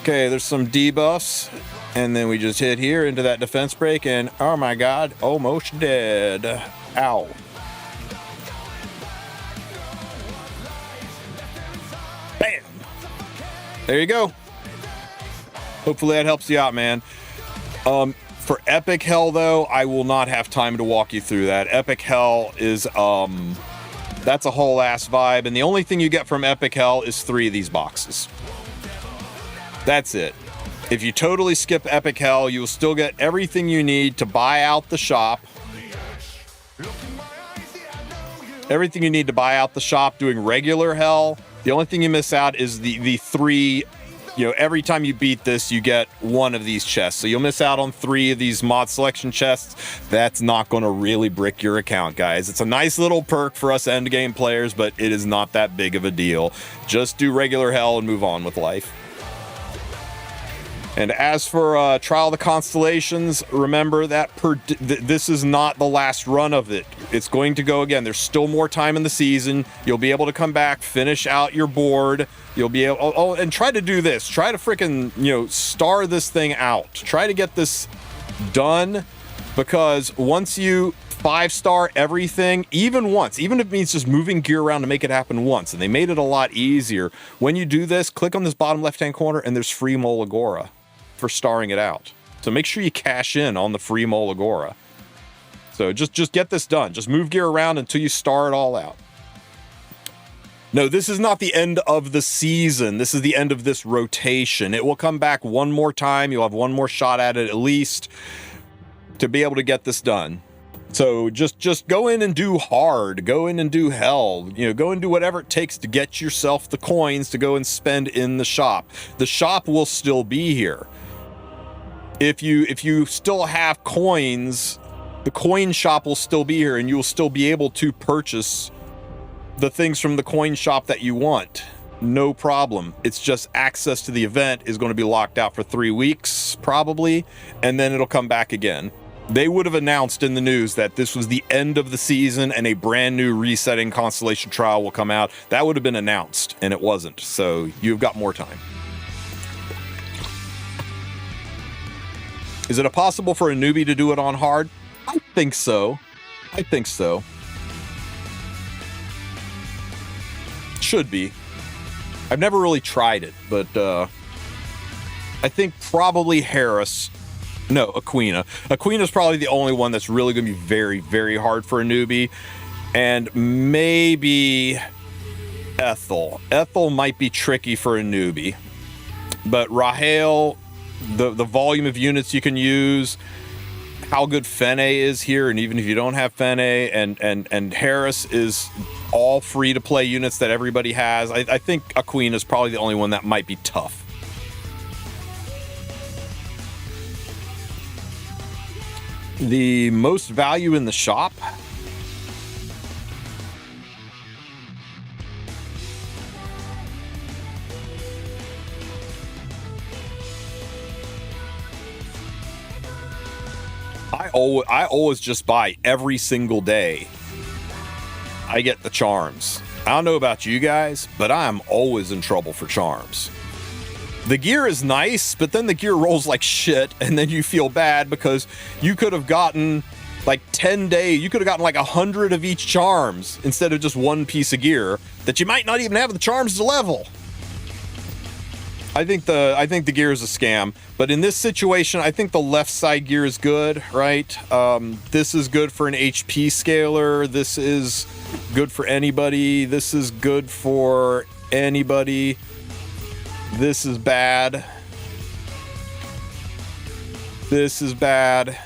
Okay, there's some debuffs, and then we just hit here into that defense break, and oh my god, almost dead. Ow. Bam! There you go. Hopefully that helps you out, man. For Epic Hell, though, I will not have time to walk you through that. Epic Hell is, that's a whole ass vibe, and the only thing you get from Epic Hell is 3 of these boxes. That's it. If you totally skip Epic Hell, you will still get everything you need to buy out the shop. Everything you need to buy out the shop doing regular Hell. The only thing you miss out is the 3, you know, every time you beat this, you get 1 of these chests. So you'll miss out on 3 of these mod selection chests. That's not going to really brick your account, guys. It's a nice little perk for us endgame players, but it is not that big of a deal. Just do regular Hell and move on with life. And as for Trial of the Constellations, remember that this is not the last run of it. It's going to go again. There's still more time in the season. You'll be able to come back, finish out your board. You'll be able... and try to do this. Try to freaking, you know, star this thing out. Try to get this done, because once you 5-star everything, even once, even if it means just moving gear around to make it happen once, and they made it a lot easier. When you do this, click on this bottom left-hand corner, and there's free Molagora for starring it out. So make sure you cash in on the free Molagora. So just get this done. Just move gear around until you star it all out. No, this is not the end of the season. This is the end of this rotation. It will come back one more time. You'll have one more shot at it at least to be able to get this done. So just go in and do hard. Go in and do hell. You know, go and do whatever it takes to get yourself the coins to go and spend in the shop. The shop will still be here. If you still have coins, the coin shop will still be here, and you will still be able to purchase the things from the coin shop that you want. No problem. It's just access to the event is going to be locked out for 3 weeks, probably, and then it'll come back again. They would have announced in the news that this was the end of the season and a brand new resetting Constellation trial will come out. That would have been announced, and it wasn't. So you've got more time. Is it possible for a newbie to do it on hard? I think so. I think so. Should be. I've never really tried it, but I think probably Harris. No, Aquina. Aquina's probably the only one that's really going to be very, very hard for a newbie. And maybe Ethel. Ethel might be tricky for a newbie, but Rahel, the volume of units you can use, how good Fene is here, and even if you don't have Fene, and Harris is all free to play units that everybody has. I think a queen is probably the only one that might be tough. The most value in the shop. I always just buy every single day. I get the charms. I don't know about you guys, but I'm always in trouble for charms. The gear is nice, but then the gear rolls like shit, and then you feel bad because you could have gotten like 10 days, you could have gotten like 100 of each charms instead of just one piece of gear that you might not even have the charms to level. I think the gear is a scam, but in this situation, I think the left side gear is good, right? This is good for an HP scaler. This is good for anybody. This is good for anybody. This is bad. This is bad.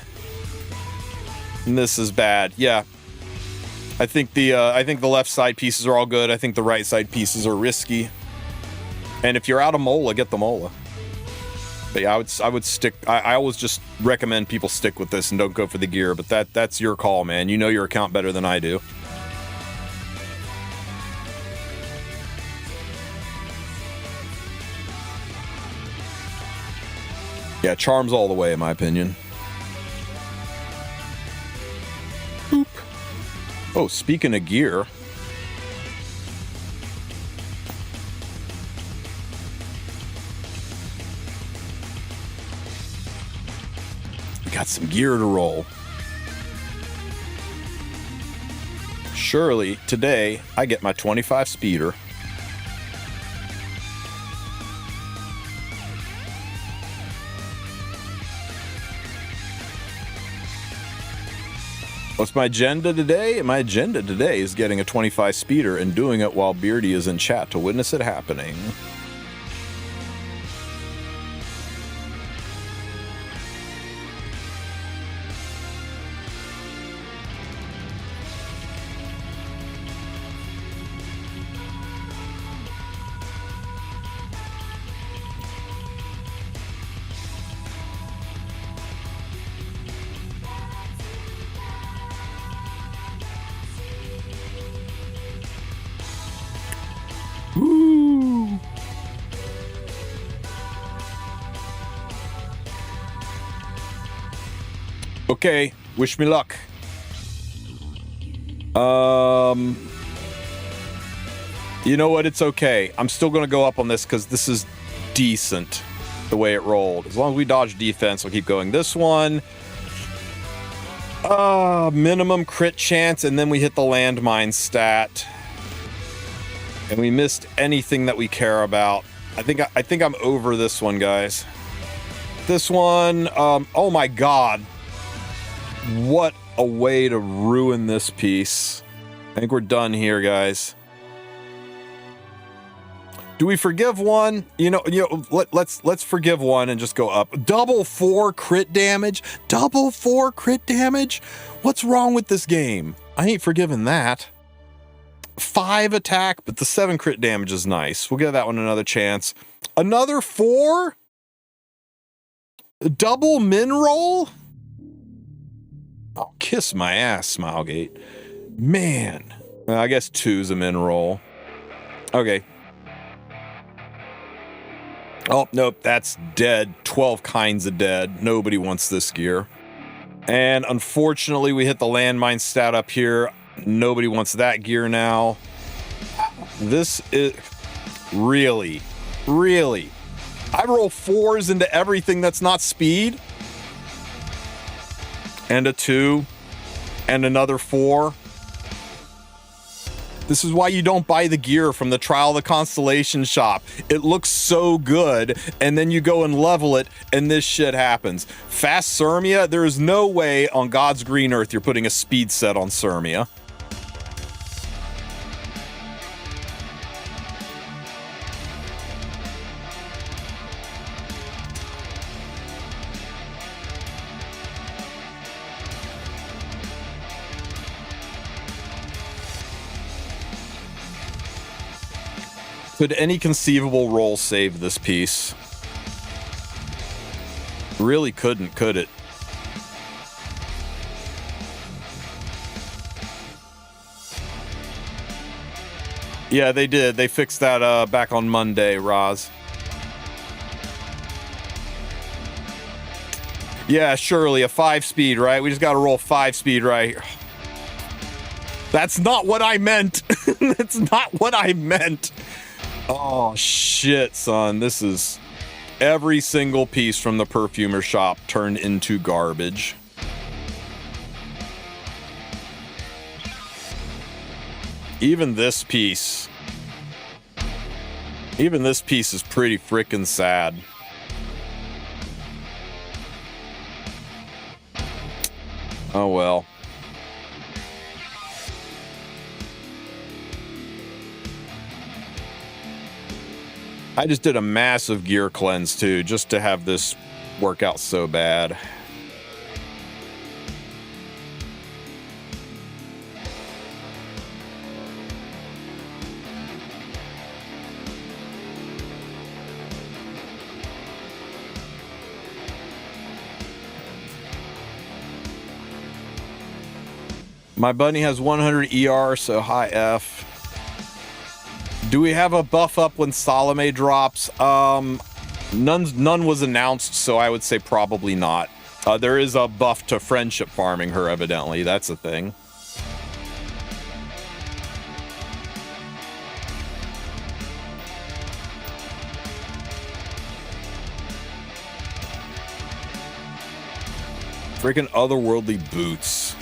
And this is bad. Yeah. I think the left side pieces are all good. I think the right side pieces are risky. And if you're out of Mola, get the Mola. But yeah, I would stick. I always just recommend people stick with this and don't go for the gear. But that's your call, man. You know your account better than I do. Yeah, charms all the way, in my opinion. Boop. Oh, speaking of gear. We got some gear to roll. Surely, today, I get my 25 speeder. What's my agenda today? My agenda today is getting a 25 speeder and doing it while Beardy is in chat to witness it happening. Okay, wish me luck. You know what? It's okay. I'm still going to go up on this because this is decent the way it rolled. As long as we dodge defense, we'll keep going. This one, minimum crit chance, and then we hit the landmine stat. And we missed anything that we care about. I think I'm over this one, guys. This one, oh my god. What a way to ruin this piece. I think we're done here, guys. Do we forgive one? You know, let's forgive one and just go up. Double 4 crit damage? Double 4 crit damage? What's wrong with this game? I ain't forgiving that. 5 attack, but the 7 crit damage is nice. We'll give that one another chance. Another 4? Double min roll? Oh, kiss my ass, Smilegate. Man. Well, I guess 2's a min roll. Okay. Oh, nope, that's dead. 12 kinds of dead. Nobody wants this gear. And unfortunately, we hit the landmine stat up here. Nobody wants that gear now. This is... Really? Really? I roll 4s into everything that's not speed? And a 2, and another 4. This is why you don't buy the gear from the Trial of the Constellations shop. It looks so good, and then you go and level it, and this shit happens. Fast Sirmia, there is no way on God's green earth you're putting a speed set on Sirmia. Could any conceivable roll save this piece? Really couldn't, could it? Yeah, they did. They fixed that back on Monday, Roz. Yeah, surely a 5-speed, right? We just got to roll 5-speed right here. That's not what I meant. That's not what I meant. Oh, shit, son. This is every single piece from the perfumer shop turned into garbage. Even this piece is pretty freaking sad. Oh well. I just did a massive gear cleanse too, just to have this work out so bad. My bunny has 100 ER, so high F. Do we have a buff up when Salome drops? None was announced, so I would say probably not. There is a buff to friendship farming her, evidently. That's a thing. Freaking otherworldly boots.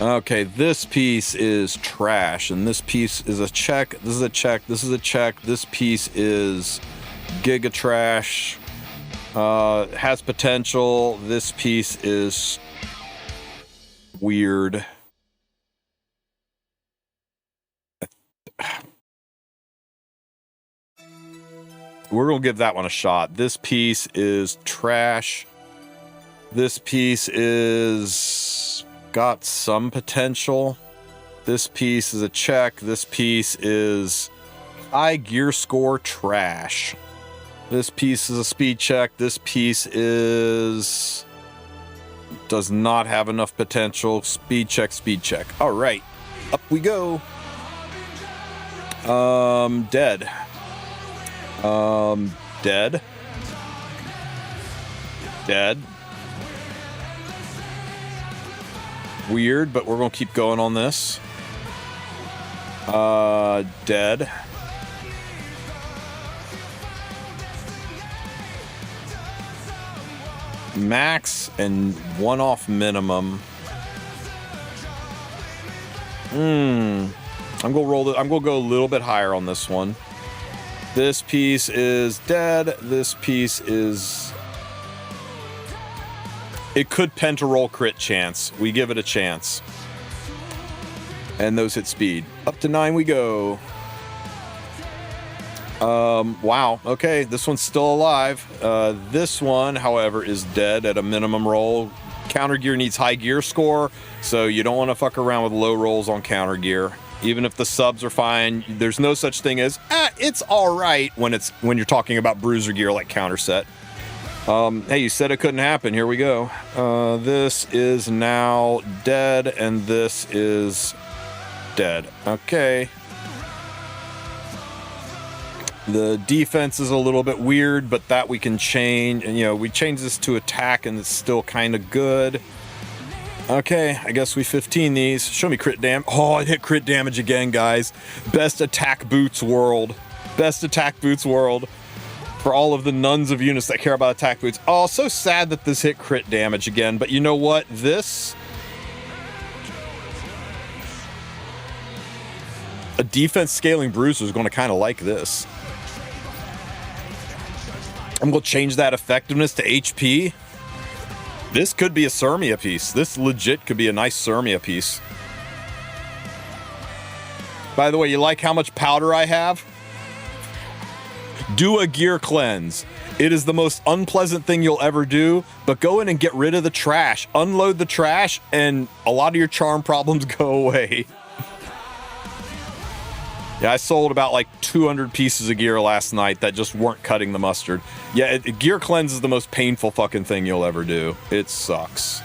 Okay, this piece is trash, and this piece is a check. This is a check. This is a check. This piece is giga trash. Has potential. This piece is weird. We're gonna give that one a shot. This piece is trash. This piece is got some potential. This piece is a check. This piece is high gear score trash. This piece is a speed check. This piece is does not have enough potential. Speed check, speed check. All right, up we go. Dead. Dead. Dead. Weird, but we're gonna keep going on this. Dead. Max and one off minimum. I'm gonna roll it. I'm gonna go a little bit higher on this one. This piece is dead. This piece is... It could penta roll crit chance. We give it a chance. And those hit speed. Up to 9 we go. Wow. Okay, this one's still alive. This one, however, is dead at a minimum roll. Counter gear needs high gear score, so you don't want to fuck around with low rolls on counter gear. Even if the subs are fine, there's no such thing as it's all right when you're talking about bruiser gear like counter set. Hey, you said it couldn't happen. Here we go. This is now dead, and this is dead. Okay. The defense is a little bit weird, but that we can change. And, you know, we change this to attack, and it's still kind of good. Okay, I guess we 15 these. Show me crit damage. Oh, it hit crit damage again, guys. Best attack boots world. Best attack boots world. For all of the nuns of units that care about attack boots. Oh, so sad that this hit crit damage again. But you know what? This... A defense scaling bruiser is going to kind of like this. I'm going to change that effectiveness to HP. This could be a Sirmia piece. This legit could be a nice Sirmia piece. By the way, you like how much powder I have? Do a gear cleanse. It is the most unpleasant thing you'll ever do, but go in and get rid of the trash. Unload the trash, and a lot of your charm problems go away. Yeah, I sold about like 200 pieces of gear last night that just weren't cutting the mustard. Yeah, gear cleanse is the most painful fucking thing you'll ever do. It sucks.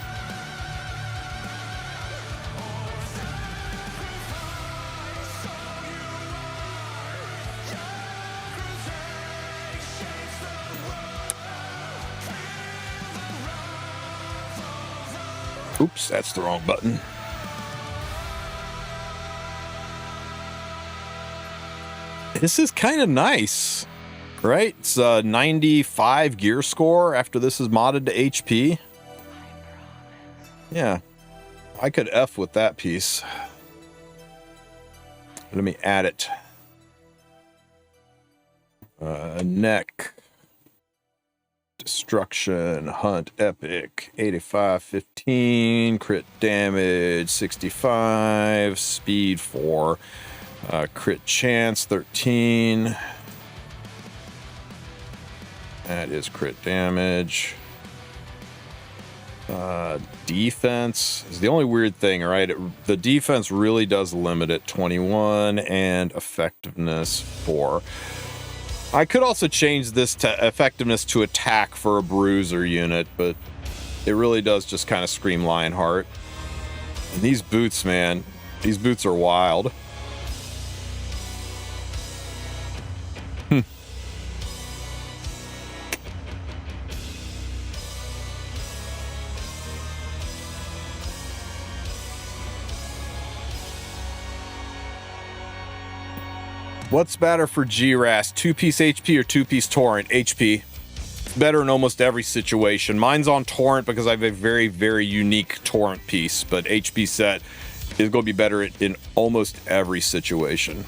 Oops, that's the wrong button. This is kind of nice, right? It's a 95 gear score after this is modded to HP. Yeah, I could F with that piece. Let me add it. Neck. Destruction, hunt, epic, 85, 15, crit damage, 65, speed 4, crit chance, 13. That is crit damage. Defense is the only weird thing, right? The defense really does limit it, 21, and effectiveness 4. I could also change this to effectiveness to attack for a bruiser unit, but it really does just kind of scream Lionheart. And these boots, man, these boots are wild. What's better for GRAS, 2-piece HP or 2-piece Torrent? HP. Better in almost every situation. Mine's on Torrent because I have a very, very unique Torrent piece, but HP set is going to be better in almost every situation.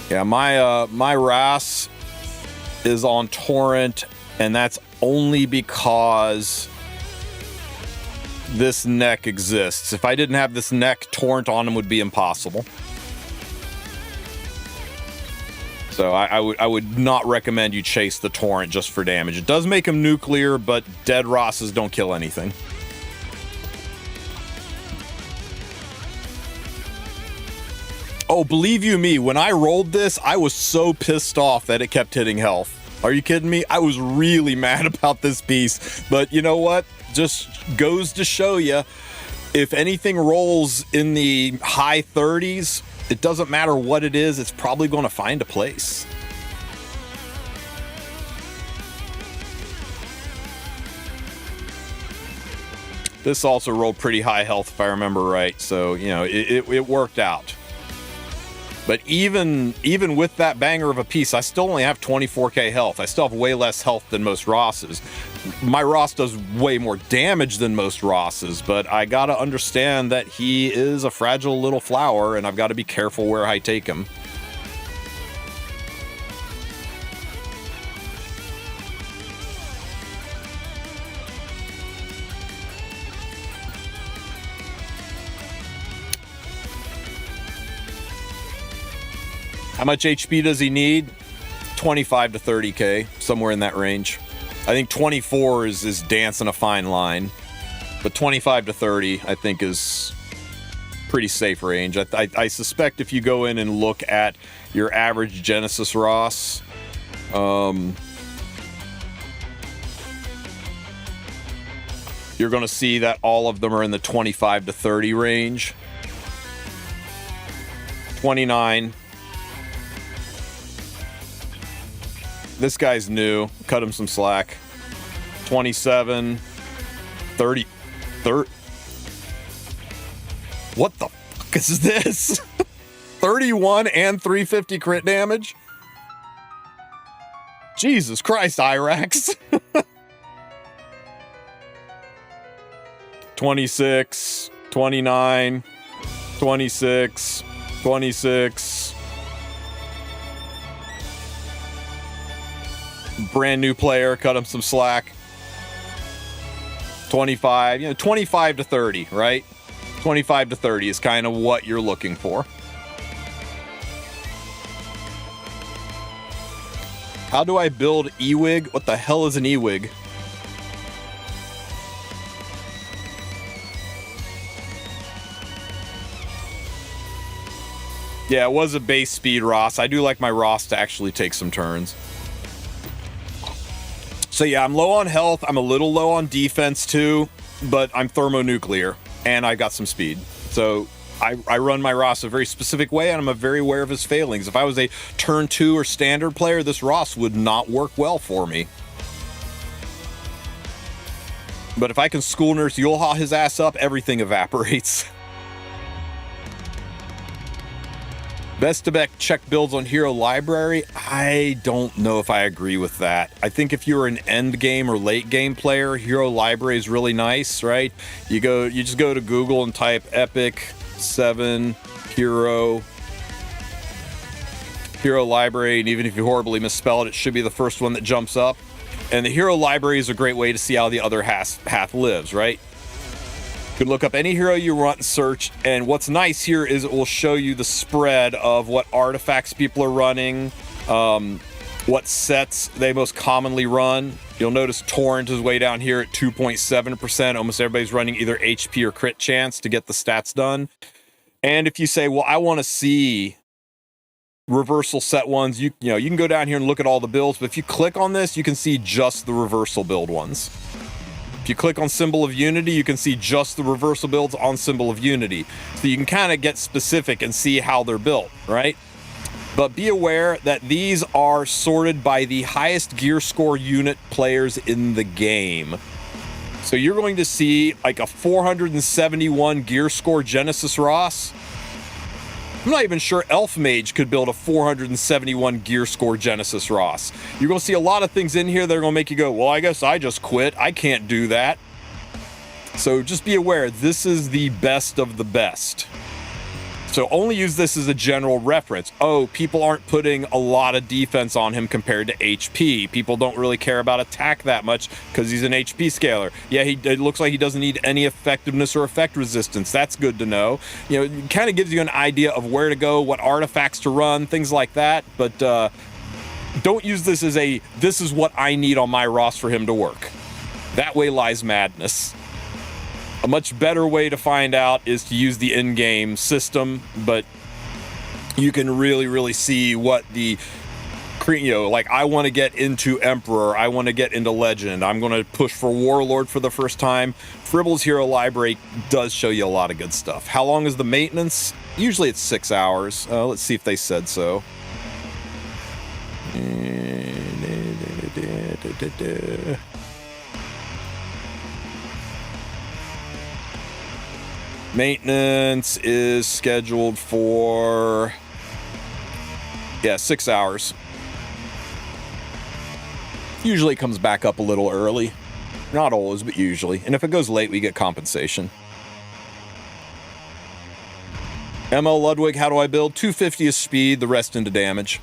Yeah, my RAS is on Torrent, and that's only because this neck exists. If I didn't have this neck, Torrent on him would be impossible. So I would not recommend you chase the Torrent just for damage. It does make him nuclear, but dead Rosses don't kill anything. Oh, believe you me, when I rolled this, I was so pissed off that it kept hitting health. Are you kidding me? I was really mad about this piece. But you know what? Just goes to show you, if anything rolls in the high 30s, it doesn't matter what it is, it's probably going to find a place. This also rolled pretty high health, if I remember right. So, you know, it worked out. But even with that banger of a piece, I still only have 24k health. I still have way less health than most Rosses. My Ross does way more damage than most Rosses, but I gotta understand that he is a fragile little flower, and I've got to be careful where I take him. How much HP does he need? 25 to 30k, somewhere in that range. I think 24 is dancing a fine line, but 25 to 30 I think is pretty safe range. I suspect if you go in and look at your average Genesis Ross, you're going to see that all of them are in the 25 to 30 range. 29. This guy's new. Cut him some slack. 27. 30. What the fuck is this? 31 and 350 crit damage? Jesus Christ, Irax. 26. 29. 26. 26. Brand new player, cut him some slack. 25, 25 to 30, right? 25 to 30 is kind of what you're looking for. How do I build Ewig? What the hell is an Ewig? Yeah, it was a base speed Ross. I do like my Ross to actually take some turns. So yeah, I'm low on health. I'm a little low on defense too, but I'm thermonuclear and I got some speed. So I run my Ross a very specific way, and I'm very aware of his failings. If I was a turn 2 or standard player, this Ross would not work well for me. But if I can school nurse Yulha his ass up, everything evaporates. Best to check builds on Hero Library. I don't know if I agree with that. I think if you're an end game or late game player, Hero Library is really nice, right? You just go to Google and type Epic 7 Hero Library, and even if you horribly misspell it, it should be the first one that jumps up. And the Hero Library is a great way to see how the other path lives, right? You can look up any hero you want and search, and what's nice here is it will show you the spread of what artifacts people are running, what sets they most commonly run. You'll notice Torrent is way down here at 2.7%. Almost everybody's running either HP or crit chance to get the stats done. And if you say, well, I want to see reversal set ones, you can go down here and look at all the builds, but if you click on this, you can see just the reversal build ones. If you click on Symbol of Unity, you can see just the reversal builds on Symbol of Unity. So you can kind of get specific and see how they're built, right? But be aware that these are sorted by the highest gear score unit players in the game. So you're going to see like a 471 gear score Genesis Ross. I'm not even sure Elf Mage could build a 471 gear score Genesis Ross. You're going to see a lot of things in here that are going to make you go, well, I guess I just quit. I can't do that. So just be aware, this is the best of the best. So only use this as a general reference. Oh, people aren't putting a lot of defense on him compared to HP. People don't really care about attack that much because he's an HP scaler. Yeah, it looks like he doesn't need any effectiveness or effect resistance. That's good to know. It kind of gives you an idea of where to go, what artifacts to run, things like that. But don't use this as this is what I need on my Ross for him to work. That way lies madness. A much better way to find out is to use the in-game system, but you can really see what the, like I want to get into Emperor, I want to get into Legend, I'm going to push for Warlord for the first time. Fribble's Hero Library does show you a lot of good stuff. How long is the maintenance? Usually it's 6 hours. Let's see if they said so. Maintenance is scheduled for, 6 hours. Usually it comes back up a little early. Not always, but usually. And if it goes late, we get compensation. ML Ludwig, how do I build? 250 is speed, the rest into damage.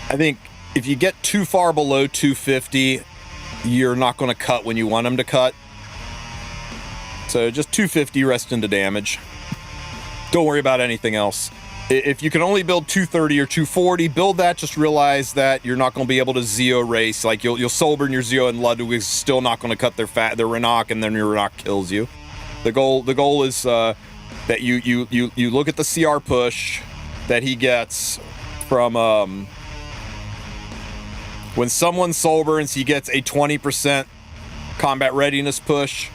I think if you get too far below 250, you're not going to cut when you want them to cut. So just 250, rest into damage. Don't worry about anything else. If you can only build 230 or 240, build that. Just realize that you're not going to be able to Zeo race. Like you'll soul burn your Zeo, and Ludwig's still not going to cut their Renok, and then your Renok kills you. The goal is that you look at the CR push that he gets from when someone soul burns, he gets a 20% combat readiness push.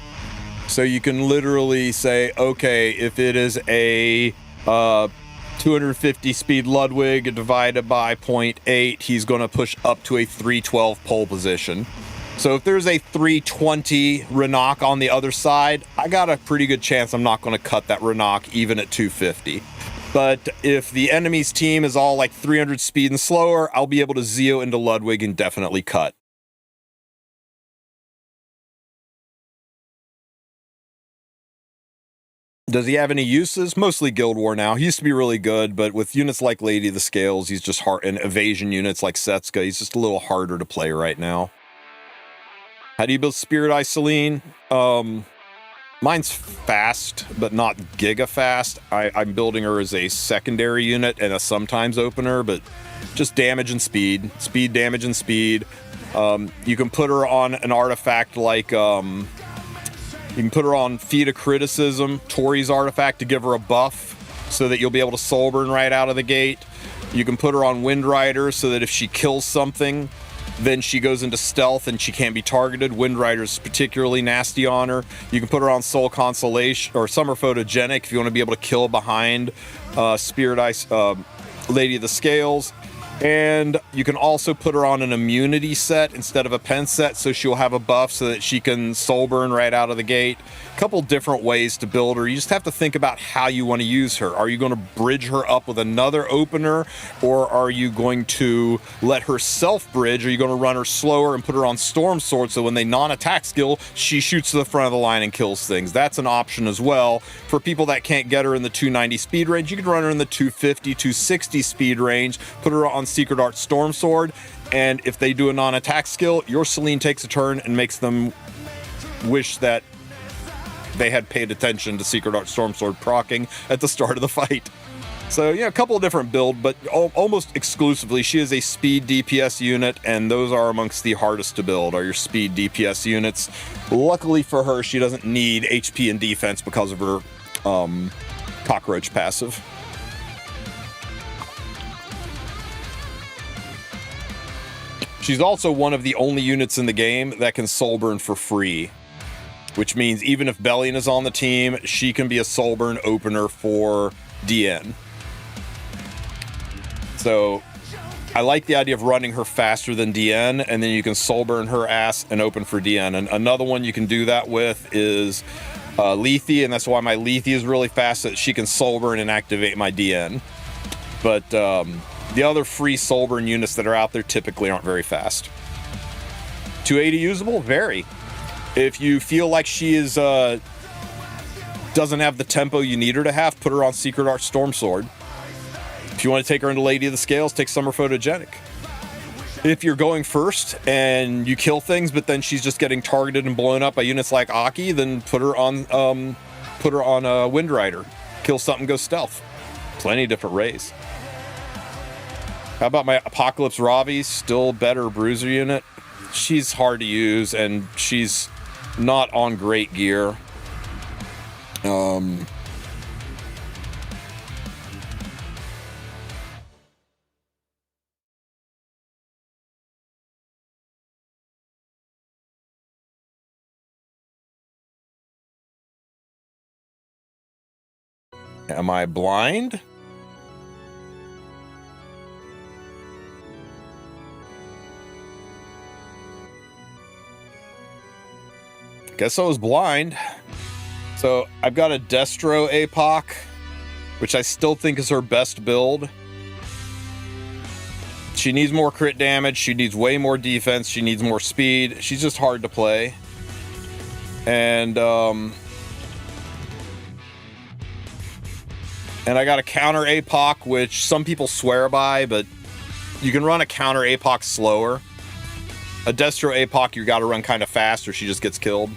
So you can literally say, okay, if it is a 250 speed Ludwig divided by 0.8, he's going to push up to a 312 pole position. So if there's a 320 Renok on the other side, I got a pretty good chance I'm not going to cut that Renok even at 250. But if the enemy's team is all like 300 speed and slower, I'll be able to Zeo into Ludwig and definitely cut. Does he have any uses? Mostly Guild War now. He used to be really good, but with units like Lady of the Scales, he's just hard, and evasion units like Setsuka, he's just a little harder to play right now. How do you build Spirit Eye Celine? Mine's fast, but not giga fast. I'm building her as a secondary unit and a sometimes opener, but just damage and speed. Speed, damage, and speed. You can put her on an artifact like... you can put her on Feed of Criticism, Tori's artifact, to give her a buff so that you'll be able to soul burn right out of the gate. You can put her on Wind Rider so that if she kills something, then she goes into stealth and she can't be targeted. Wind Rider's particularly nasty on her. You can put her on Soul Consolation or Summer Photogenic if you want to be able to kill behind Spirit Ice, Lady of the Scales. And you can also put her on an immunity set instead of a pen set, so she'll have a buff so that she can soul burn right out of the gate. A couple different ways to build her. You just have to think about how you want to use her. Are you going to bridge her up with another opener, or are you going to let her self-bridge? Are you going to run her slower and put her on Storm Sword so when they non-attack skill, she shoots to the front of the line and kills things? That's an option as well. For people that can't get her in the 290 speed range, you can run her in the 250, 260 speed range, put her on Secret Art Storm Sword, and if they do a non-attack skill, your Celine takes a turn and makes them wish that they had paid attention to Secret Art Storm Sword proccing at the start of the fight. So, yeah, a couple of different builds, but almost exclusively, she is a speed DPS unit, and those are amongst the hardest to build, are your speed DPS units. Luckily for her, she doesn't need HP and defense because of her cockroach passive. She's also one of the only units in the game that can soul burn for free, which means even if Bellion is on the team, she can be a soul burn opener for DN. So I like the idea of running her faster than DN, and then you can soul burn her ass and open for DN. And another one you can do that with is Lethe, and that's why my Lethe is really fast, so that she can soul burn and activate my DN. But the other free soul burn units that are out there typically aren't very fast. 280 usable? Very. If you feel like she is doesn't have the tempo you need her to have, put her on Secret Art Storm Sword. If you want to take her into Lady of the Scales, take Summer Photogenic. If you're going first and you kill things, but then she's just getting targeted and blown up by units like Aki, then put her on Wind Rider. Kill something, go stealth. Plenty of different ways. How about my Apocalypse Ravi? Still better bruiser unit. She's hard to use, and she's not on great gear. Am I blind? Guess I was blind. So I've got a Destro APOC, which I still think is her best build. She needs more crit damage. She needs way more defense. She needs more speed. She's just hard to play. And I got a counter APOC, which some people swear by, but you can run a counter APOC slower. A Destro APOC, you got to run kind of fast or she just gets killed.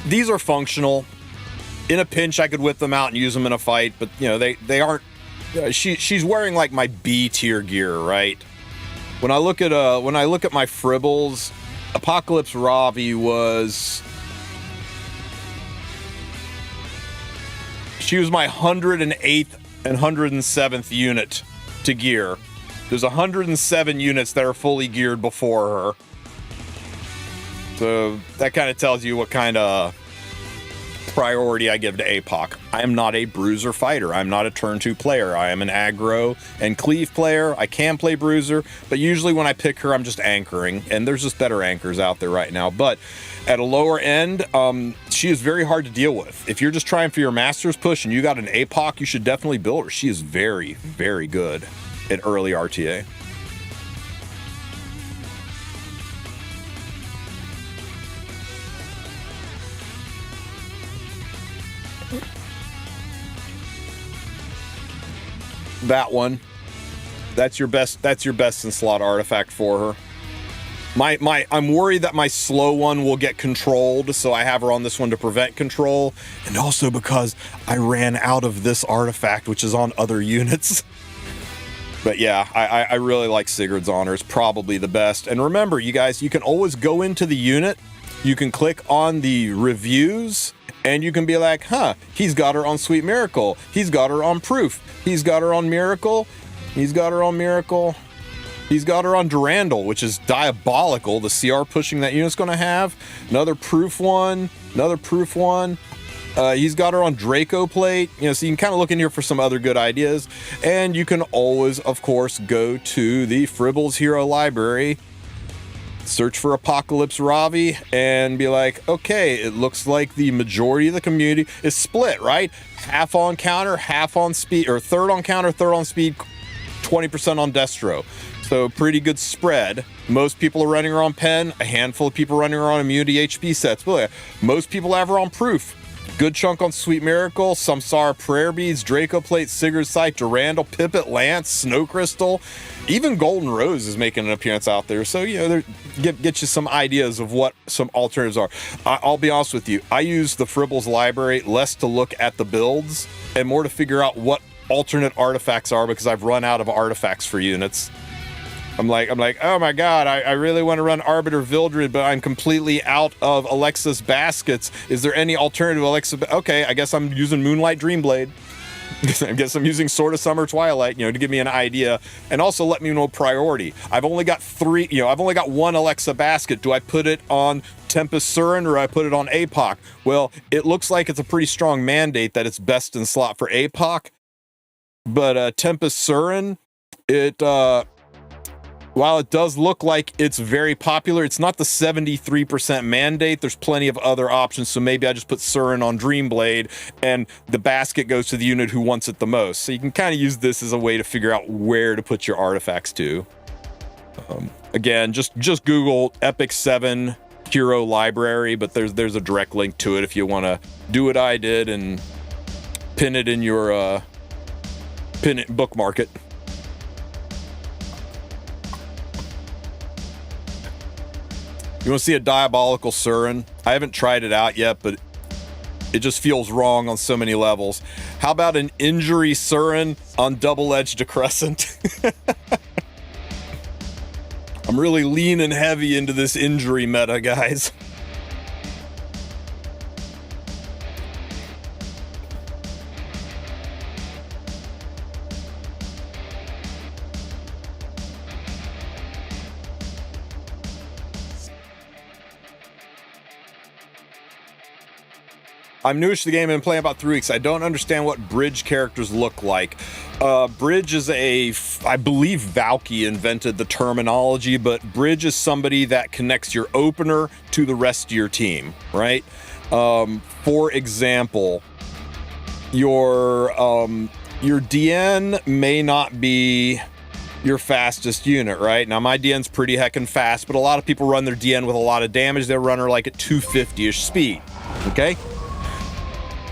These are functional. In a pinch, I could whip them out and use them in a fight, but you know they aren't. She's wearing like my B tier gear, right? When I look at my fribbles, Apocalypse Ravi was. She was my 108th and 107th unit to gear. There's 107 units that are fully geared before her. So that kind of tells you what kind of priority I give to APOC. I am not a bruiser fighter. I'm not a turn 2 player. I am an aggro and cleave player. I can play bruiser, but usually when I pick her, I'm just anchoring, and there's just better anchors out there right now. But at a lower end, she is very hard to deal with. If you're just trying for your master's push and you got an APOC, you should definitely build her. She is very, very good at early RTA. that one. That's your best in slot artifact for her. I'm worried that my slow one will get controlled, so I have her on this one to prevent control, and also because I ran out of this artifact, which is on other units. But yeah, I really like Sigurd's Honor. It's probably the best. And remember, you guys, you can always go into the unit, you can click on the reviews, and you can be like, huh, he's got her on Sweet Miracle, he's got her on Proof, he's got her on Miracle, he's got her on Miracle, he's got her on Durandal, which is diabolical. The CR pushing that unit's going to have. Another Proof one, another Proof one. He's got her on Draco Plate, you know, so you can kind of look in here for some other good ideas. And you can always, of course, go to the Fribbles Hero Library, search for Apocalypse Ravi, and be like, okay, it looks like the majority of the community is split, right? Half on counter, half on speed, or third on counter, third on speed, 20% on Destro. So pretty good spread. Most people are running her on Pen, a handful of people running her on immunity HP sets. But most people have her on Proof. Good chunk on Sweet Miracle, Samsara Prayer Beads, Draco Plate, Sigurd's Sight, Durandal, Pipit, Lance, Snow Crystal. Even Golden Rose is making an appearance out there. So, you know, get you some ideas of what some alternatives are. I'll be honest with you. I use the Fribbles library less to look at the builds and more to figure out what alternate artifacts are, because I've run out of artifacts for units. I'm like, oh my god, I really want to run Arbiter Vildred, but I'm completely out of Alexis baskets. Is there any alternative Alexis? Okay, I guess I'm using Moonlight Dreamblade. I guess I'm using Sword of Summer Twilight, you know, to give me an idea, and also let me know priority. I've only got one Alexa basket. Do I put it on Tempest Surin or do I put it on APOC? Well, it looks like it's a pretty strong mandate that it's best in slot for APOC, but Tempest Surin, while it does look like it's very popular, it's not the 73% mandate. There's plenty of other options, so maybe I just put Surin on Dreamblade, and the basket goes to the unit who wants it the most. So you can kind of use this as a way to figure out where to put your artifacts to. Again, just Google Epic 7 Hero Library, but there's a direct link to it if you want to do what I did and pin it in your bookmark it. You want to see a diabolical Surin? I haven't tried it out yet, but it just feels wrong on so many levels. How about an injury Surin on Double-Edged Decrescent? I'm really leaning heavy into this injury meta, guys. I'm newish to the game and been playing about 3 weeks. I don't understand what bridge characters look like. Bridge is I believe Valky invented the terminology, but bridge is somebody that connects your opener to the rest of your team, right? For example, your DN may not be your fastest unit, right? Now my DN's pretty heckin' fast, but a lot of people run their DN with a lot of damage. They run her like at 250-ish speed, okay?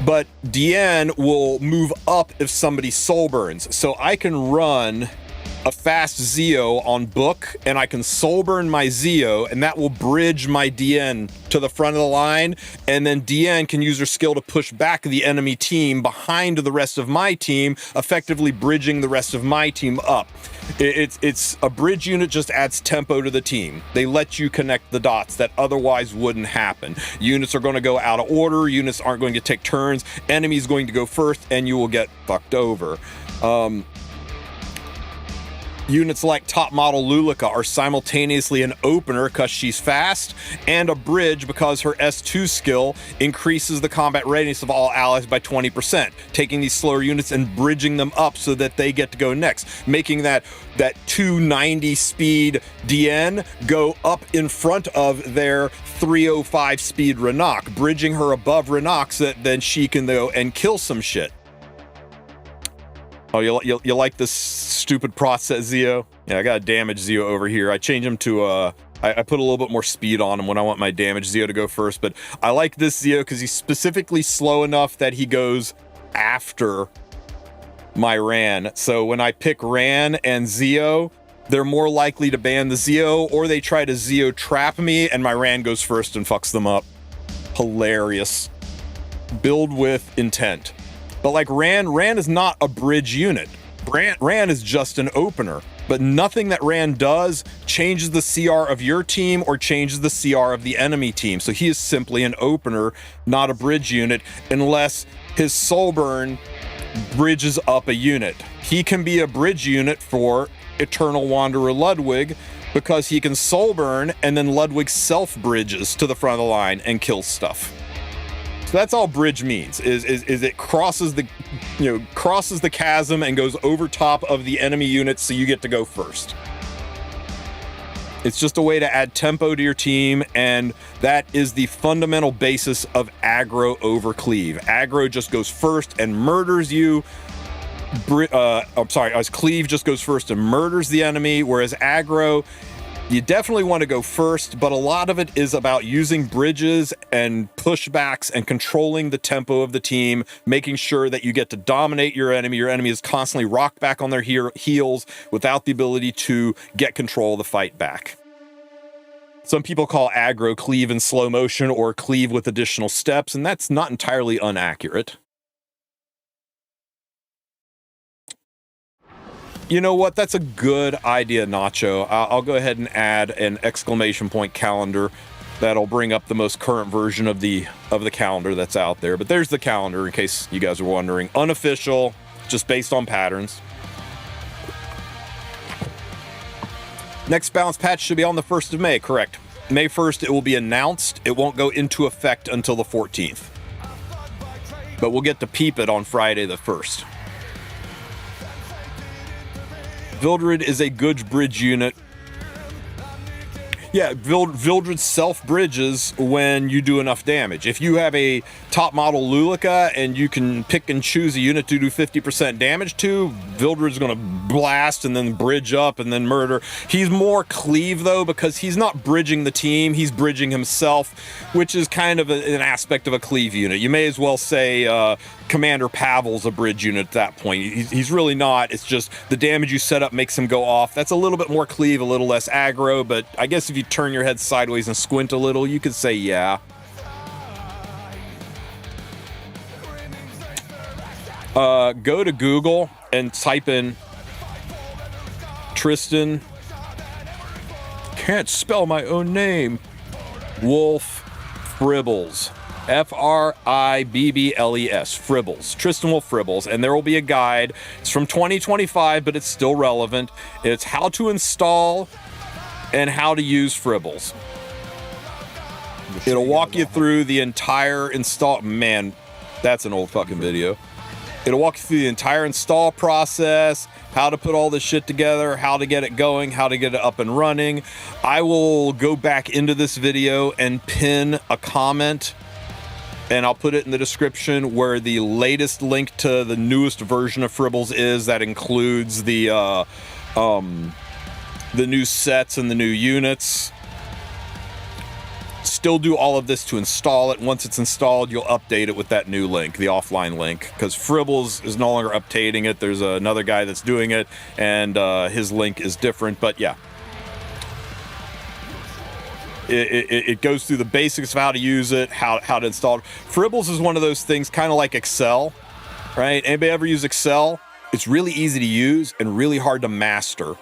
But DN will move up if somebody soul burns. So I can run a fast Zeo on book, and I can soul burn my Zeo, and that will bridge my DN to the front of the line, and then DN can use her skill to push back the enemy team behind the rest of my team, effectively bridging the rest of my team up. It's a bridge unit, just adds tempo to the team. They let you connect the dots that otherwise wouldn't happen. Units are going to go out of order, units aren't going to take turns, enemy's going to go first, and you will get fucked over. Units like top model Lulika are simultaneously an opener because she's fast, and a bridge because her S2 skill increases the combat readiness of all allies by 20%, taking these slower units and bridging them up so that they get to go next, making that 290 speed DN go up in front of their 305 speed Renok, bridging her above Renok so that then she can go and kill some shit. Oh, you like this stupid process Zeo? Yeah, I got a damage Zeo over here. I changed him to I put a little bit more speed on him when I want my damage Zeo to go first, but I like this Zeo because he's specifically slow enough that he goes after my Ran. So when I pick Ran and Zeo, they're more likely to ban the Zeo, or they try to Zeo trap me and my Ran goes first and fucks them up. Hilarious. Build with intent. But like Ran is not a bridge unit. Ran is just an opener. But nothing that Ran does changes the CR of your team or changes the CR of the enemy team. So he is simply an opener, not a bridge unit, unless his soul burn bridges up a unit. He can be a bridge unit for Eternal Wanderer Ludwig because he can soul burn and then Ludwig self bridges to the front of the line and kills stuff. So that's all bridge means, is it crosses the, crosses the chasm and goes over top of the enemy units, so you get to go first. It's just a way to add tempo to your team, and that is the fundamental basis of aggro over cleave. Aggro just goes first and murders you. As cleave just goes first and murders the enemy, whereas aggro, you definitely want to go first, but a lot of it is about using bridges and pushbacks and controlling the tempo of the team, making sure that you get to dominate your enemy. Your enemy is constantly rocked back on their heels without the ability to get control of the fight back. Some people call aggro cleave in slow motion or cleave with additional steps, and that's not entirely inaccurate. You know what? That's a good idea, Nacho. I'll go ahead and add an exclamation point calendar that'll bring up the most current version of the calendar that's out there. But there's the calendar, in case you guys are wondering. Unofficial, just based on patterns. Next balance patch should be on the 1st of May, correct. May 1st, it will be announced. It won't go into effect until the 14th. But we'll get to peep it on Friday the 1st. Vildred is a good bridge unit. Yeah, Vildred self-bridges when you do enough damage. If you have a top model Lulika and you can pick and choose a unit to do 50% damage to, Vildred's going to blast and then bridge up and then murder. He's more cleave, though, because he's not bridging the team, he's bridging himself, which is kind of an aspect of a cleave unit. You may as well say Commander Pavel's a bridge unit at that point. He's really not. It's just the damage you set up makes him go off. That's a little bit more cleave, a little less aggro, but I guess if you turn your head sideways and squint a little, you could say yeah. Go to Google and type in Tristen. Can't spell my own name. Wulf Fribbles. Fribbles. Fribbles. Tristen Wulf Fribbles. And there will be a guide. It's from 2025, but it's still relevant. It's how to install and how to use Fribbles. It'll walk you through the entire install. Man, that's an old fucking video. It'll walk you through the entire install process, how to put all this shit together, how to get it going, how to get it up and running. I will go back into this video and pin a comment, and I'll put it in the description where the latest link to the newest version of Fribbles is. That includes the new sets and the new units. Still do all of this to install it. Once it's installed, you'll update it with that new link, the offline link, because Fribbles is no longer updating it. There's another guy that's doing it, and his link is different. But yeah, it goes through the basics of how to use it, how to install it. Fribbles is one of those things, kind of like Excel, right? Anybody ever use Excel? It's really easy to use and really hard to master.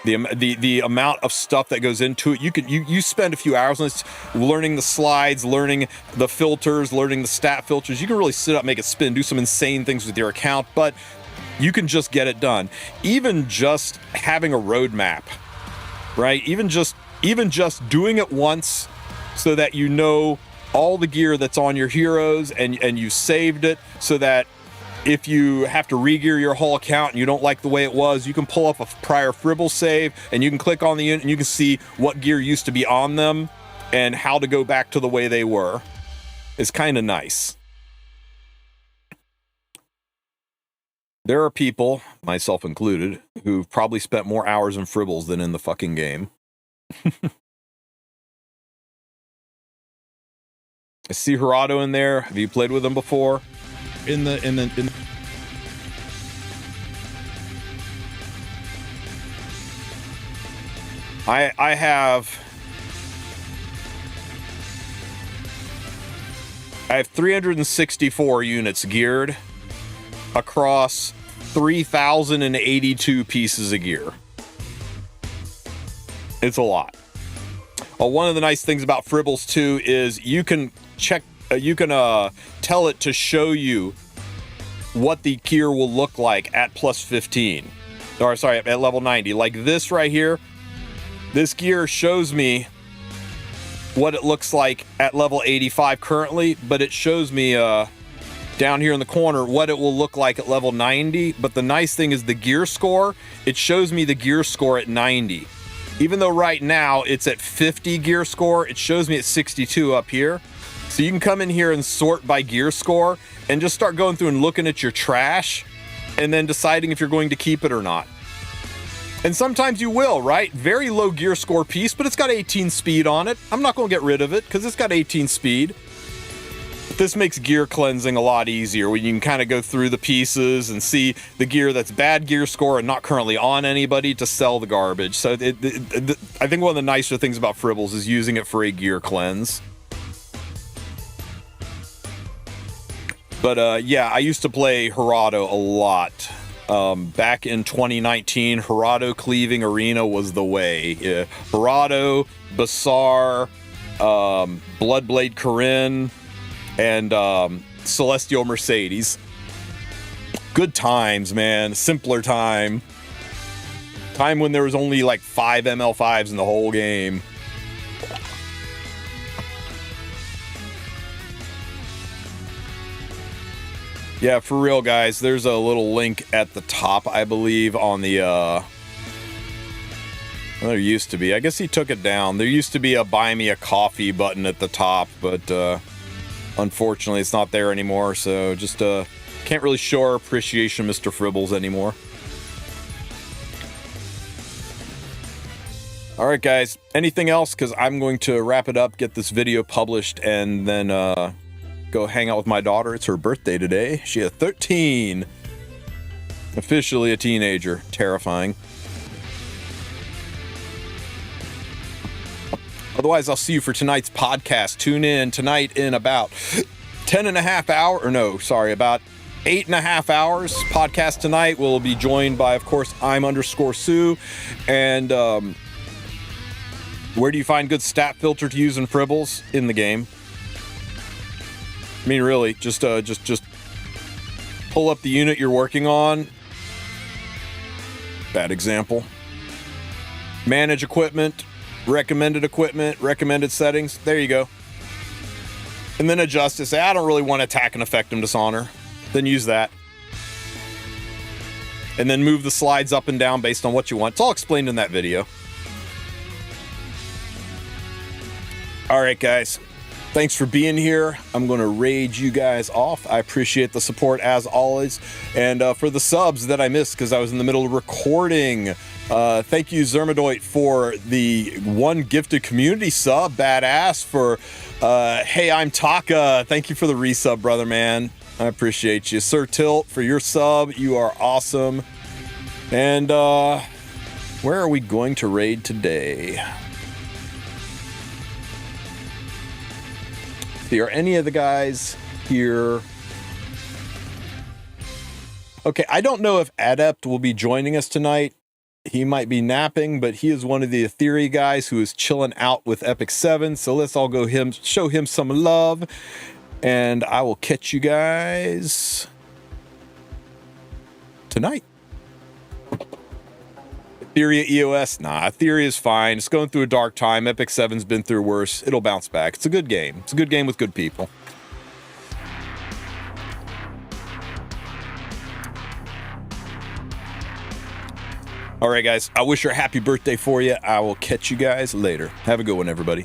The amount of stuff that goes into it, you spend a few hours on this, learning the slides, learning the filters, learning the stat filters. You can really sit up, make it spin, do some insane things with your account, but you can just get it done. Even just having a roadmap, right? Even just doing it once so that you know all the gear that's on your heroes and you saved it, so that if you have to re-gear your whole account and you don't like the way it was, you can pull up a prior Fribble save and you can click on the unit and you can see what gear used to be on them and how to go back to the way they were. It's kind of nice. There are people, myself included, who've probably spent more hours in Fribbles than in the fucking game. I see Gerardo in there. Have you played with him before? I have 364 units geared across 3,082 pieces of gear. It's a lot. One of the nice things about Fribbles too is you can check, tell it to show you what the gear will look like at plus 15. Or sorry, at level 90. Like this right here, this gear shows me what it looks like at level 85 currently, but it shows me down here in the corner what it will look like at level 90. But the nice thing is the gear score, it shows me the gear score at 90. Even though right now it's at 50 gear score, it shows me at 62 up here. So you can come in here and sort by gear score and just start going through and looking at your trash and then deciding if you're going to keep it or not. And sometimes you will, right? Very low gear score piece, but it's got 18 speed on it. I'm not going to get rid of it because it's got 18 speed. But this makes gear cleansing a lot easier when you can kind of go through the pieces and see the gear that's bad gear score and not currently on anybody to sell the garbage. So I think one of the nicer things about Fribbles is using it for a gear cleanse. But yeah, I used to play Gerado a lot. Back in 2019, Gerado Cleaving Arena was the way. Gerado, Basar, Bloodblade Corinne, and Celestial Mercedes. Good times, man. Simpler time. Time when there was only like 5 ML5s in the whole game. Yeah, for real, guys, there's a little link at the top, I believe, on the, well, there used to be. I guess he took it down. There used to be a buy me a coffee button at the top, but unfortunately it's not there anymore, so just can't really show our appreciation of Mr. Fribbles anymore. All right, guys, anything else? Because I'm going to wrap it up, get this video published, and then go hang out with my daughter. It's her birthday today. She is 13. Officially a teenager. Terrifying. Otherwise, I'll see you for tonight's podcast. Tune in tonight in about 10.5 hours, or no, sorry, about 8.5 hours. Podcast tonight will be joined by, of course, I'm_Sue. And where do you find good stat filter to use in Fribbles? In the game. I mean, really, just pull up the unit you're working on. Bad example. Manage equipment, recommended settings. There you go. And then adjust to say, I don't really want to attack and effect and dishonor. Then use that. And then move the slides up and down based on what you want. It's all explained in that video. All right, guys. Thanks for being here. I'm going to raid you guys off. I appreciate the support as always. And for the subs that I missed because I was in the middle of recording, thank you, Zermadoit, for the 1 gifted community sub. Badass. For, hey, I'm Taka. Thank you for the resub, brother, man. I appreciate you. Sir Tilt, for your sub. You are awesome. And where are we going to raid today? Are any of the guys here? Okay, I don't know if Adept will be joining us tonight. He might be napping, but he is one of the Ethereum guys who is chilling out with Epic 7. So let's all go show him some love. And I will catch you guys tonight. Ethereum EOS? Nah, Ethereum is fine. It's going through a dark time. Epic 7's been through worse. It'll bounce back. It's a good game. It's a good game with good people. All right, guys. I wish her a happy birthday for you. I will catch you guys later. Have a good one, everybody.